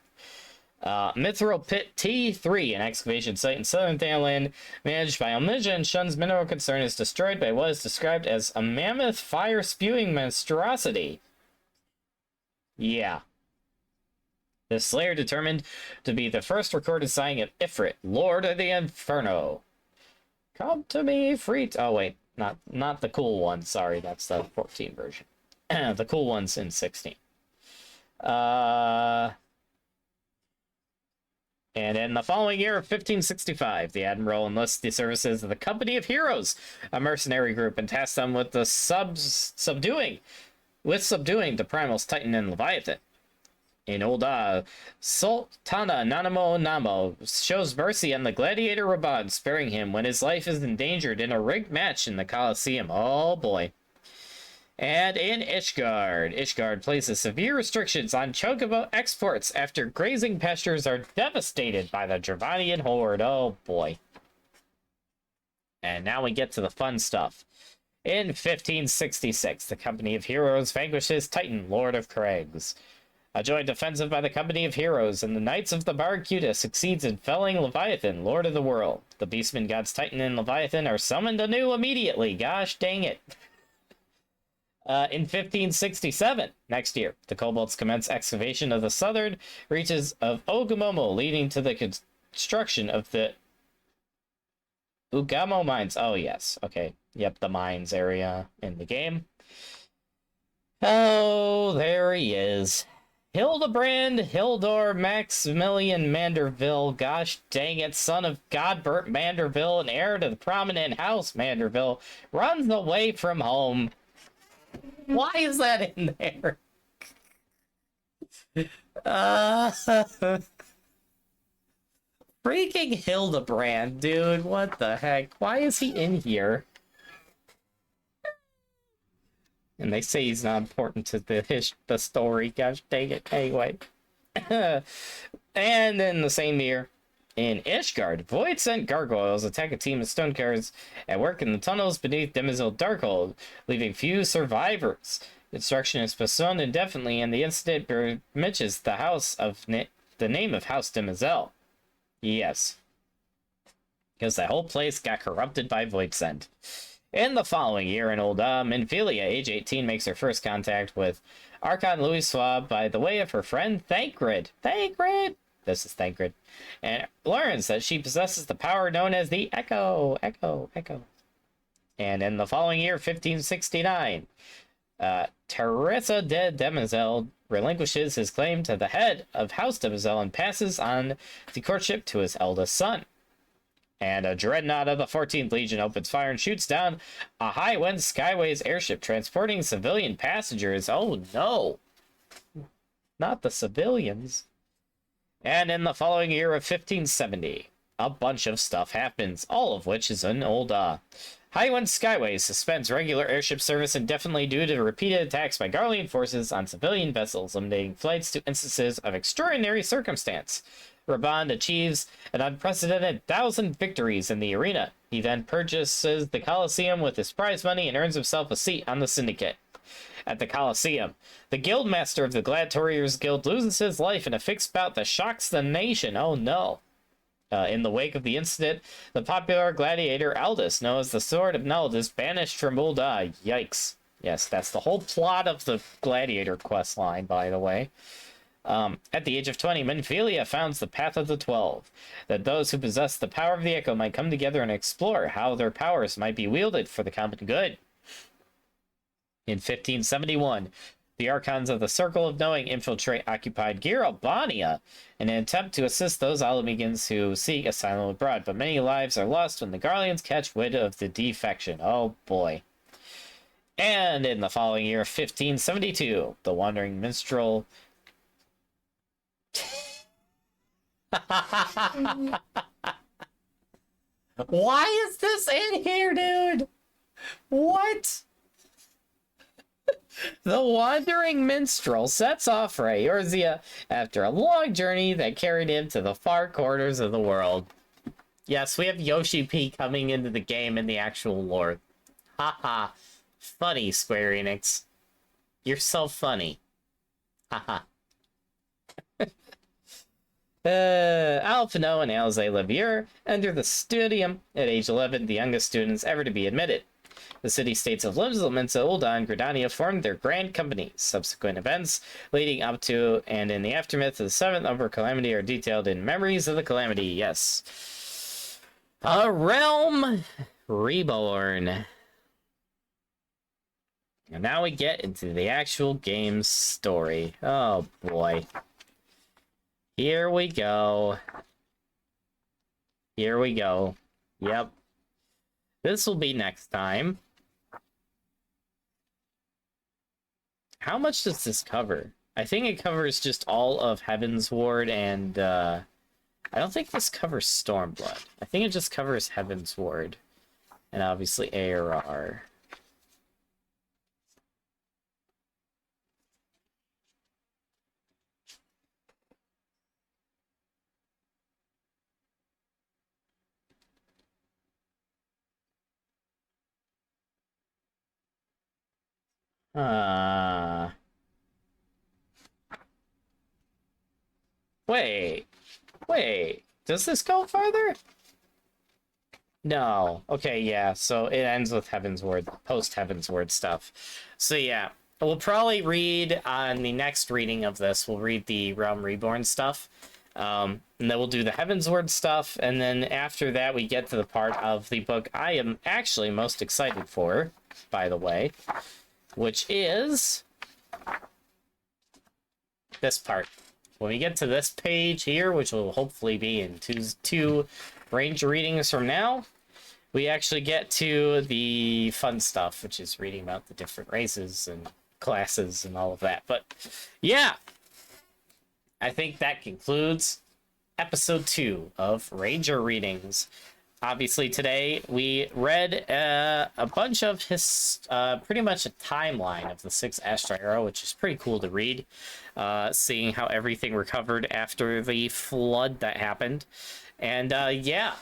[SPEAKER 1] Mithril Pit T3, an excavation site in southern Thanalan, managed by Almija and Shun's mineral concern, is destroyed by what is described as a mammoth fire-spewing monstrosity. Yeah. The Slayer determined to be the first recorded sighting of Ifrit, Lord of the Inferno. Come to me, Freet. Oh, wait. Not the cool one. Sorry, that's the 14 version. The cool one's in 16. And in the following year of 1565, the Admiral enlists the services of the Company of Heroes, a mercenary group, and tasks them with subduing the Primals Titan and Leviathan. In old Sultana Nanamo Namo shows mercy on the gladiator Raban, sparing him when his life is endangered in a rigged match in the Colosseum. Oh boy. And in Ishgard places severe restrictions on chocobo exports after grazing pastures are devastated by the Dravanian horde. Oh boy. And now we get to the fun stuff. In 1566, the Company of Heroes vanquishes Titan, Lord of Crags. A joint offensive by the Company of Heroes and the Knights of the Barracuda succeeds in felling Leviathan, Lord of the World. The Beastmen gods Titan and Leviathan are summoned anew immediately. Gosh dang it. In 1567, next year, the Kobolds commence excavation of the southern reaches of Ogamomo, leading to the construction of the Ugamo mines. Oh, yes. Okay. Yep, the mines area in the game. Oh, there he is. Hildebrand Hildor Maximilian Manderville, gosh dang it, son of Godbert Manderville and heir to the prominent House Manderville, runs away from home. Why is that in there? Freaking Hildebrand, dude, what the heck? Why is he in here? And they say he's not important to the story. Gosh dang it. Anyway. And in the same year, in Ishgard, Void sent gargoyles attack a team of stonecutters at work in the tunnels beneath Demizil Darkhold, leaving few survivors. Construction is postponed indefinitely, and the incident mentions the the name of House Demizil. Yes. Because that whole place got corrupted by Voidsend. In the following year, in old Minfilia, age 18, makes her first contact with Archon Louis Swab by the way of her friend Thancred. Thancred! This is Thancred. And learns that she possesses the power known as the Echo. And in the following year, 1569, Teresa de Demoiselle relinquishes his claim to the head of House Demoiselle and passes on the courtship to his eldest son. And a dreadnought of the 14th Legion opens fire and shoots down a High Wind Skyways airship transporting civilian passengers. Oh no! Not the civilians. And in the following year of 1570, a bunch of stuff happens, all of which is in old High Wind Skyways suspends regular airship service indefinitely due to repeated attacks by Garlean forces on civilian vessels, limiting flights to instances of extraordinary circumstance. Raban achieves an unprecedented 1,000 victories in the arena. He then purchases the Colosseum with his prize money and earns himself a seat on the Syndicate. At the Colosseum, the Guildmaster of the Gladiators Guild loses his life in a fixed bout that shocks the nation. Oh no. In the wake of the incident, the popular gladiator Aldous, known as the Sword of Nuld, is banished from Ul'dah. Yikes. Yes, that's the whole plot of the gladiator quest line, by the way. At the age of 20, Minfilia founds the Path of the 12, that those who possess the power of the Echo might come together and explore how their powers might be wielded for the common good. In 1571, the Archons of the Circle of Knowing infiltrate occupied Gyr Albania in an attempt to assist those Alamegans who seek asylum abroad, but many lives are lost when the Garleans catch wind of the defection. Oh boy. And in the following year, 1572, the Wandering Minstrel... Why is this in here, dude? What? The Wandering Minstrel sets off for Eorzea after a long journey that carried him to the far corners of the world. Yes, we have Yoshi P coming into the game in the actual lore. Haha. Funny, Square Enix. You're so funny. Haha. Alphino and Alze Levier enter the studium at age 11, the youngest students ever to be admitted. The city-states of Limsa, Ul'dah, and Gridania formed their grand companies. Subsequent events leading up to and in the aftermath of the Seventh Umbra Calamity are detailed in Memories of the Calamity. Yes. A Realm Reborn. And now we get into the actual game's story. Oh boy. Here we go. Here we go. Yep. This will be next time. How much does this cover? I think it covers just all of Heaven's Ward, and I don't think this covers Stormblood. I think it just covers Heaven's Ward, and obviously ARR. Uh... Wait. Wait. Does this go farther? No. Okay, yeah. So it ends with Heaven's Word, post Heaven's Word stuff. So yeah, we'll probably read on the next reading of this. We'll read the Realm Reborn stuff, and then we'll do the Heaven's Word stuff, and then after that we get to the part of the book I am actually most excited for, by the way, which is this part. When we get to this page here, which will hopefully be in two Ranger readings from now, we actually get to the fun stuff, which is reading about the different races and classes and all of that. But yeah, I think that concludes episode 2 of Ranger readings. Obviously today we read a bunch of pretty much a timeline of the 6th Astral Era, which is pretty cool to read, seeing how everything recovered after the flood that happened. And yeah,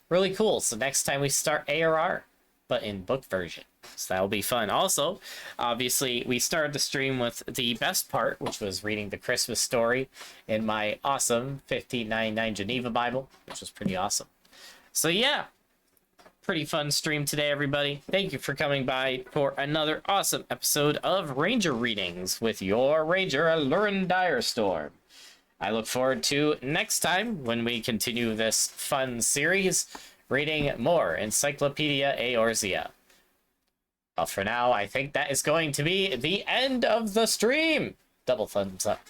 [SPEAKER 1] really cool. So next time we start ARR, but in book version. So that'll be fun. Also, obviously, we started the stream with the best part, which was reading the Christmas story in my awesome 1599 Geneva Bible, which was pretty awesome. So yeah, pretty fun stream today, everybody. Thank you for coming by for another awesome episode of Ranger Readings with your Ranger, Lurin Direstorm. I look forward to next time when we continue this fun series, reading more Encyclopedia Eorzea. But for now, I think that is going to be the end of the stream. Double thumbs up.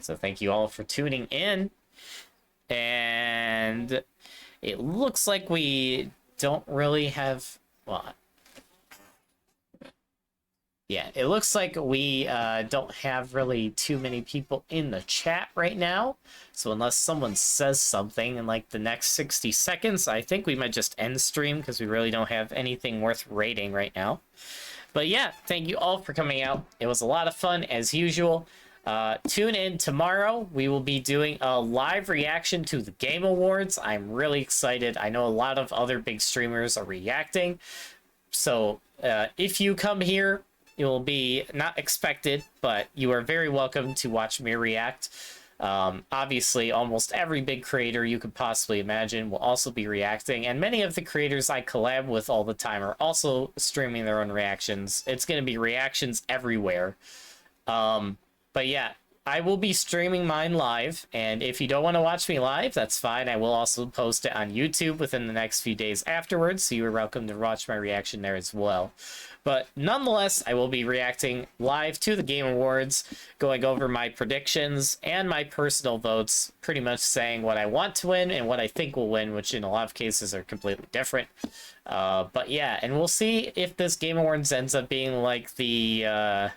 [SPEAKER 1] So thank you all for tuning in. And it looks like we don't really have... Well, yeah, it looks like we don't have really too many people in the chat right now. So unless someone says something in like the next 60 seconds, I think we might just end stream because we really don't have anything worth rating right now. But yeah, thank you all for coming out. It was a lot of fun as usual. Tune in tomorrow. We will be doing a live reaction to the Game Awards. I'm really excited. I know a lot of other big streamers are reacting. So if you come here, it will be not expected, but you are very welcome to watch me react. Obviously, almost every big creator you could possibly imagine will also be reacting, and many of the creators I collab with all the time are also streaming their own reactions. It's going to be reactions everywhere. But yeah, I will be streaming mine live, and if you don't want to watch me live, that's fine. I will also post it on YouTube within the next few days afterwards, so you are welcome to watch my reaction there as well. But nonetheless, I will be reacting live to the Game Awards, going over my predictions and my personal votes, pretty much saying what I want to win and what I think will win, which in a lot of cases are completely different. But yeah, and we'll see if this Game Awards ends up being like the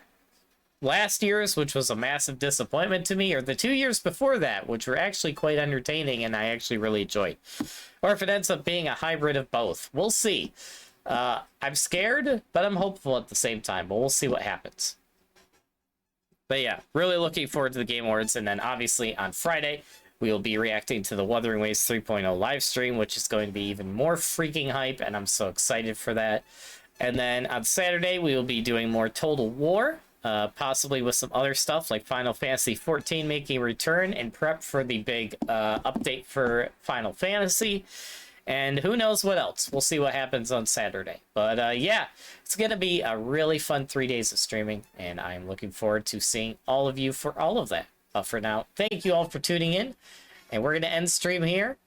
[SPEAKER 1] last year's, which was a massive disappointment to me, or the 2 years before that, which were actually quite entertaining and I actually really enjoyed. Or if it ends up being a hybrid of both. We'll see. I'm scared, but I'm hopeful at the same time, but we'll see what happens. But yeah, really looking forward to the Game Awards, and then obviously on Friday, we will be reacting to the Wuthering Waves 3.0 live stream, which is going to be even more freaking hype, and I'm so excited for that. And then on Saturday, we will be doing more Total War, possibly with some other stuff like Final Fantasy XIV making a return and prep for the big update for Final Fantasy. And who knows what else. We'll see what happens on Saturday. But yeah, it's going to be a really fun 3 days of streaming, and I'm looking forward to seeing all of you for all of that. But for now, thank you all for tuning in, and we're going to end stream here.